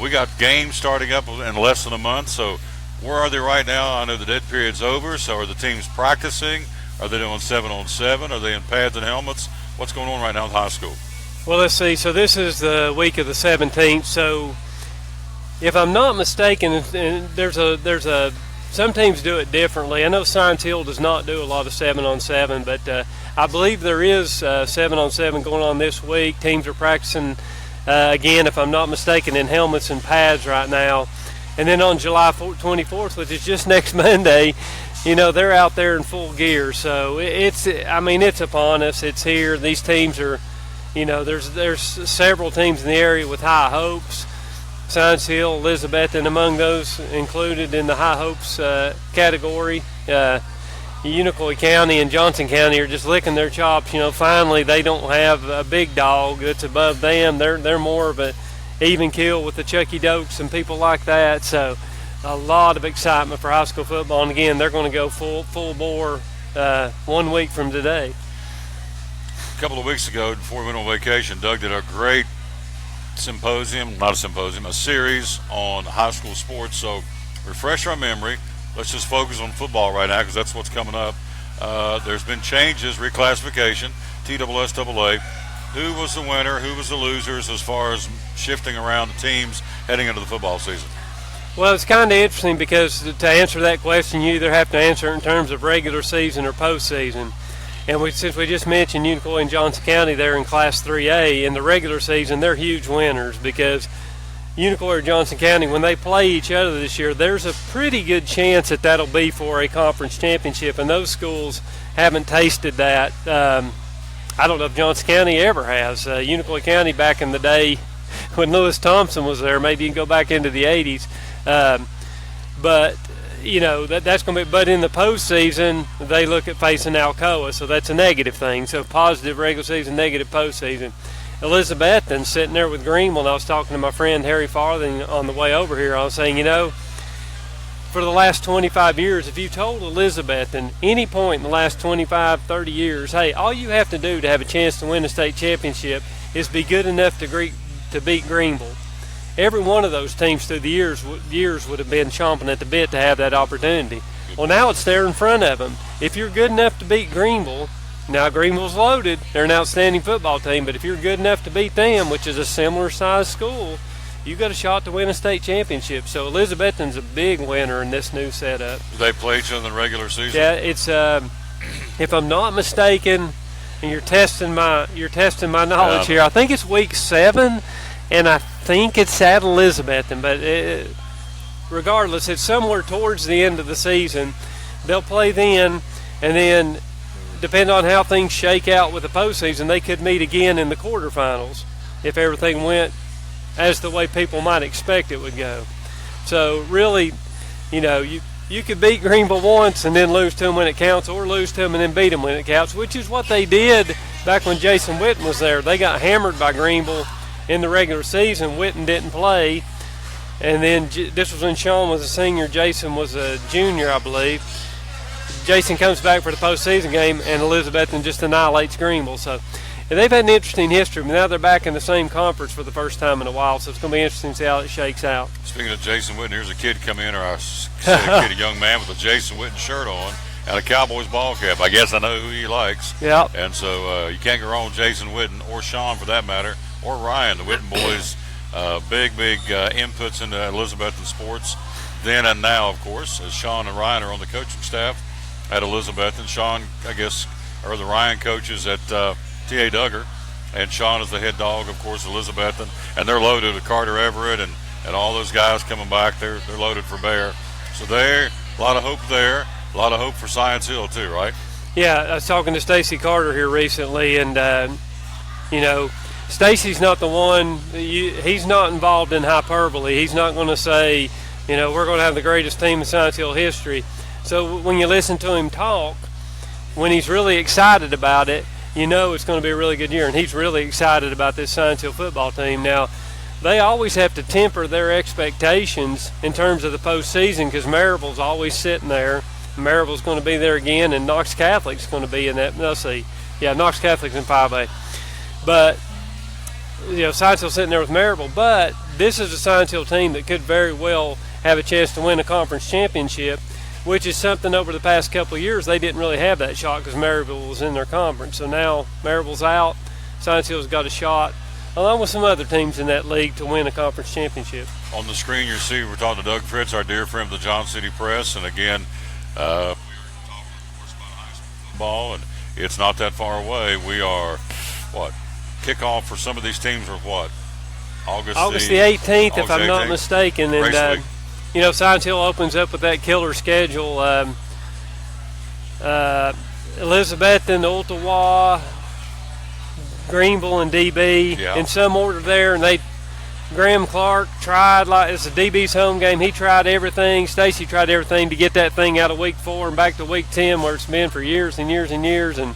We got games starting up in less than a month, so where are they right now? I know the dead period's over, so are the teams practicing? Are they doing 7-on-7? Are they in pads and helmets? What's going on right now with high school? Well, let's see. So this is the week of the 17th, so if I'm not mistaken, some teams do it differently. I know Science Hill does not do a lot of 7-on-7, but I believe there is 7-on-7 going on this week. Teams are practicing again, if I'm not mistaken, in helmets and pads right now. And then on July 24th, which is just next Monday, they're out there in full gear. So it's upon us. It's here. These teams are, there's several teams in the area with high hopes. Science Hill, Elizabethton, among those included in the high hopes category. Unicoi County and Johnson County are just licking their chops. Finally they don't have a big dog that's above them. They're more of an even kill with the Chucky Dokes and people like that. So a lot of excitement for high school football. And again, they're going to go full bore 1 week from today. A couple of weeks ago, before we went on vacation, Doug did a great a series on high school sports. So refresh our memory. Let's just focus on football right now, because that's what's coming up. There's been changes, reclassification, TSSAA. Who was the winner? Who was the losers as far as shifting around the teams heading into the football season? Well, it's kind of interesting, because to answer that question, you either have to answer it in terms of regular season or postseason. And since we just mentioned Unicoi and Johnson County, they're in Class 3A. In the regular season, they're huge winners, because Unicoi or Johnson County, when they play each other this year, there's a pretty good chance that that'll be for a conference championship, and those schools haven't tasted that. I don't know if Johnson County ever has. Unicoi County back in the day when Lewis Thompson was there, maybe you can go back into the 80s. But that's going to be. But in the postseason, they look at facing Alcoa, so that's a negative thing. So positive regular season, negative postseason. Elizabethton sitting there with Greenville, and I was talking to my friend Harry Farthing on the way over here. I was saying, for the last 25 years, if you told Elizabethton any point in the last 25, 30 years, hey, all you have to do to have a chance to win a state championship is be good enough to beat Greenville. Every one of those teams through the years would have been chomping at the bit to have that opportunity. Well, now it's there in front of them. If you're good enough to beat Greenville, now Greenville's loaded. They're an outstanding football team, but if you're good enough to beat them, which is a similar size school, you got a shot to win a state championship. So Elizabethton's a big winner in this new setup. Do they play each other in the regular season? Yeah, it's if I'm not mistaken, and you're testing my knowledge here. I think it's week 7, and I think it's at Elizabethton. But regardless, it's somewhere towards the end of the season. They'll play then, and then depending on how things shake out with the postseason, they could meet again in the quarterfinals if everything went as the way people might expect it would go. So really, you could beat Greenville once and then lose to them when it counts, or lose to them and then beat them when it counts, which is what they did back when Jason Witten was there. They got hammered by Greenville in the regular season. Witten didn't play, and then this was when Sean was a senior, Jason was a junior, I believe. Jason comes back for the postseason game, and Elizabethton just annihilates Greenville. So they've had an interesting history, but now they're back in the same conference for the first time in a while, so it's going to be interesting to see how it shakes out. Speaking of Jason Witten, here's a kid come in, or I said a young man with a Jason Witten shirt on and a Cowboys ball cap. I guess I know who he likes. Yeah. And so you can't go wrong with Jason Witten, or Sean for that matter, or Ryan. The Witten boys, big inputs into Elizabethton sports then and now, of course, as Sean and Ryan are on the coaching staff at Elizabethton. Sean, I guess, are the Ryan coaches at T.A. Duggar, and Sean is the head dog, of course, Elizabethton, and they're loaded with Carter Everett and all those guys coming back. They're loaded for bear. So there, a lot of hope there, a lot of hope for Science Hill too, right? Yeah, I was talking to Stacy Carter here recently, and Stacy's not the one. He's not involved in hyperbole. He's not going to say, we're going to have the greatest team in Science Hill history. So when you listen to him talk, when he's really excited about it, it's going to be a really good year, and he's really excited about this Science Hill football team. Now, they always have to temper their expectations in terms of the postseason, because Maryville's always sitting there. Maryville's going to be there again, and Knox Catholic's going to be in that. Let's see. Yeah, Knox Catholic's in 5A. But, Science Hill's sitting there with Maryville. But this is a Science Hill team that could very well have a chance to win a conference championship, which is something over the past couple of years they didn't really have that shot because Maryville was in their conference. So now Maryville's out, Science Hill's got a shot, along with some other teams in that league, to win a conference championship. On the screen you see we're talking to Doug Fritz, our dear friend of the John City Press, and again, we are talking, of course, about high school football, and it's not that far away. We are, kickoff for some of these teams are August the 18th, if I'm not mistaken. And Science Hill opens up with that killer schedule. Elizabethton, Ottawa, Greenville, and DB in some order there. And Graham Clark tried, it's a DB's home game. He tried everything. Stacy tried everything to get that thing out of week 4 and back to week 10, where it's been for years and years and years. And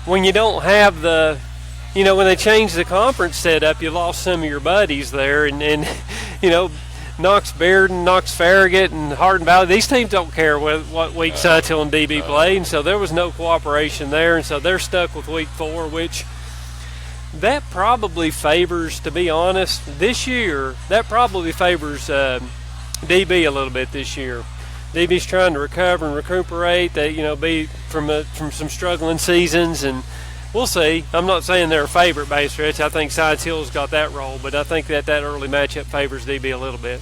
when you don't have when they changed the conference setup, you lost some of your buddies there. And Knox Bearden, Knox Farragut, and Hardin Valley, these teams don't care what week Science Hill and DB played, and so there was no cooperation there, and so they're stuck with week 4, which that probably favors, to be honest, this year, that probably favors DB a little bit this year. DB's trying to recover and recuperate, be from some struggling seasons, and we'll see. I'm not saying they're a favorite by any stretch. I think Science Hill's got that role, but I think that early matchup favors DB a little bit.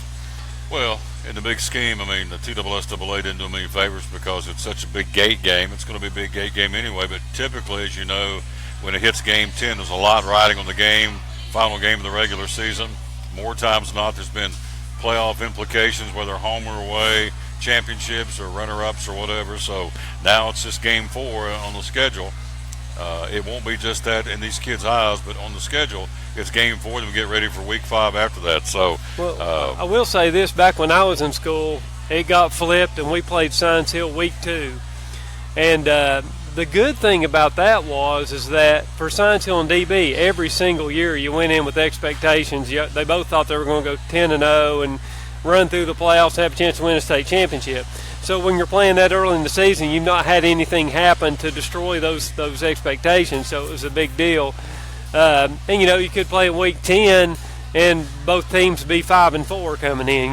Well, in the big scheme, the TSSAA didn't do them any favors because it's such a big gate game. It's going to be a big gate game anyway, but typically, as you know, when it hits game 10, there's a lot riding on the final game of the regular season. More times than not, there's been playoff implications, whether home or away, championships or runner-ups or whatever. So now it's just game 4 on the schedule. It won't be just that in these kids' eyes, but on the schedule, it's game 4, then we get ready for week 5 after that. So, I will say this: back when I was in school, it got flipped, and we played Science Hill week 2, and the good thing about that is that for Science Hill and DB, every single year you went in with expectations. They both thought they were going to go 10-0 and run through the playoffs, have a chance to win a state championship. So when you're playing that early in the season, you've not had anything happen to destroy those expectations. So it was a big deal. And you could play in week 10 and both teams be 5-4 coming in.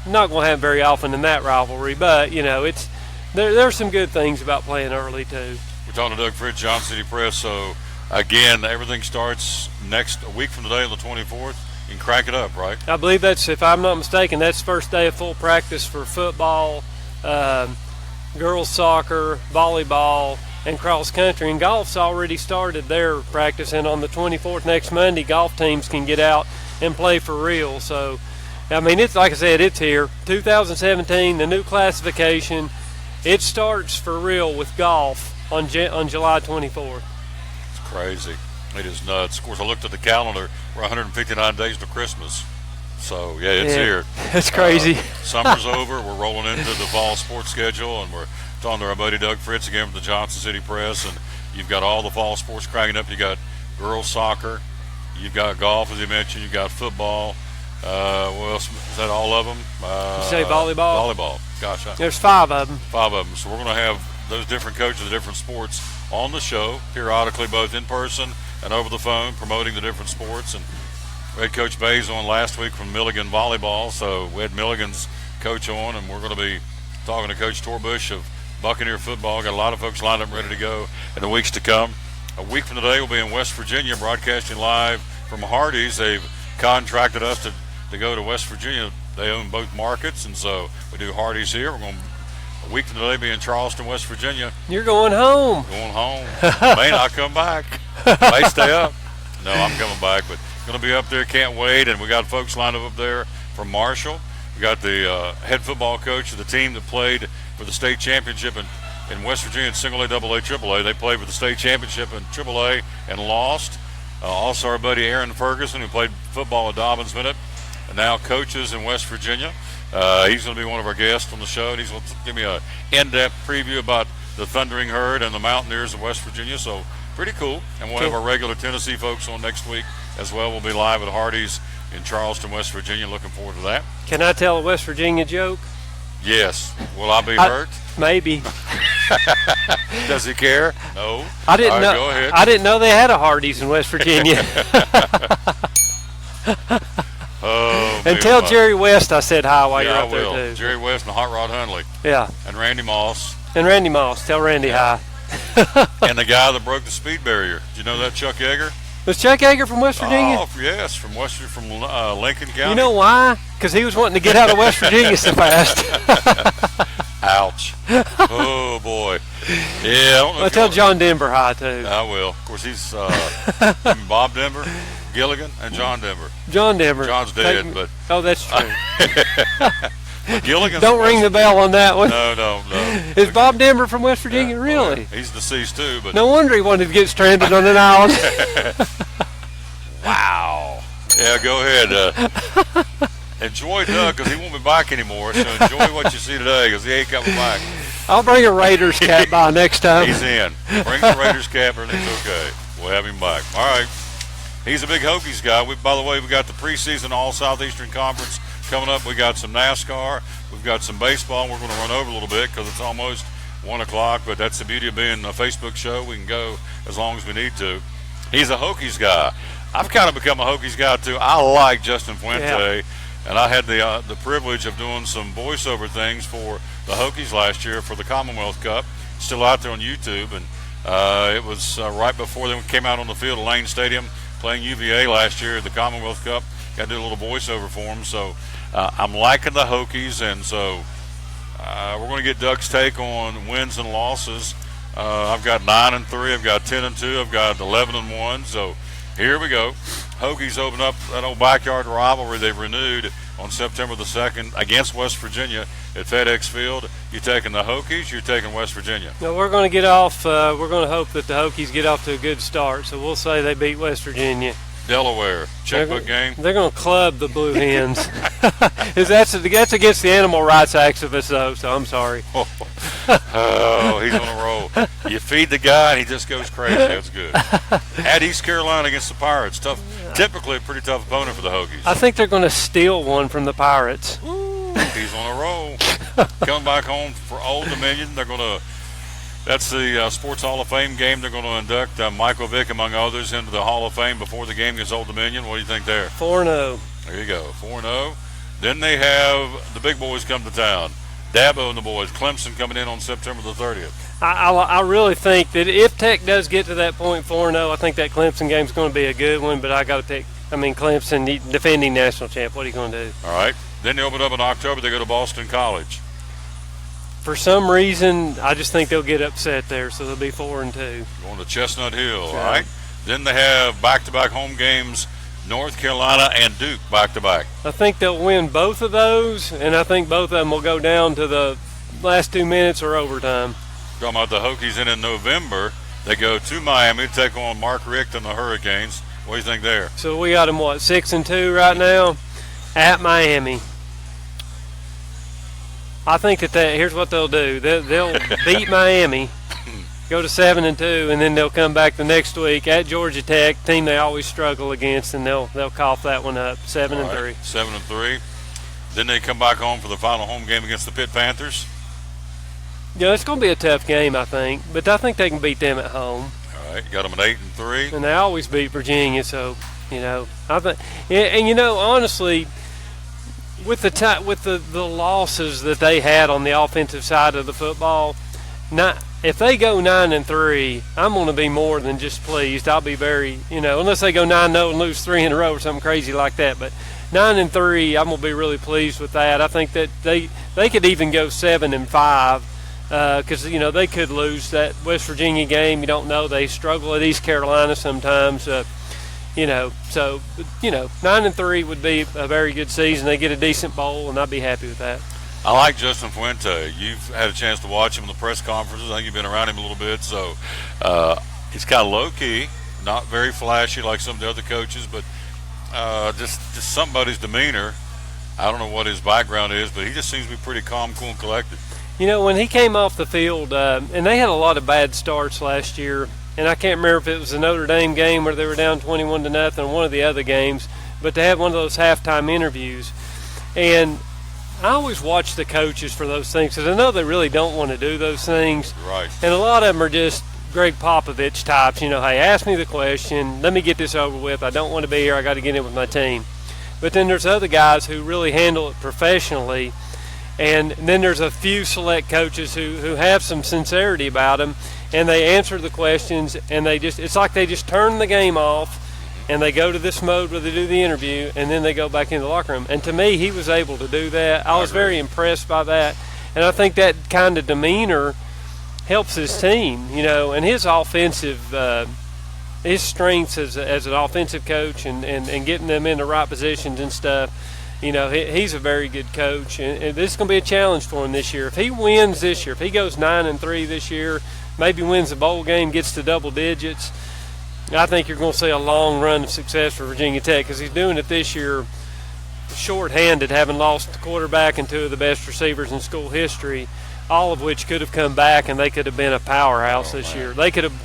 Not going to happen very often in that rivalry, but it's there's some good things about playing early too. We're talking to Doug Fritz, Johnson City Press. So again, everything starts a week from today on the 24th. You can crank it up, right? I believe that's, if I'm not mistaken, that's the first day of full practice for football, girls soccer, volleyball, and cross country. And golf's already started their practice, and on the 24th, next Monday, golf teams can get out and play for real. So, I mean, it's like I said, it's here. 2017, the new classification. It starts for real with golf on July 24th. It's crazy. It is nuts. Of course, I looked at the calendar. We're 159 days to Christmas. So, yeah, it's here. It's crazy. Summer's over. We're rolling into the fall sports schedule, and we're talking to our buddy Doug Fritz again from the Johnson City Press. And you've got all the fall sports cranking up. You got girls soccer. You've got golf, as you mentioned. You've got football. What else? Is that all of them? You say volleyball? Volleyball. Gosh. There's 5 of them. 5 of them. So we're going to have those different coaches of different sports on the show periodically, both in person and over the phone, promoting the different sports. And we had Coach Bays on last week from Milligan Volleyball, so we had Milligan's coach on, and we're going to be talking to Coach Torbush of Buccaneer Football. Got a lot of folks lined up ready to go in the weeks to come. A week from today, we'll be in West Virginia, broadcasting live from Hardee's. They've contracted us to go to West Virginia. They own both markets, and so we do Hardee's here. We're going to, a week from today, be in Charleston, West Virginia. You're going home. Going home. May not come back. May stay up. No, I'm coming back, but going to be up there. Can't wait. And we got folks lined up there from Marshall. We got the head football coach of the team that played for the state championship in West Virginia in single A, double A, triple A. They played for the state championship in triple A and lost. Also our buddy Aaron Ferguson, who played football at Dobbins Minute and now coaches in West Virginia. He's going to be one of our guests on the show, and he's going to give me an in-depth preview about the Thundering Herd and the Mountaineers of West Virginia. So pretty cool. And we'll have our regular Tennessee folks on next week as well. We'll be live at Hardee's in Charleston, West Virginia. Looking forward to that. Can I tell a West Virginia joke? Yes. Will I be hurt? Maybe. Does he care? No. I didn't know. Go ahead. I didn't know they had a Hardee's in West Virginia. And tell Jerry West I said hi while you're up there too. Jerry West and Hot Rod Hundley. Yeah. And Randy Moss. Tell Randy hi. And the guy that broke the speed barrier. Did you know that, Chuck Yeager? Was Chuck Yeager from West Virginia? Oh, yes, from Lincoln County. You know why? Because he was wanting to get out of West Virginia so fast. Ouch. Oh, boy. Yeah, I don't know. I'll tell John Denver hi, too. I will. Of course, he's Bob Denver, Gilligan, and John Denver. John Denver. John's dead, but... Oh, that's true. But Gilligan's don't ring the bell on that one. No. Is Bob Denver from West Virginia? Really? He's deceased, too. But no wonder he wanted to get stranded on an island. Wow. Yeah, go ahead. Enjoy Doug, because he won't be back anymore. So enjoy what you see today, because he ain't coming back. I'll bring a Raiders cap by next time. He's in. Bring the Raiders cap, everything's okay. We'll have him back. All right. He's a big Hokies guy. By the way, we got the preseason All-Southeastern Conference coming up. We got some NASCAR. We've got some baseball. We're going to run over a little bit because it's almost 1 o'clock, but that's the beauty of being a Facebook show. We can go as long as we need to. He's a Hokies guy. I've kind of become a Hokies guy, too. I like Justin Fuente, and I had the privilege of doing some voiceover things for the Hokies last year for the Commonwealth Cup. Still out there on YouTube, and it was right before they came out on the field at Lane Stadium playing UVA last year at the Commonwealth Cup. Got to do a little voiceover for them, so I'm liking the Hokies, and so we're going to get Doug's take on wins and losses. I've got 9-3, I've got 10-2, I've got 11-1, so here we go. Hokies open up that old backyard rivalry they've renewed on September the 2nd against West Virginia at FedEx Field. You taking the Hokies, you're taking West Virginia? No, we're going to get off, we're going to hope that the Hokies get off to a good start, so we'll say they beat West Virginia. Delaware, checkbook game. They're going to club the Blue Hens. That's against the animal rights activists, though, so I'm sorry. Oh, he's on a roll. You feed the guy, and he just goes crazy. That's good. At East Carolina against the Pirates. Tough, typically a pretty tough opponent for the Hokies. I think they're going to steal one from the Pirates. Ooh, he's on a roll. Coming back home for Old Dominion. They're going to. That's the Sports Hall of Fame game. They're going to induct Michael Vick, among others, into the Hall of Fame before the game against Old Dominion. What do you think there? 4-0. There you go, 4-0. Then they have the big boys come to town. Dabo and the boys. Clemson coming in on September the 30th. I really think that if Tech does get to that point 4-0, I think that Clemson game is going to be a good one, but I got to pick, Clemson, defending national champ. What are you going to do? All right. Then they open up in October. They go to Boston College. For some reason, I just think they'll get upset there, so they'll be 4-2. Going to Chestnut Hill, all right? Then they have back-to-back home games, North Carolina and Duke back-to-back. I think they'll win both of those, and I think both of them will go down to the last 2 minutes or overtime. Talking about the Hokies in November, they go to Miami to take on Mark Richt and the Hurricanes. What do you think there? So we got them, 6-2 right now at Miami. I think that here's what they'll do. They'll beat Miami, go to 7-2, and then they'll come back the next week at Georgia Tech, team they always struggle against, and they'll cough that one up, 7-3. 7-3. Then they come back home for the final home game against the Pitt Panthers. Yeah, it's going to be a tough game, I think, but I think they can beat them at home. All right, you got them at 8-3. And they always beat Virginia, so I think. And honestly, with the losses that they had on the offensive side of the football, if they go 9-3, I'm going to be more than just pleased. I'll be very, unless they go 9-0 and lose 3 in a row or something crazy like that. But 9-3, I'm going to be really pleased with that. I think that they could even go 7-5 because they could lose that West Virginia game. You don't know. They struggle at East Carolina sometimes. 9-3 would be a very good season. They get a decent bowl, and I'd be happy with that. I like Justin Fuente. You've had a chance to watch him in the press conferences. I think you've been around him a little bit. So he's kind of low-key, not very flashy like some of the other coaches, but just somebody's demeanor. I don't know what his background is, but he just seems to be pretty calm, cool, and collected. When he came off the field, and they had a lot of bad starts last year, and I can't remember if it was the Notre Dame game where they were down 21-0 or one of the other games, but they had one of those halftime interviews. And I always watch the coaches for those things because I know they really don't want to do those things. Right. And a lot of them are just Greg Popovich types, hey, ask me the question, let me get this over with. I don't want to be here, I got to get in with my team. But then there's other guys who really handle it professionally. And then there's a few select coaches who have some sincerity about them, and they answer the questions, and it's like they just turn the game off, and they go to this mode where they do the interview, and then they go back in the locker room. And to me, he was able to do that. I was very impressed by that, and I think that kind of demeanor helps his team, and his offensive his strengths as an offensive coach and getting them in the right positions and stuff. He's a very good coach, and this is going to be a challenge for him this year. If he wins this year, if he goes 9-3 this year, maybe wins the bowl game, gets to double digits, I think you're going to see a long run of success for Virginia Tech because he's doing it this year short-handed, having lost the quarterback and 2 of the best receivers in school history, all of which could have come back and they could have been a powerhouse this year. They could have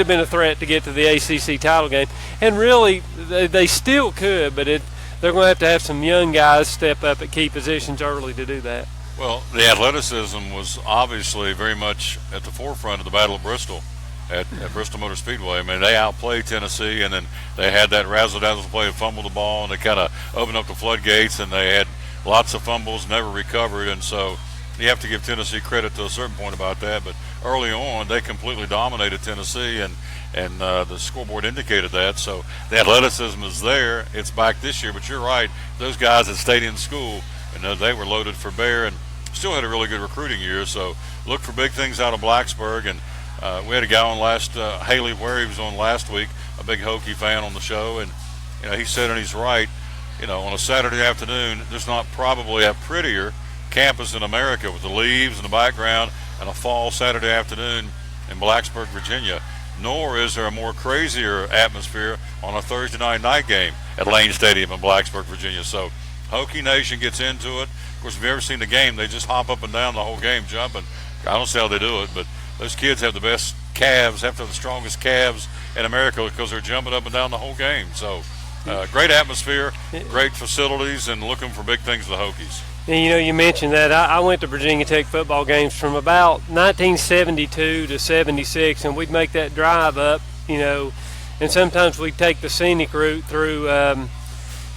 been a threat to get to the ACC title game, and really they still could, but they're going to have some young guys step up at key positions early to do that. Well, the athleticism was obviously very much at the forefront of the Battle of Bristol at Bristol Motor Speedway. I mean, they outplayed Tennessee, and then they had that razzle-dazzle play and fumbled the ball, and they kind of opened up the floodgates, and they had lots of fumbles, never recovered, and so you have to give Tennessee credit to a certain point about that. But early on, they completely dominated Tennessee, and the scoreboard indicated that. So the athleticism is there. It's back this year. But you're right. Those guys that stayed in school, and they were loaded for bear and still had a really good recruiting year. So look for big things out of Blacksburg. And we had a guy on Haley Ware, he was on last week, a big Hokie fan on the show. And he said, and he's right, on a Saturday afternoon, there's not probably a prettier campus in America with the leaves in the background and a fall Saturday afternoon in Blacksburg, Virginia. nor is there a more crazier atmosphere on a Thursday night game at Lane Stadium in Blacksburg, Virginia. So Hokie Nation gets into it. Of course, if you've ever seen the game, they just hop up and down the whole game jumping. I don't see how they do it, but those kids have the best calves, have to have the strongest calves in America because they're jumping up and down the whole game. So great atmosphere, great facilities, and looking for big things for the Hokies. And, you mentioned that. I went to Virginia Tech football games from about 1972 to 76, and we'd make that drive up, and sometimes we'd take the scenic route through, and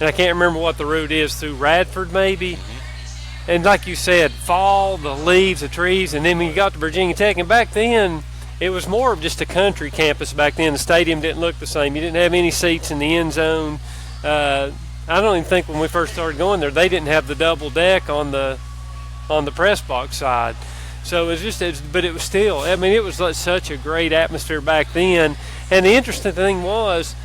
I can't remember what the route is, through Radford maybe. Mm-hmm. And like you said, fall, the leaves, the trees, and then when you got to Virginia Tech, and back then it was more of just a country campus back then. The stadium didn't look the same. You didn't have any seats in the end zone. I don't even think when we first started going there, they didn't have the double deck on the press box side. So it was but it was still, it was like such a great atmosphere back then. And the interesting thing was,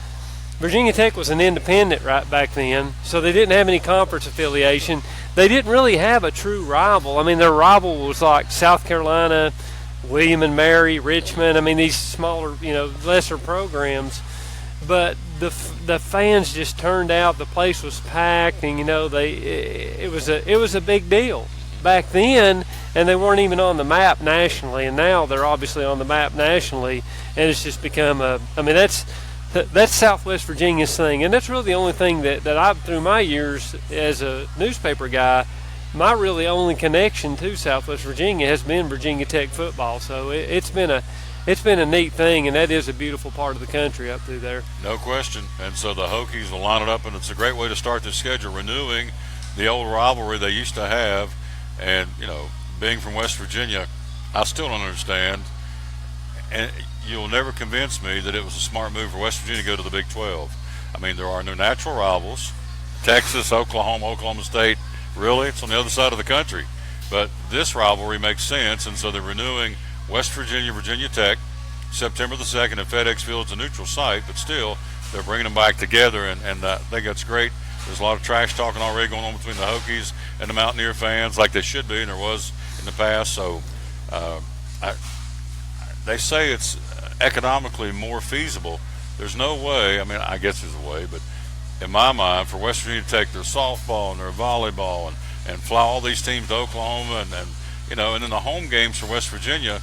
Virginia Tech was an independent right back then, so they didn't have any conference affiliation. They didn't really have a true rival. Their rival was like South Carolina, William and Mary, Richmond. These smaller, lesser programs. But the fans just turned out. The place was packed, and it was a big deal back then. And they weren't even on the map nationally. And now they're obviously on the map nationally, and it's just become that's Southwest Virginia's thing, and that's really the only thing that I've, through my years as a newspaper guy, my really only connection to Southwest Virginia has been Virginia Tech football. So it's been a neat thing, and that is a beautiful part of the country up through there. No question. And so the Hokies will line it up, and it's a great way to start the schedule, renewing the old rivalry they used to have. And, being from West Virginia, I still don't understand. And you'll never convince me that it was a smart move for West Virginia to go to the Big 12. There are no natural rivals. Texas, Oklahoma State, really, it's on the other side of the country. But this rivalry makes sense, and so they're renewing West Virginia, Virginia Tech, September the 2nd at FedEx Field. It's a neutral site, but still, they're bringing them back together, and I think that's great. There's a lot of trash talking already going on between the Hokies and the Mountaineer fans, like they should be, and there was in the past. So they say it's economically more feasible. There's no way, I guess there's a way, but in my mind, for West Virginia to take their softball and their volleyball and fly all these teams to Oklahoma, and then the home games for West Virginia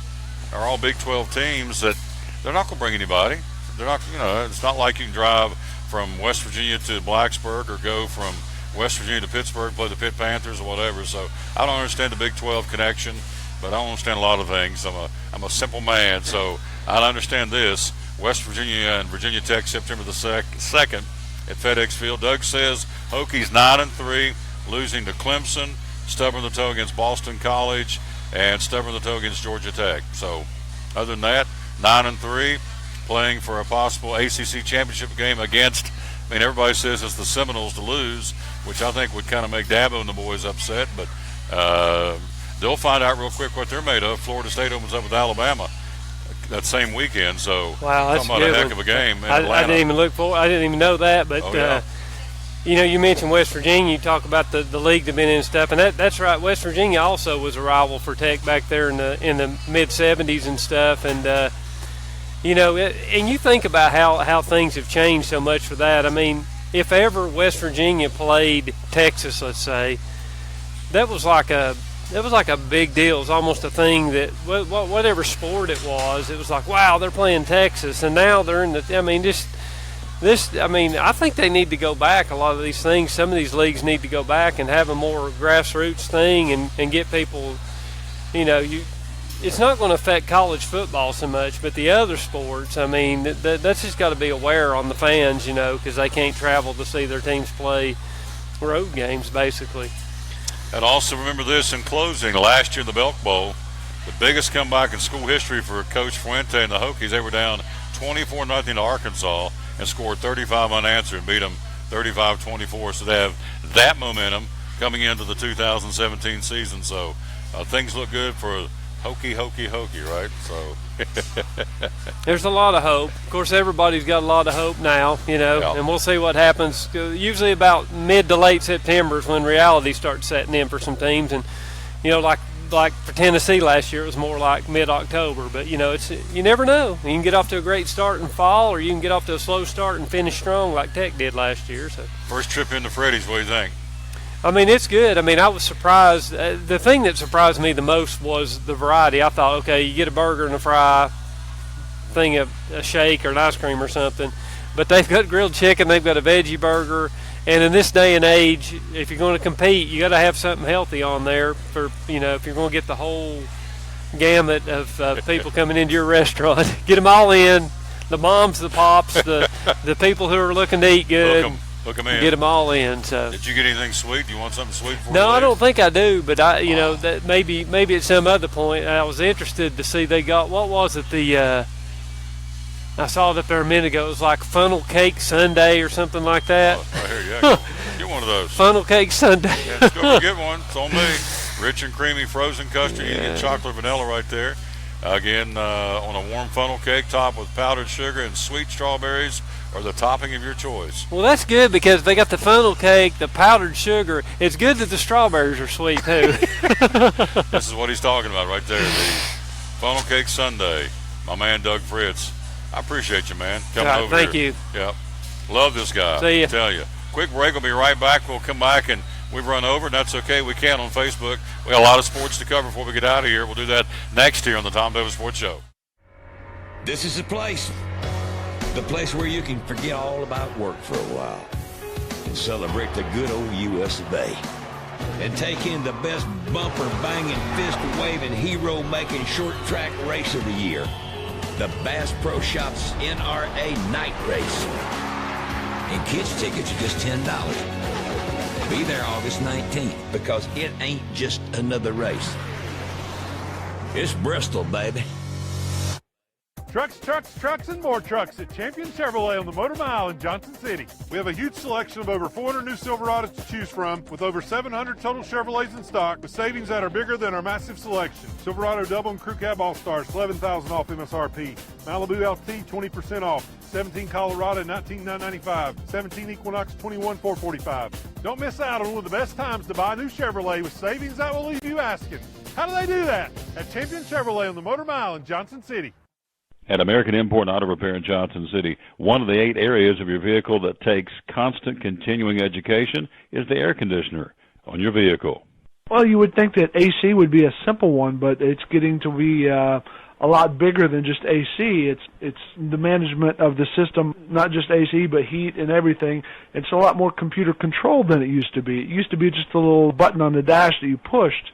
are all Big 12 teams that they're not going to bring anybody. They're not, it's not like you can drive from West Virginia to Blacksburg or go from West Virginia to Pittsburgh, play the Pitt Panthers or whatever. So I don't understand the Big 12 connection, but I don't understand a lot of things. I'm a simple man, so I understand this. West Virginia and Virginia Tech, September the 2nd at FedEx Field. Doug says Hokies 9-3, losing to Clemson, stubbing the toe against Boston College, and stubbing the toe against Georgia Tech. So other than that, 9-3, playing for a possible ACC championship game against, everybody says it's the Seminoles to lose, which I think would kind of make Dabo and the boys upset, but they'll find out real quick what they're made of. Florida State opens up with Alabama that same weekend, so wow, that's talking about a heck of a game. I didn't even look for. I didn't even know that, but you mentioned West Virginia. You talk about the league they've been in and stuff, and that's right. West Virginia also was a rival for Tech back there in the mid '70s and stuff, and and you think about how things have changed so much for that. If ever West Virginia played Texas, let's say, that was like a big deal. It was almost a thing that whatever sport it was like, wow, they're playing Texas, and now they're in the. I think they need to go back. A lot of these things, some of these leagues need to go back and have a more grassroots thing and get people. It's not going to affect college football so much, but the other sports, that's just got to be aware on the fans, because they can't travel to see their teams play road games, basically. And also remember this in closing, last year in the Belk Bowl, the biggest comeback in school history for Coach Fuente and the Hokies. They were down 24-0 to Arkansas and scored 35 unanswered and beat them 35-24. So they have that momentum coming into the 2017 season. So things look good for Hokie, right? So there's a lot of hope. Of course, everybody's got a lot of hope now, and we'll see what happens. Usually about mid to late September is when reality starts setting in for some teams. And, like like for Tennessee last year, it was more like mid-October. But you know, you never know. You can get off to a great start in fall, or you can get off to a slow start and finish strong like Tech did last year. So First trip into Freddy's, what do you think? I mean, it's good. I mean, I was surprised. The thing that surprised me the most was the variety. I thought, okay, you get a burger and a fry, thing of a shake or an ice cream or something, but they've got grilled chicken, they've got a veggie burger, and in this day and age, if you're going to compete, you got to have something healthy on there for, you know, if you're going to get the whole gamut of people coming into your restaurant. Get them all in, the moms, the pops, the people who are looking to eat good. Hook 'em in. Get them all in. So. Did you get anything sweet? Do you want something sweet for No, you? I don't think I do, but you know, that maybe at some other point, I was interested to see they got, what was it, I saw it up there a minute ago. It was like funnel cake sundae or something like that. Oh, right here, yeah. Get one of those. Funnel cake sundae. Yeah, just go get one. It's on me. Rich and creamy frozen custard. You can get chocolate vanilla right there. Again, on a warm funnel cake topped with powdered sugar and sweet strawberries, or the topping of your choice. Well, that's good because they got the funnel cake, the powdered sugar. It's good that the strawberries are sweet too. This is what he's talking about right there. The funnel cake sundae. My man Doug Fritz. I appreciate you, man, coming over thank here. you. Yep. Love this guy. See ya. I tell you. Quick break. We'll be right back. We'll come back and we've run over, and that's okay. We can on Facebook. We got a lot of sports to cover before we get out of here. We'll do that next here on the Tom Davis Sports Show. This is the place where you can forget all about work for a while and celebrate the good old U.S. of A. And take in the best bumper-banging, fist-waving, hero-making short track race of the year, the Bass Pro Shops NRA Night Race. And kids' tickets are just $10. Be there August 19th because it ain't just another race. It's Bristol, baby. Trucks, and more trucks at Champion Chevrolet on the Motor Mile in Johnson City. We have a huge selection of over 400 new Silverados to choose from, with over 700 total Chevrolets in stock, with savings that are bigger than our massive selection. Silverado Double and Crew Cab All-Stars, $11,000 off MSRP. Malibu LT, 20% off. 17 Colorado, $19,995. 17 Equinox, $21,445. Don't miss out on one of the best times to buy a new Chevrolet with savings that will leave you asking, how do they do that? At Champion Chevrolet on the Motor Mile in Johnson City. At American Import Auto Repair in Johnson City, one of the 8 areas of your vehicle that takes constant continuing education is the air conditioner on your vehicle. Well, you would think that AC would be a simple one, but it's getting to be a lot bigger than just AC. It's the management of the system, not just AC, but heat and everything. It's a lot more computer controlled than it used to be. It used to be just a little button on the dash that you pushed.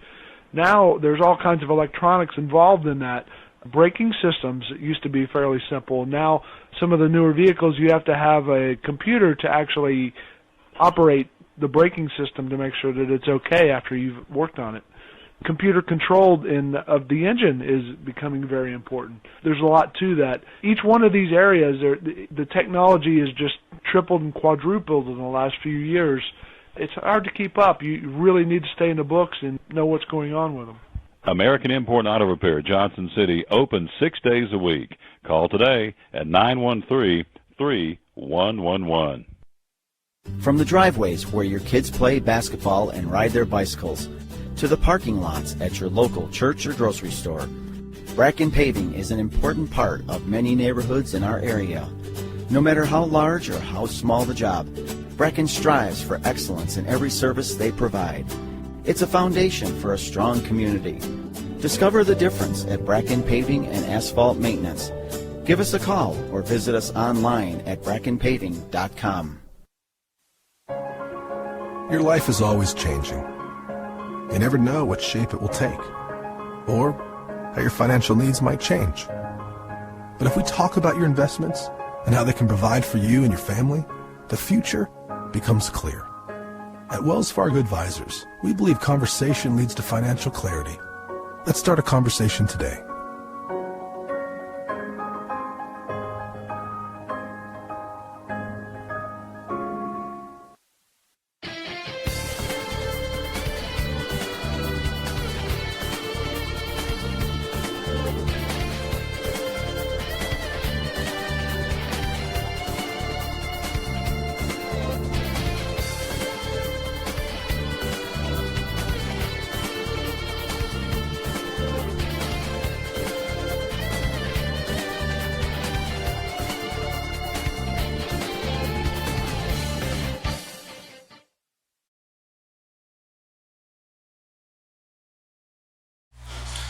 Now there's all kinds of electronics involved in that. Braking systems used to be fairly simple. Now some of the newer vehicles, you have to have a computer to actually operate the braking system to make sure that it's okay after you've worked on it. Computer controlled of the engine is becoming very important. There's a lot to that. Each one of these areas, the technology is just tripled and quadrupled in the last few years. It's hard to keep up. You really need to stay in the books and know what's going on with them. American Import Auto Repair, Johnson City, open 6 days a week. Call today at 913-3111. From the driveways where your kids play basketball and ride their bicycles, to the parking lots at your local church or grocery store, Bracken Paving is an important part of many neighborhoods in our area. No matter how large or how small the job, Bracken strives for excellence in every service they provide. It's a foundation for a strong community. Discover the difference at Bracken Paving and Asphalt Maintenance. Give us a call or visit us online at brackenpaving.com. Your life is always changing. You never know what shape it will take, or how your financial needs might change. But if we talk about your investments and how they can provide for you and your family, the future becomes clear. At Wells Fargo Advisors, we believe conversation leads to financial clarity. Let's start a conversation today.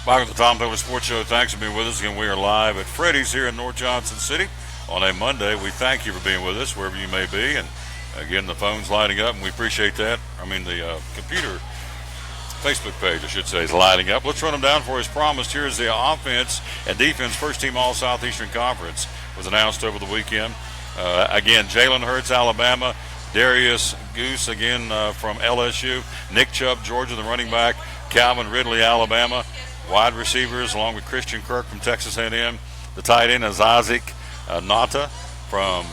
Back with the Tom Taylor Sports Show. Thanks for being with us. Again, we are live at Freddy's here in North Johnson City on a Monday. We thank you for being with us wherever you may be. And again, the phone's lighting up, and we appreciate that. I mean, the computer Facebook page, I should say, is lighting up. Let's run them down for as promised. Here is the offense and defense first team All Southeastern Conference was announced over the weekend. Again, Jalen Hurts, Alabama. Darius Goose, again, from LSU. Nick Chubb, Georgia, the running back. Calvin Ridley, Alabama. Wide receivers, along with Christian Kirk from Texas A&M. The tight end is Isaac Nata from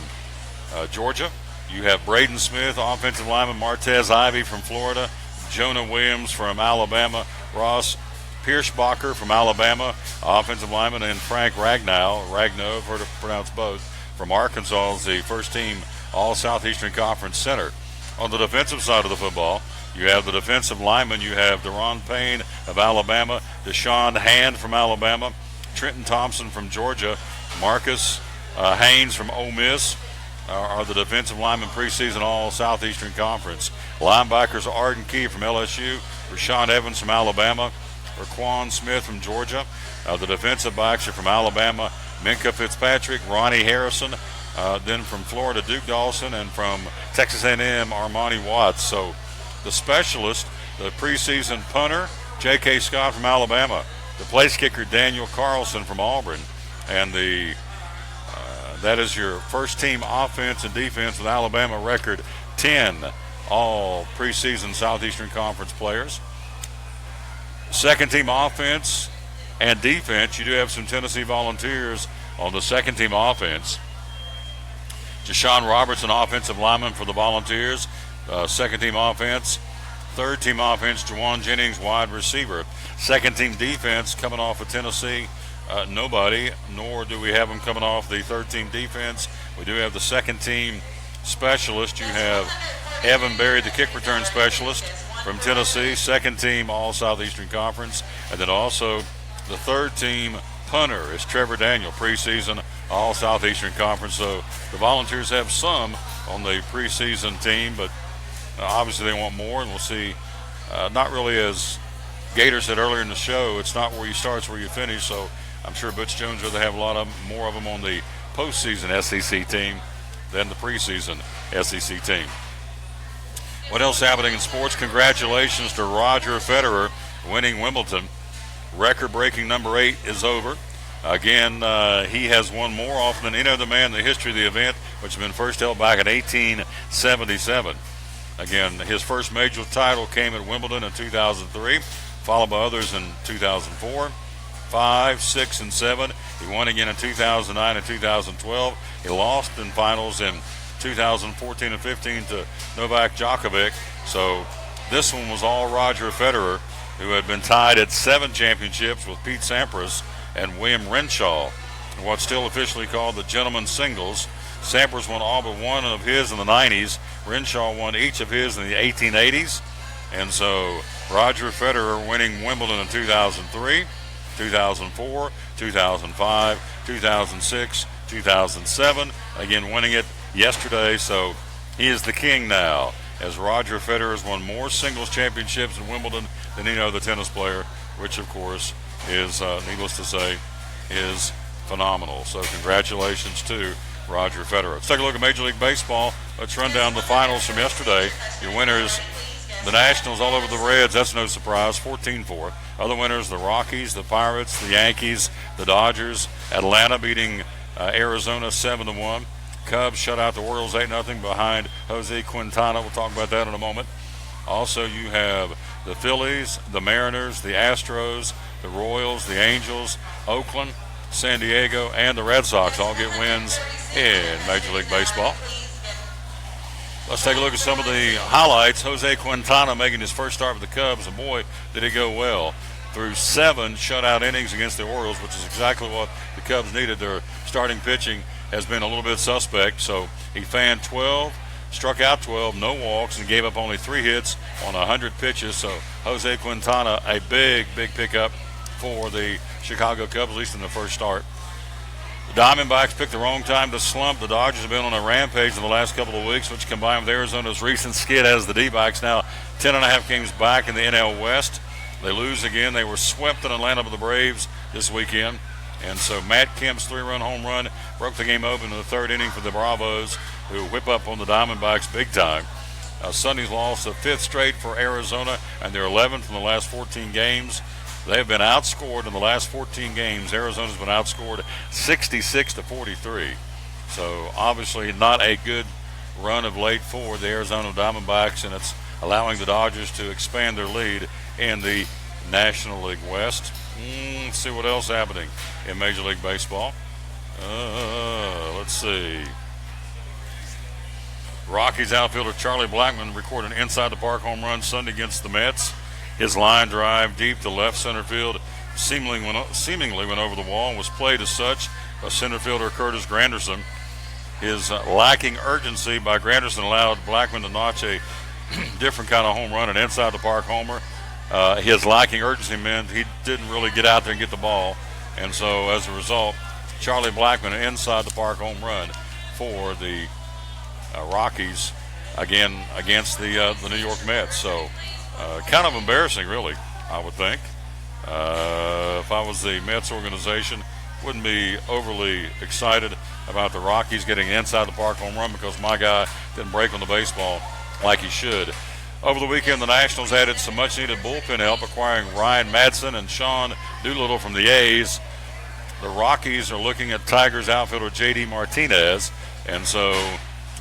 Georgia. You have Braden Smith, offensive lineman. Martez Ivy from Florida. Jonah Williams from Alabama. Ross Pierschbacher from Alabama, offensive lineman. And Frank Ragnow, I've heard it pronounced both, from Arkansas is the first team All-Southeastern Conference center. On the defensive side of the football, you have the defensive lineman. You have Deron Payne of Alabama, Deshaun Hand from Alabama, Trenton Thompson from Georgia, Marcus Haynes from Ole Miss are the defensive linemen preseason All-Southeastern Conference. Linebackers Arden Key from LSU, Rashawn Evans from Alabama, Raquan Smith from Georgia. The defensive backs are from Alabama, Minka Fitzpatrick, Ronnie Harrison, then from Florida, Duke Dawson, and from Texas A&M, Armani Watts. So the specialist, the preseason punter, J.K. Scott from Alabama, the place kicker, Daniel Carlson from Auburn, and that is your first team offense and defense with Alabama record 10 all preseason Southeastern Conference players. Second team offense and defense, you do have some Tennessee Volunteers on the second team offense. Jashawn Robertson, offensive lineman for the Volunteers, second team offense. Third team offense, Jawan Jennings, wide receiver. Second team defense coming off of Tennessee, nobody, nor do we have them coming off the third team defense. We do have the second team specialist. You have Evan Berry, the kick return specialist from Tennessee, second team All Southeastern Conference. And then also the third team punter is Trevor Daniel, preseason All Southeastern Conference. So the Volunteers have some on the preseason team, but obviously they want more, and we'll see. Not really, as Gator said earlier in the show, it's not where you start, it's where you finish. So I'm sure Butch Jones would rather have a lot of more of them on the postseason SEC team than the preseason SEC team. What else happening in sports? Congratulations to Roger Federer winning Wimbledon. Record-breaking number 8 is over. Again, he has won more often than any other man in the history of the event, which has been first held back in 1877. Again, his first major title came at Wimbledon in 2003, followed by others in 2004, 5, 6, and 7. He won again in 2009 and 2012. He lost in finals in 2014 and 15 to Novak Djokovic. So this one was all Roger Federer, who had been tied at 7 championships with Pete Sampras and William Renshaw, in what's still officially called the gentleman's singles. Sampras won all but one of his in the 90s. Renshaw won each of his in the 1880s. And so Roger Federer winning Wimbledon in 2003, 2004, 2005, 2006, 2007, again winning it yesterday. So he is the king now, as Roger Federer has won more singles championships in Wimbledon than any other tennis player, which of course is, needless to say, is phenomenal. So congratulations to Roger Federer. Let's take a look at Major League Baseball. Let's run down the finals from yesterday. Your winners, the Nationals all over the Reds. That's no surprise, 14-4. Other winners, the Rockies, the Pirates, the Yankees, the Dodgers. Atlanta beating Arizona 7-1. Cubs shut out the Orioles 8-0 behind Jose Quintana. We'll talk about that in a moment. Also, you have the Phillies, the Mariners, the Astros, the Royals, the Angels, Oakland, San Diego, and the Red Sox all get wins in Major League Baseball. Let's take a look at some of the highlights. Jose Quintana making his first start with the Cubs, and boy, did he go well. Through 7 shutout innings against the Orioles, which is exactly what the Cubs needed. Their starting pitching has been a little bit suspect, so he fanned 12, struck out 12, no walks, and gave up only 3 hits on 100 pitches. So Jose Quintana, a big pickup for the Chicago Cubs, at least in the first start. The Diamondbacks picked the wrong time to slump. The Dodgers have been on a rampage in the last couple of weeks, which combined with Arizona's recent skid as the D-backs now 10.5 games back in the NL West. They lose again. They were swept in Atlanta by the Braves this weekend. And so Matt Kemp's 3-run home run broke the game open in the third inning for the Bravos, who whip up on the Diamondbacks big time. Sunday's lost the 5th straight for Arizona, and they're 11th in the last 14 games. They have been outscored in the last 14 games. Arizona's been outscored 66-43. So obviously not a good run of late for the Arizona Diamondbacks, and it's allowing the Dodgers to expand their lead in the National League West. Let's see what else happening in Major League Baseball. Let's see. Rockies outfielder Charlie Blackmon recorded an inside-the-park home run Sunday against the Mets. His line drive deep to left center field seemingly went over the wall and was played as such by center fielder Curtis Granderson. His lacking urgency by Granderson allowed Blackmon to notch a different kind of home run, an inside-the-park homer. His lacking urgency meant he didn't really get out there and get the ball. And so, as a result, Charlie Blackmon, an inside-the-park home run for the Rockies, again, against the New York Mets. So, kind of embarrassing, really, I would think. If I was the Mets organization, wouldn't be overly excited about the Rockies getting an inside-the-park home run because my guy didn't break on the baseball like he should. Over the weekend, the Nationals added some much-needed bullpen help, acquiring Ryan Madsen and Sean Doolittle from the A's. The Rockies are looking at Tigers outfielder J.D. Martinez, and so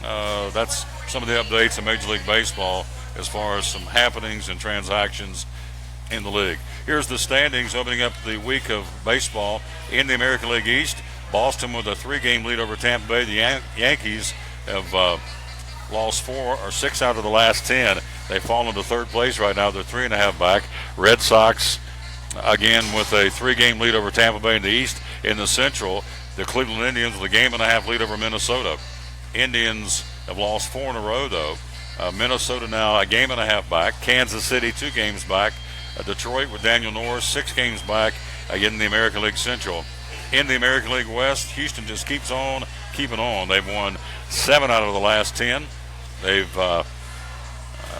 that's some of the updates in Major League Baseball as far as some happenings and transactions in the league. Here's the standings opening up the week of baseball in the American League East. Boston with a 3-game lead over Tampa Bay. The Yankees have lost 4 or 6 out of the last 10. They've fallen to third place right now. They're 3.5 back. Red Sox, again, with a 3-game lead over Tampa Bay in the East. In the Central, the Cleveland Indians with a 1.5 lead over Minnesota. Indians have lost 4 in a row, though. Minnesota now a 1.5 back. Kansas City 2 games back. Detroit with Daniel Norris 6 games back, again in the American League Central. In the American League West, Houston just keeps on keeping on. They've won 7 out of the last 10. They've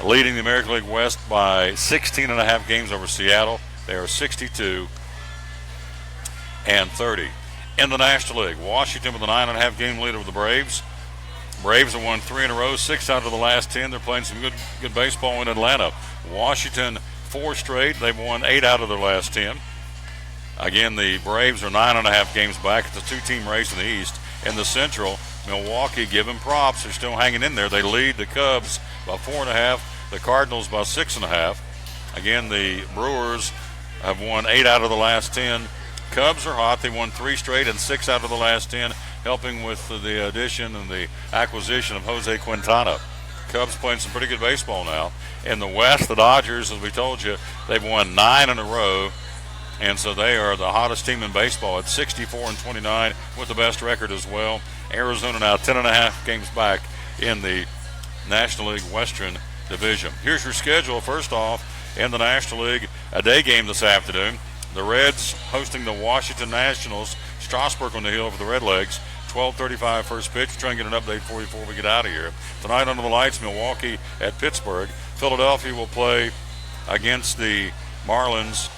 leading the American League West by 16.5 games over Seattle. They are 62-30. In the National League, Washington with a 9.5 game lead over the Braves. Braves have won 3 in a row, 6 out of the last 10. They're playing some good baseball in Atlanta. Washington 4 straight. They've won 8 out of their last 10. Again, the Braves are 9.5 games back. It's a 2-team race in the East. In the Central, Milwaukee, give them props. They're still hanging in there. They lead the Cubs by 4.5, the Cardinals by 6.5. Again, the Brewers have won 8 out of the last 10. Cubs are hot. They won 3 straight and 6 out of the last 10, helping with the addition and the acquisition of Jose Quintana. Cubs playing some pretty good baseball now. In the West, the Dodgers, as we told you, they've won 9 in a row. And so they are the hottest team in baseball at 64-29 with the best record as well. Arizona now 10.5 games back in the National League Western Division. Here's your schedule. First off, in the National League, a day game this afternoon. The Reds hosting the Washington Nationals. Strasburg on the hill for the Redlegs. 12:35 first pitch. We're trying to get an update for you before we get out of here. Tonight under the lights, Milwaukee at Pittsburgh. Philadelphia will play against the Marlins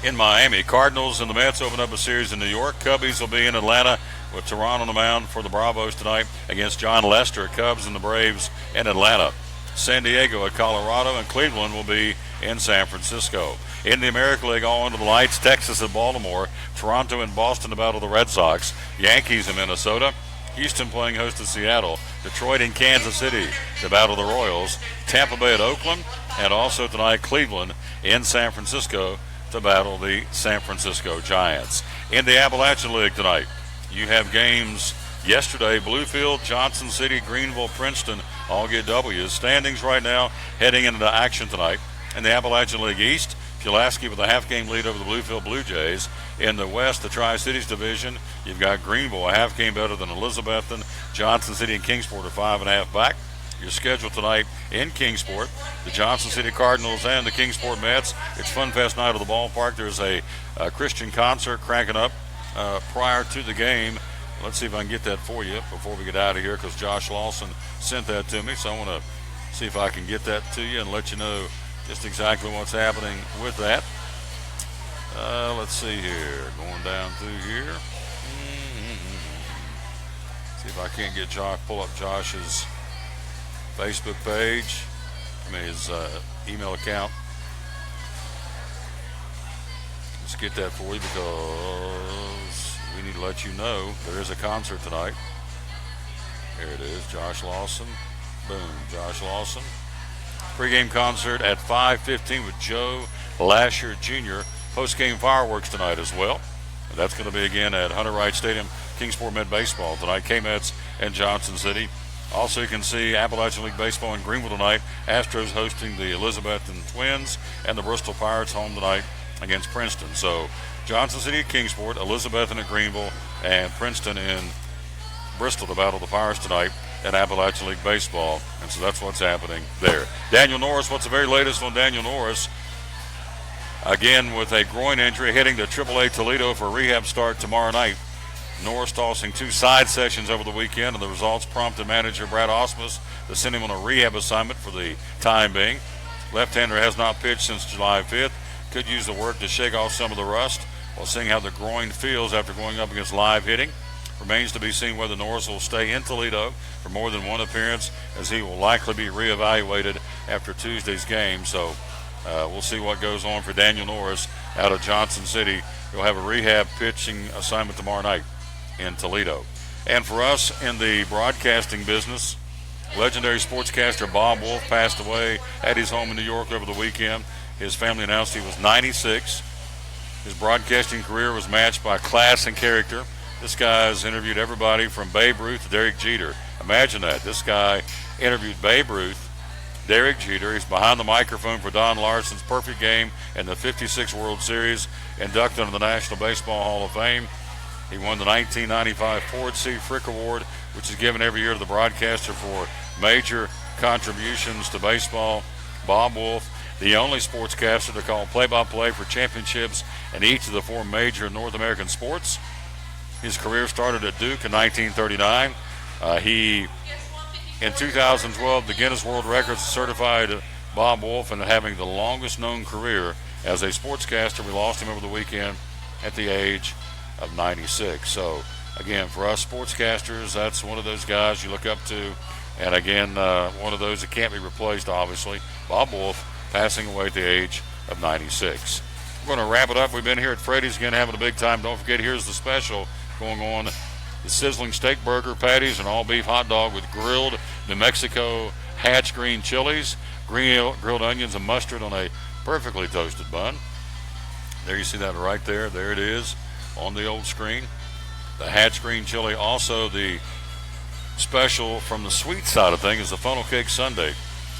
in Miami. Cardinals and the Mets open up a series in New York. Cubbies will be in Atlanta with Toronto on the mound for the Bravos tonight against John Lester. Cubs and the Braves in Atlanta. San Diego at Colorado, and Cleveland will be in San Francisco. In the American League, all under the lights, Texas at Baltimore. Toronto and Boston to battle the Red Sox. Yankees in Minnesota. Houston playing host to Seattle. Detroit and Kansas City to battle the Royals. Tampa Bay at Oakland. And also tonight, Cleveland in San Francisco to battle the San Francisco Giants. In the Appalachian League tonight, you have games yesterday. Bluefield, Johnson City, Greenville, Princeton all get W's. Standings right now heading into action tonight. In the Appalachian League East, Pulaski with a half-game lead over the Bluefield Blue Jays. In the West, the Tri-Cities division, you've got Greenville a half-game better than Elizabethton. Johnson City and Kingsport are 5.5 back. Your schedule tonight in Kingsport, the Johnson City Cardinals and the Kingsport Mets. It's Fun Fest night at the ballpark. There's a Christian concert cranking up prior to the game. Let's see if I can get that for you before we get out of here, because Josh Lawson sent that to me. So I want to see if I can get that to you and let you know just exactly what's happening with that. Let's see here. Going down through here. See if I can't get Josh, pull up Josh's Facebook page. His email account. Let's get that for you because we need to let you know there is a concert tonight. Here it is, Josh Lawson. Boom, Josh Lawson. Pre-game concert at 5:15 with Joe Lasher Jr. Post-game fireworks tonight as well. And that's going to be again at Hunter Wright Stadium, Kingsport Med Baseball tonight, K-Mets and Johnson City. Also, you can see Appalachian League Baseball in Greenville tonight. Astros hosting the Elizabethton Twins, and the Bristol Pirates home tonight against Princeton. So, Johnson City at Kingsport, Elizabethton at Greenville, and Princeton in Bristol to battle the Pirates tonight in Appalachian League Baseball. And so that's what's happening there. Daniel Norris, what's the very latest on Daniel Norris? Again, with a groin injury, heading to AAA Toledo for a rehab start tomorrow night. Norris tossing 2 side sessions over the weekend, and the results prompted manager Brad Osmus to send him on a rehab assignment for the time being. Left-hander has not pitched since July 5th. Could use the work to shake off some of the rust while seeing how the groin feels after going up against live hitting. Remains to be seen whether Norris will stay in Toledo for more than one appearance, as he will likely be reevaluated after Tuesday's game. So we'll see what goes on for Daniel Norris out of Johnson City. He'll have a rehab pitching assignment tomorrow night in Toledo. And for us in the broadcasting business, legendary sportscaster Bob Wolf passed away at his home in New York over the weekend. His family announced he was 96. His broadcasting career was matched by class and character. This guy's interviewed everybody from Babe Ruth to Derek Jeter. Imagine that. This guy interviewed Babe Ruth, Derek Jeter. He's behind the microphone for Don Larson's perfect game in the 56 World Series, inducted into the National Baseball Hall of Fame. He won the 1995 Ford C. Frick Award, which is given every year to the broadcaster for major contributions to baseball. Bob Wolf, the only sportscaster to call play-by-play for championships in each of the 4 major North American sports. His career started at Duke in 1939. In 2012, the Guinness World Records certified Bob Wolf in having the longest known career as a sportscaster. We lost him over the weekend at the age of 96. So, again, for us sportscasters, that's one of those guys you look up to. And, again, one of those that can't be replaced, obviously. Bob Wolf passing away at the age of 96. We're going to wrap it up. We've been here at Freddy's again having a big time. Don't forget, here's the special going on. The sizzling steak burger patties and all-beef hot dog with grilled New Mexico Hatch green chilies, grilled onions and mustard on a perfectly toasted bun. There you see that right there. There it is on the old screen. The Hatch green chili. Also the special from the sweet side of things is the funnel cake sundae.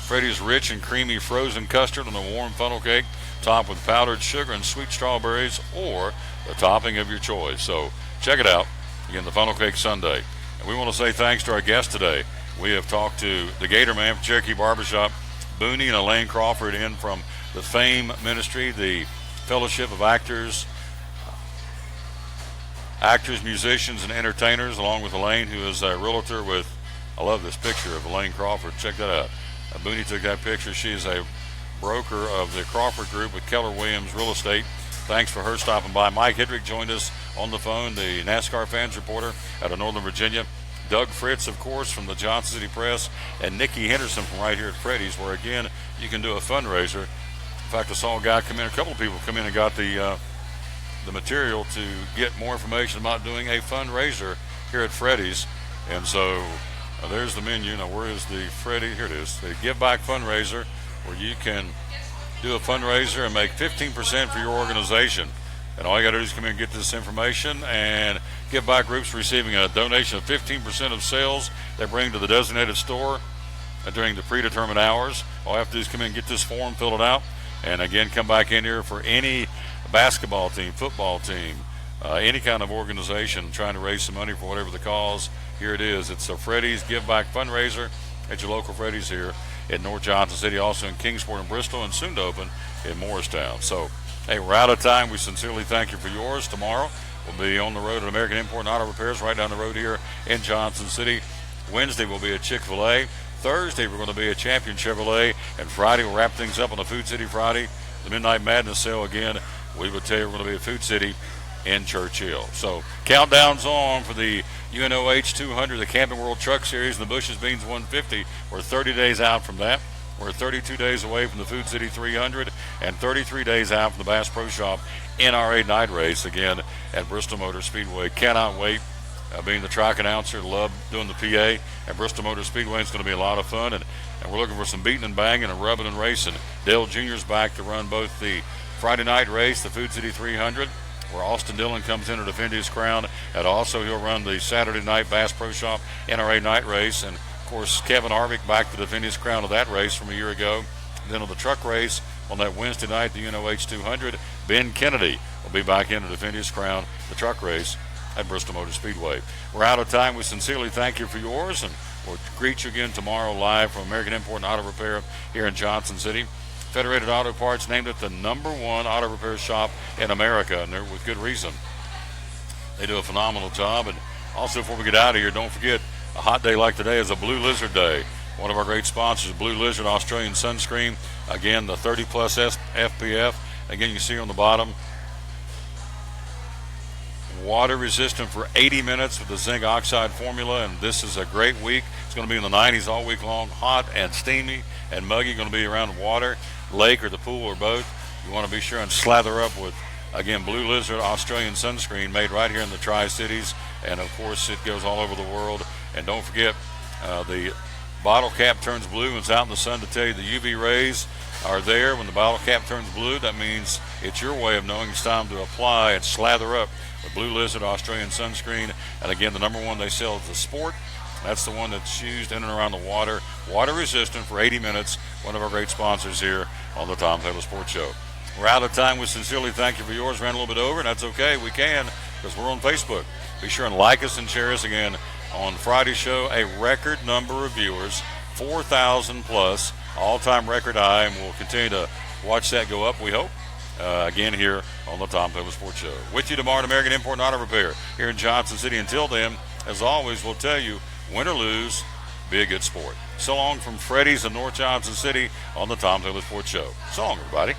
Freddy's rich and creamy frozen custard on a warm funnel cake topped with powdered sugar and sweet strawberries, or the topping of your choice. So check it out. Again, the funnel cake sundae. And we want to say thanks to our guest today. We have talked to the Gator Man from Cherokee Barbershop, Booney and Elaine Crawford, in from the Fame Ministry, the Fellowship of Actors, musicians, and entertainers, along with Elaine, who is a realtor with, I love this picture of Elaine Crawford. Check that out. Booney took that picture. She is a broker of the Crawford Group with Keller Williams Real Estate. Thanks for her stopping by. Mike Hedrick joined us on the phone, the NASCAR fans reporter out of Northern Virginia. Doug Fritz, of course, from the Johnson City Press, and Nikki Henderson from right here at Freddy's, where, again, you can do a fundraiser. In fact, I saw a guy come in, a couple of people come in and got the material to get more information about doing a fundraiser here at Freddy's. And so there's the menu. Now, where is the Freddy? Here it is. The Give Back fundraiser, where you can do a fundraiser and make 15% for your organization. And all you got to do is come in and get this information, and Give Back Group's receiving a donation of 15% of sales they bring to the designated store during the predetermined hours. All you have to do is come in and get this form, fill it out, and again, come back in here for any basketball team, football team, any kind of organization trying to raise some money for whatever the cause. Here it is. It's a Freddy's Give Back fundraiser at your local Freddy's here in North Johnson City, also in Kingsport and Bristol, and soon to open in Morristown. So, hey, we're out of time. We sincerely thank you for yours. Tomorrow we'll be on the road at American Import and Auto Repairs right down the road here in Johnson City. Wednesday we'll be at Chick-fil-A. Thursday, we're going to be at Champion Chevrolet. And Friday, we'll wrap things up on the Food City Friday. The Midnight Madness sale again. We would tell you we're going to be at Food City in Churchill. So countdown's on for the UNOH 200, the Camping World Truck Series, and the Bush's Beans 150. We're 30 days out from that. We're 32 days away from the Food City 300 and 33 days out from the Bass Pro Shop NRA Night Race again at Bristol Motor Speedway. Cannot wait. Being the track announcer, love doing the PA at Bristol Motor Speedway. It's going to be a lot of fun, and we're looking for some beating and banging and rubbing and racing. Dale Jr.'s back to run both the Friday night race, the Food City 300, where Austin Dillon comes in to defend his crown, and also he'll run the Saturday night Bass Pro Shop NRA night race. And of course, Kevin Harvick back to defend his crown of that race from a year ago. And then on the truck race on that Wednesday night, the UNOH 200, Ben Kennedy will be back in to defend his crown, the truck race at Bristol Motor Speedway. We're out of time. We sincerely thank you for yours, and we'll greet you again tomorrow live from American Import and Auto Repair here in Johnson City. Federated Auto Parts named it the #1 auto repair shop in America, and they're with good reason. They do a phenomenal job. And also, before we get out of here, don't forget, a hot day like today is a Blue Lizard Day. One of our great sponsors, Blue Lizard Australian Sunscreen. Again, the 30-plus FPF. Again, you see on the bottom, water resistant for 80 minutes with the zinc oxide formula, and this is a great week. It's going to be in the 90s all week long, hot and steamy and muggy. Going to be around the water, lake or the pool or both. You want to be sure and slather up with, again, Blue Lizard Australian Sunscreen, made right here in the Tri-Cities, and of course it goes all over the world. And don't forget, the bottle cap turns blue and it's out in the sun to tell you the UV rays are there. When the bottle cap turns blue, that means it's your way of knowing it's time to apply and slather up with Blue Lizard Australian Sunscreen. And again, the #1 they sell is the Sport. That's the one that's used in and around the water, water resistant for 80 minutes. One of our great sponsors here on the Tom Taylor Sports Show. We're out of time. We sincerely thank you for yours. Ran a little bit over, and that's okay. We can, because we're on Facebook. Be sure and like us and share us. Again, on Friday's show, a record number of viewers, 4,000 plus, all-time record high, and we'll continue to watch that go up, we hope. Again, here on the Tom Taylor Sports Show. With you tomorrow at American Import and Auto Repair here in Johnson City. Until then, as always, we'll tell you, win or lose, be a good sport. So long from Freddy's in North Johnson City on the Tom Taylor Sports Show. So long, everybody.